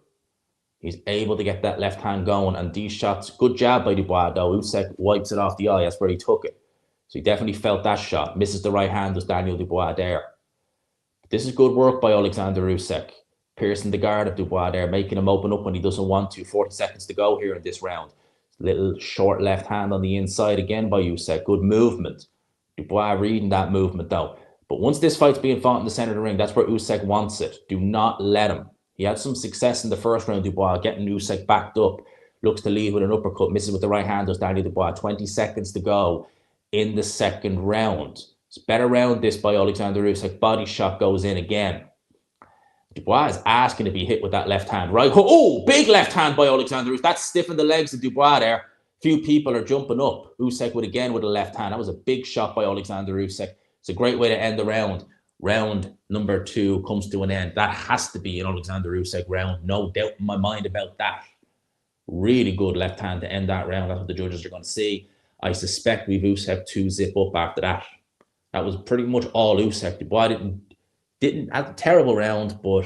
He's able to get that left hand going, and these shots, good jab by Dubois though. Usyk wipes it off the eye. That's where he took it. So he definitely felt that shot. Misses the right hand, does Daniel Dubois there. This is good work by Oleksandr Usyk. Piercing the guard of Dubois there, making him open up when he doesn't want to. 40 seconds to go here in this round. Little short left hand on the inside again by Usyk. Good movement. Dubois reading that movement though. But once this fight's being fought in the center of the ring, that's where Usyk wants it. Do not let him. He had some success in the first round, Dubois, getting Usyk backed up. Looks to lead with an uppercut, misses with the right hand, does Daniel Dubois. 20 seconds to go in the second round. It's a better round this by Oleksandr Usyk. Body shot goes in again. Dubois is asking to be hit with that left hand. Right. Oh, big left hand by Oleksandr Usyk. That stiffened the legs of Dubois there. Few people are jumping up. Usyk with a left hand. That was a big shot by Oleksandr Usyk. It's a great way to end the round. Round number 2 comes to an end. That has to be an Oleksandr Usyk round. No doubt in my mind about that. Really good left hand to end that round. That's what the judges are going to see. I suspect we've Usyk to zip up after that. That was pretty much all Usyk. Dubois didn't have a terrible round, but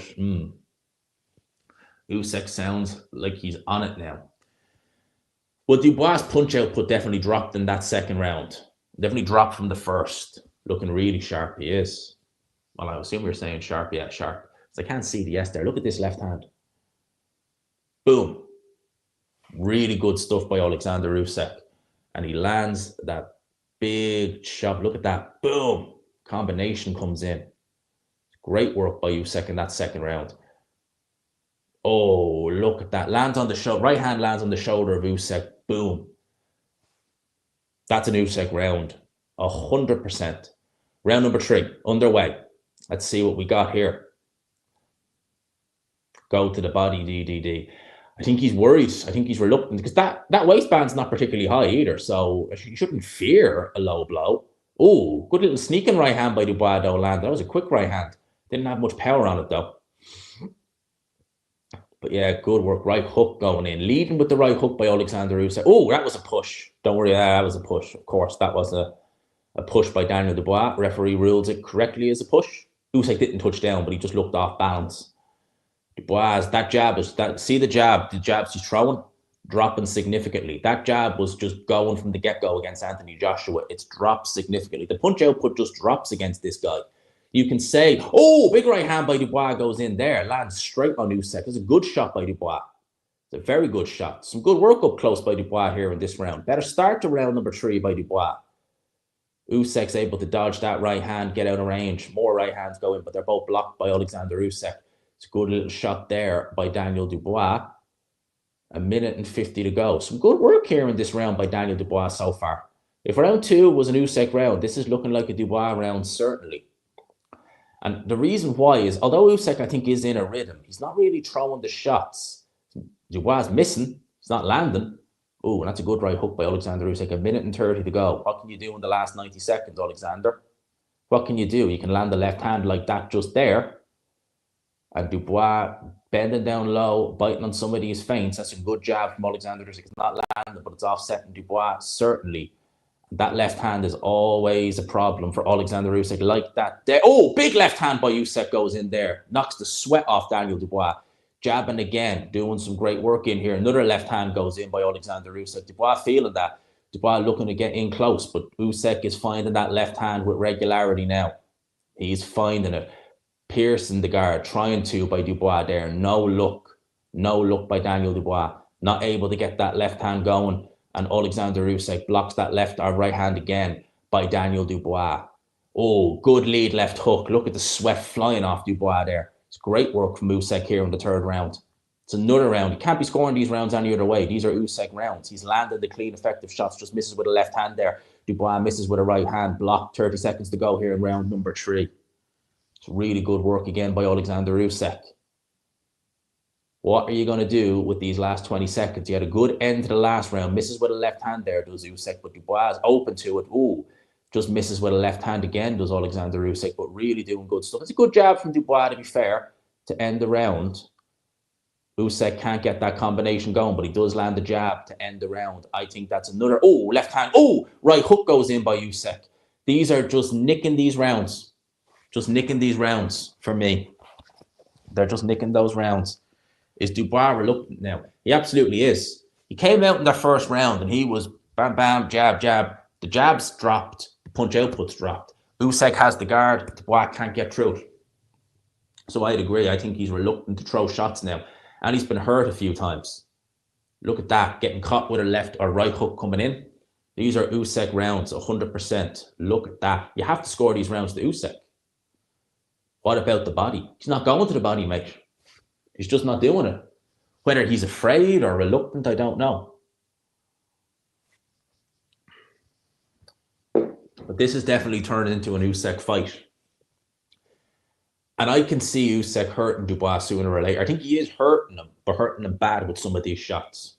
Usyk sounds like he's on it now. But Dubois' punch output definitely dropped in that second round. Definitely dropped from the first. Looking really sharp, he is. Well, I assume you're saying sharp. Yeah, sharp. So I can't see the S there. Look at this left hand. Boom. Really good stuff by Oleksandr Usyk. And he lands that big shot. Look at that. Boom. Combination comes in. Great work by Usyk in that second round. Oh, look at that. Lands on the shoulder. Right hand lands on the shoulder of Usyk. Boom. That's an Usyk round. 100%. Round number 3, underway. Let's see what we got here. Go to the body, DDD. I think he's worried. I think he's reluctant because that waistband's not particularly high either. So you shouldn't fear a low blow. Oh, good little sneaking right hand by Dubois though, land. That was a quick right hand. Didn't have much power on it though. But yeah, good work. Right hook going in. Leading with the right hook by Oleksandr Usyk. Oh, that was a push. Don't worry, that was a push. Of course, that was a push by Daniel Dubois. Referee rules it correctly as a push. Usyk didn't touch down, but he just looked off balance. Dubois, that jab is that. See the jabs he's throwing, dropping significantly. That jab was just going from the get-go against Anthony Joshua. It's dropped significantly. The punch output just drops against this guy. You can say, oh, big right hand by Dubois goes in there, lands straight on Usyk. It's a good shot by Dubois. It's a very good shot. Some good work up close by Dubois here in this round. Better start to round number 3 by Dubois. Usyk's able to dodge that right hand, get out of range. More right hands go in, but they're both blocked by Oleksandr Usyk. It's a good little shot there by Daniel Dubois. 1:50 to go. Some good work here in this round by Daniel Dubois so far. If round 2 was an Usyk round, this is looking like a Dubois round, certainly. And the reason why is, although Usyk, I think, is in a rhythm, he's not really throwing the shots. Dubois is missing. He's not landing. Oh, and that's a good right hook by Oleksandr Usyk. 1:30 to go. What can you do in the last 90 seconds, Oleksandr? What can you do? You can land the left hand like that just there. And Dubois bending down low, biting on some of these feints. That's a good jab from Oleksandr Usyk. It's not landing, but it's offsetting Dubois, certainly. That left hand is always a problem for Oleksandr Usyk, like that there. Oh, big left hand by Usyk goes in there. Knocks the sweat off Daniel Dubois. Jabbing again, doing some great work in here. Another left hand goes in by Oleksandr Usyk. Dubois feeling that. Dubois looking to get in close, but Usyk is finding that left hand with regularity now. He's finding it. Piercing the guard, trying to by Dubois there. No look. No look by Daniel Dubois. Not able to get that left hand going. And Oleksandr Usyk blocks that left or right hand again by Daniel Dubois. Oh, good lead left hook. Look at the sweat flying off Dubois there. It's great work from Usyk here in the third round. It's another round. You can't be scoring these rounds any other way. These are Usyk rounds. He's landed the clean, effective shots. Just misses with a left hand there. Dubois misses with a right hand. Blocked. 30 seconds to go here in round number 3. It's really good work again by Oleksandr Usyk. What are you going to do with these last 20 seconds? You had a good end to the last round. Misses with a left hand there, does Usyk. But Dubois is open to it. Ooh, just misses with a left hand again, does Oleksandr Usyk. But really doing good stuff. It's a good jab from Dubois, to be fair, to end the round. Usyk can't get that combination going, but he does land the jab to end the round. I think that's another, left hand, right hook goes in by Usyk. These are just nicking these rounds. Just nicking these rounds for me. They're just nicking those rounds. Is Dubois reluctant now? He absolutely is. He came out in their first round and he was bam, bam, jab, jab. The jabs dropped. The punch outputs dropped. Usyk has the guard. Dubois can't get through it. So I'd agree. I think he's reluctant to throw shots now. And he's been hurt a few times. Look at that. Getting caught with a left or right hook coming in. These are Usyk rounds, 100%. Look at that. You have to score these rounds to Usyk. What about the body? He's not going to the body, mate. He's just not doing it. Whether he's afraid or reluctant, I don't know. But this is definitely turned into an Usyk fight. And I can see Usyk hurting Dubois sooner or later. I think he is hurting him, but hurting him bad with some of these shots.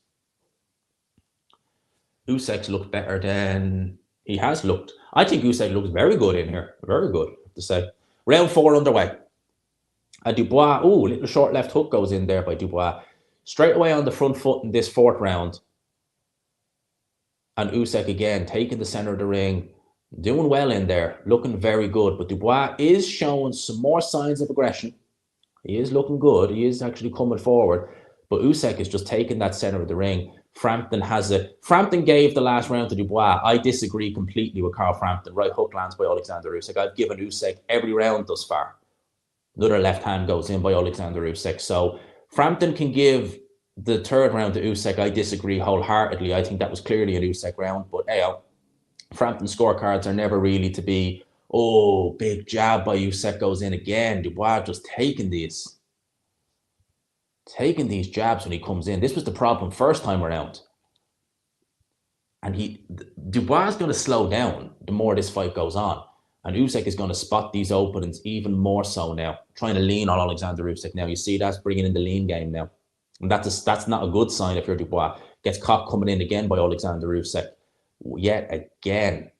Usyk's looked better than he has looked. I think Usyk looks very good in here. Very good, to say. Round 4 underway. And Dubois, little short left hook goes in there by Dubois. Straight away on the front foot in this 4th round. And Usyk again, taking the center of the ring. Doing well in there. Looking very good. But Dubois is showing some more signs of aggression. He is looking good. He is actually coming forward. But Usyk is just taking that center of the ring. Frampton has it. Frampton gave the last round to Dubois. I disagree completely with Carl Frampton. Right hook lands by Oleksandr Usyk. I've given Usyk every round thus far. Another left hand goes in by Oleksandr Usyk. So Frampton can give the 3rd round to Usyk. I disagree wholeheartedly. I think that was clearly an Usyk round. But Frampton scorecards are never really to be, big jab by Usyk goes in again. Dubois just taking these jabs when he comes in. This was the problem first time around. And Dubois is going to slow down the more this fight goes on. And Usyk is going to spot these openings even more so now. Trying to lean on Oleksandr Usyk now. You see that's bringing in the lean game now. And that's not a good sign if you're Dubois. Gets caught coming in again by Oleksandr Usyk. Yet again.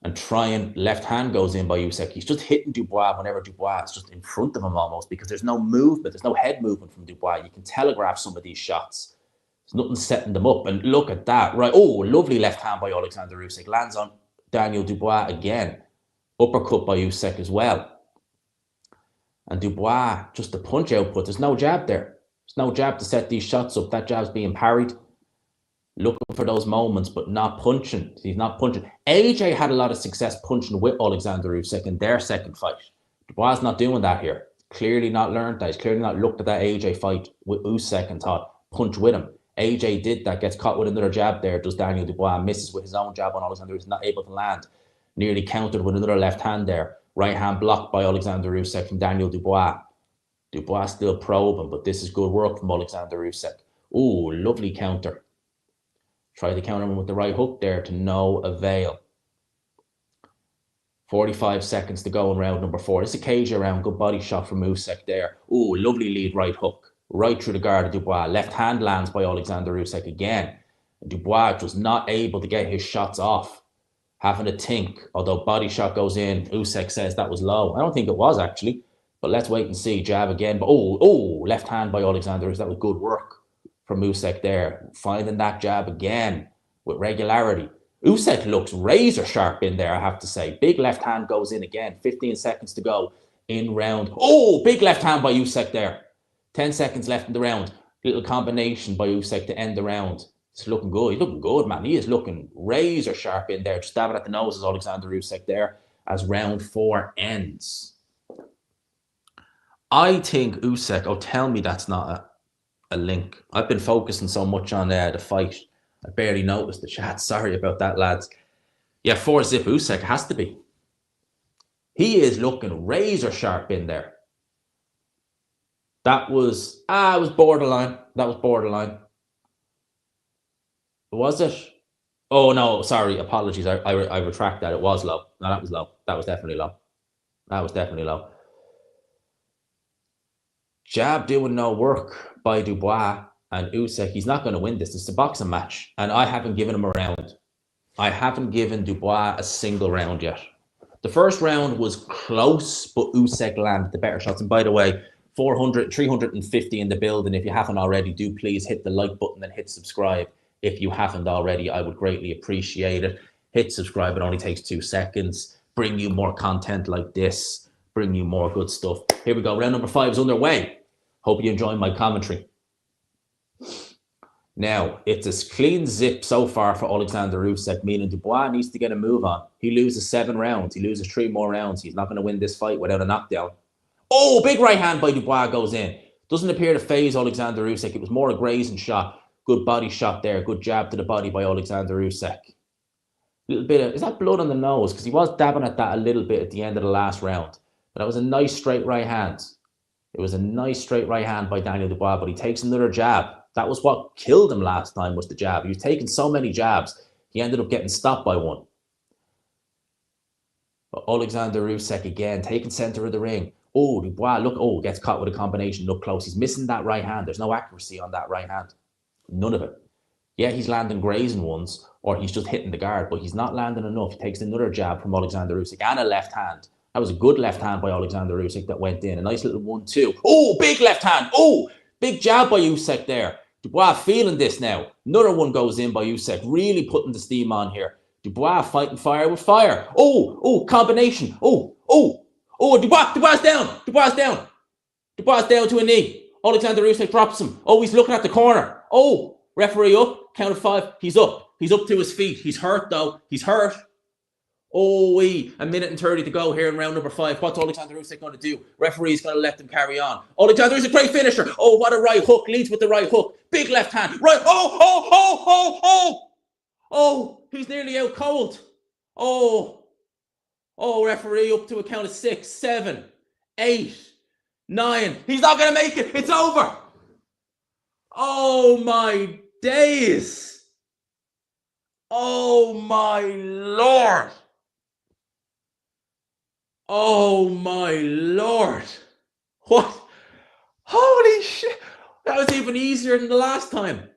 And trying left hand goes in by Usyk. He's just hitting Dubois whenever Dubois is just in front of him almost, because there's no movement. There's no head movement from Dubois. You can telegraph some of these shots. There's nothing setting them up. And look at that. Right. Lovely left hand by Oleksandr Usyk. Lands on Daniel Dubois again. Uppercut by Usyk as well. And Dubois, just the punch output. There's no jab there. There's no jab to set these shots up. That jab's being parried. Looking for those moments, but not punching. He's not punching. AJ had a lot of success punching with Oleksandr Usyk in their 2nd fight. Dubois not doing that here. Clearly not learned that. He's clearly not looked at that AJ fight with Usyk and thought, punch with him. AJ did that, gets caught with another jab there, does Daniel Dubois, misses with his own jab on Oleksandr Usyk, not able to land. Nearly countered with another left hand there. Right hand blocked by Oleksandr Usyk from Daniel Dubois. Dubois still probing, but this is good work from Oleksandr Usyk. Lovely counter. Tried to counter him with the right hook there to no avail. 45 seconds to go in round number 4. This is a cage round. Good body shot from Usyk there. Lovely lead right hook. Right through the guard of Dubois. Left hand lands by Oleksandr Usyk again. Dubois was not able to get his shots off. Having a think. Although body shot goes in. Usyk says that was low. I don't think it was actually. But let's wait and see. Jab again. But left hand by Oleksandr Usyk. That was good work from Usyk there. Finding that jab again with regularity. Usyk looks razor sharp in there, I have to say. Big left hand goes in again. 15 seconds to go in round. Big left hand by Usyk there. 10 seconds left in the round. Little combination by Usyk to end the round. It's looking good. He's looking good, man. He is looking razor sharp in there. Just stabbing at the nose is Oleksandr Usyk there as round 4 ends. I think Usyk, tell me that's not a link. I've been focusing so much on the fight. I barely noticed the chat. Sorry about that, lads. Yeah, 4-zip Usyk has to be. He is looking razor sharp in there. That was, it was borderline. That was borderline. Was it? Oh, no, sorry. Apologies. I retract that. It was low. No, that was low. That was definitely low. That was definitely low. Jab doing no work by Dubois and Usyk. He's not going to win this. It's a boxing match. And I haven't given him a round. I haven't given Dubois a single round yet. The first round was close, but Usyk landed the better shots. And by the way, 400, 350 in the building. If you haven't already, do please hit the like button and hit subscribe. If you haven't already, I would greatly appreciate it. Hit subscribe. It only takes 2 seconds. Bring you more content like this. Bring you more good stuff. Here we go. Round number 5 is underway. Hope you enjoy my commentary. Now, it's a clean zip so far for Oleksandr Usyk, meaning Dubois needs to get a move on. He loses 7 rounds. He loses 3 more rounds. He's not going to win this fight without a knockdown. Oh, big right hand by Dubois goes in. Doesn't appear to phase Oleksandr Usyk. It was more a grazing shot. Good body shot there. Good jab to the body by Oleksandr Usyk. Little bit of, is that blood on the nose? Because he was dabbing at that a little bit at the end of the last round. But that was a nice straight right hand. It was a nice straight right hand by Daniel Dubois, but he takes another jab. That was what killed him last time, was the jab. He was taking so many jabs, he ended up getting stopped by one. But Oleksandr Usyk again, taking center of the ring. Oh, Dubois, look, oh, gets caught with a combination, look close. He's missing that right hand. There's no accuracy on that right hand. None of it. Yeah, he's landing grazing ones, or he's just hitting the guard, but he's not landing enough. He takes another jab from Oleksandr Usyk and a left hand. That was a good left hand by Oleksandr Usyk that went in. A nice little 1-2. Oh, big left hand. Oh, big jab by Usyk there. Dubois feeling this now. Another one goes in by Usyk, really putting the steam on here. Dubois fighting fire with fire. Oh, combination. Oh, Dubois down. Dubois down. Dubois down to a knee. Oleksandr Usyk drops him. Oh, he's looking at the corner. Oh, referee up. Count of 5. He's up. He's up to his feet. He's hurt though. He's hurt. Oh, a minute and 30 to go here in round number 5. What's Oleksandr Usyk going to do? Referee's going to let them carry on. Oleksandr Usyk, great finisher. Oh, what a right hook. Leads with the right hook. Big left hand. Right. Oh, he's nearly out cold. Oh, referee up to a count of 6, 7, 8, 9. He's not going to make it. It's over. Oh, my days. Oh, my Lord. Oh my Lord. What? Holy shit. That was even easier than the last time.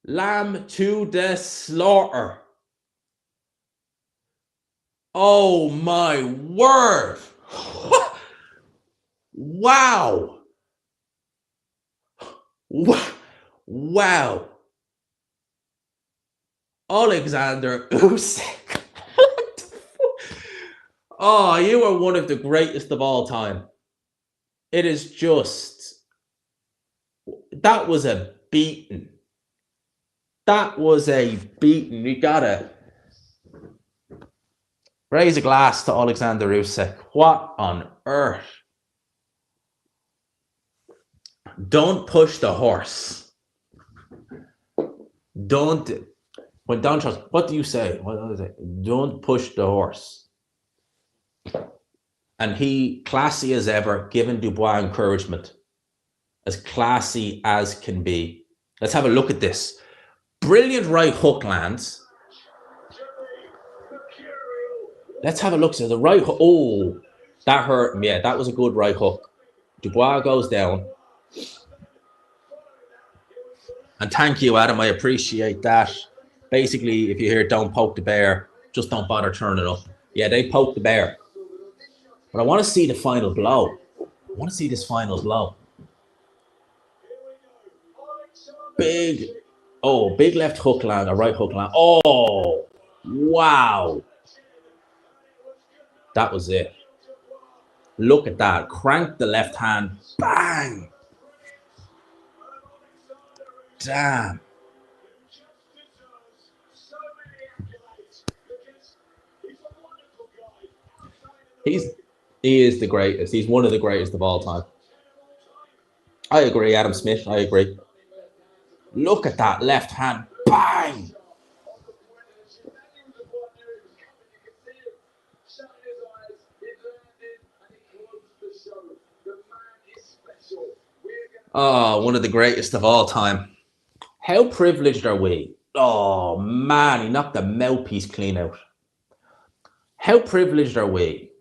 Lamb to the slaughter. Oh my word. Wow. Wow. Oleksandr Usyk. Oh, you are one of the greatest of all time. It is just, that was a beating. That was a beating. You gotta raise a glass to Oleksandr Usyk. What on earth? Don't push the horse. Don't. When Don Charles, what do you say? What is it? Don't push the horse. And he, classy as ever, giving Dubois encouragement. As classy as can be. Let's have a look at this. Brilliant right hook lands. Let's have a look. So the right hook. Oh, that hurt him. Yeah, that was a good right hook. Dubois goes down. And thank you, Adam. I appreciate that. Basically, if you hear don't poke the bear, just don't bother turning it up. Yeah, they poked the bear. But I want to see the final blow. I want to see this final blow. Big left hook land, a right hook land. Oh, wow. That was it. Look at that. Crank the left hand. Bang. Damn. He is the greatest. He's one of the greatest of all time. I agree, Adam Smith. I agree. Look at that left hand. Bang! Oh, one of the greatest of all time. How privileged are we? Oh, man, he knocked the mouthpiece clean out. How privileged are we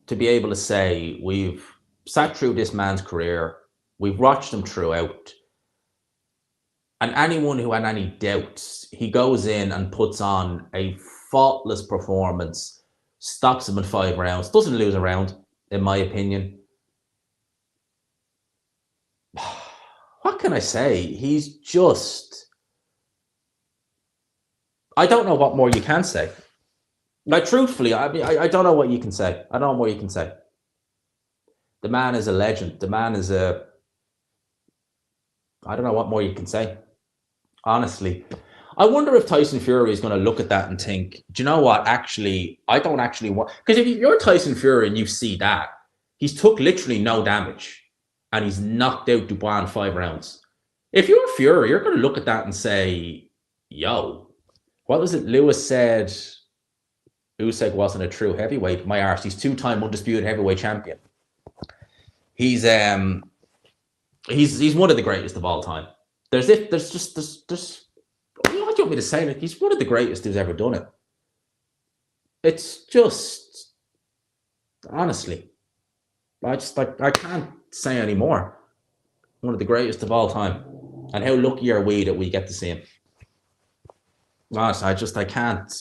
to be able to say we've sat through this man's career, we've watched him throughout, and anyone who had any doubts, he goes in and puts on a faultless performance, stops him in 5 rounds, doesn't lose a round, in my opinion. what can I say? He's just, I don't know what more you can say. Like, truthfully, I mean, I don't know what you can say. I don't know what you can say. The man is a legend. The man is I don't know what more you can say. Honestly, I wonder if Tyson Fury is going to look at that and think, do you know what? Actually, I don't actually want, because if you're Tyson Fury and you see that, he's took literally no damage and he's knocked out Dubois in 5 rounds. If you're Fury, you're going to look at that and say, yo, what was it? Lewis said Usyk wasn't a true heavyweight. My arse, he's 2-time undisputed heavyweight champion. He's one of the greatest of all time. What do you want me to say? Like, he's one of the greatest who's ever done it. It's just, honestly, I can't say anymore. One of the greatest of all time. And how lucky are we that we get to see him? Honestly, I can't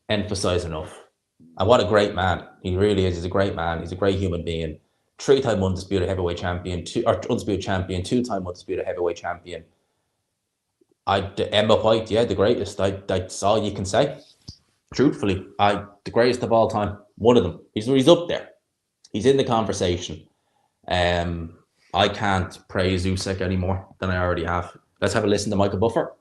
emphasize enough. And what a great man. He really is. He's a great man. He's a great human being. 3-time undisputed heavyweight champion, undisputed champion, 2-time undisputed heavyweight champion. Emma White, yeah, the greatest. That's all you can say. Truthfully, the greatest of all time. One of them. He's up there. He's in the conversation. I can't praise Usyk any more than I already have. Let's have a listen to Michael Buffer.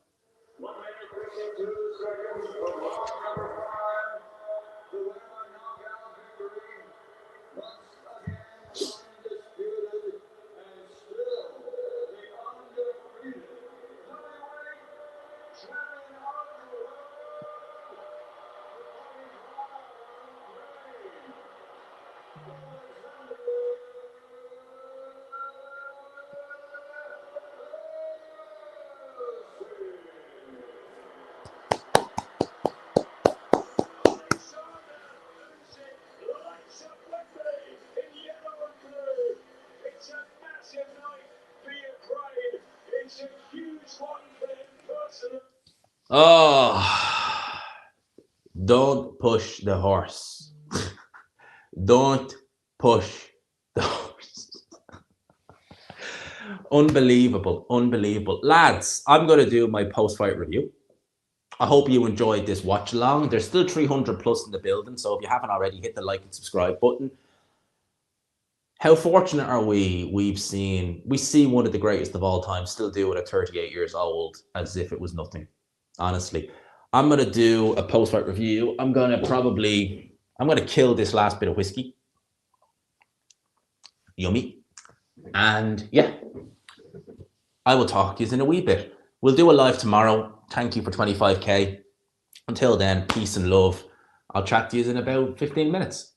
Oh, don't push the horse. Don't push the horse. Unbelievable, unbelievable. Lads, I'm going to do my post-fight review. I hope you enjoyed this watch along. There's still 300 plus in the building, so if you haven't already, hit the like and subscribe button. How fortunate are we? We see one of the greatest of all time still do it at 38 years old as if it was nothing. Honestly, I'm going to do a post-fight review. I'm going to kill this last bit of whiskey. Yummy. And yeah, I will talk to you in a wee bit. We'll do a live tomorrow. Thank you for 25k. Until then, peace and love. I'll chat to you in about 15 minutes.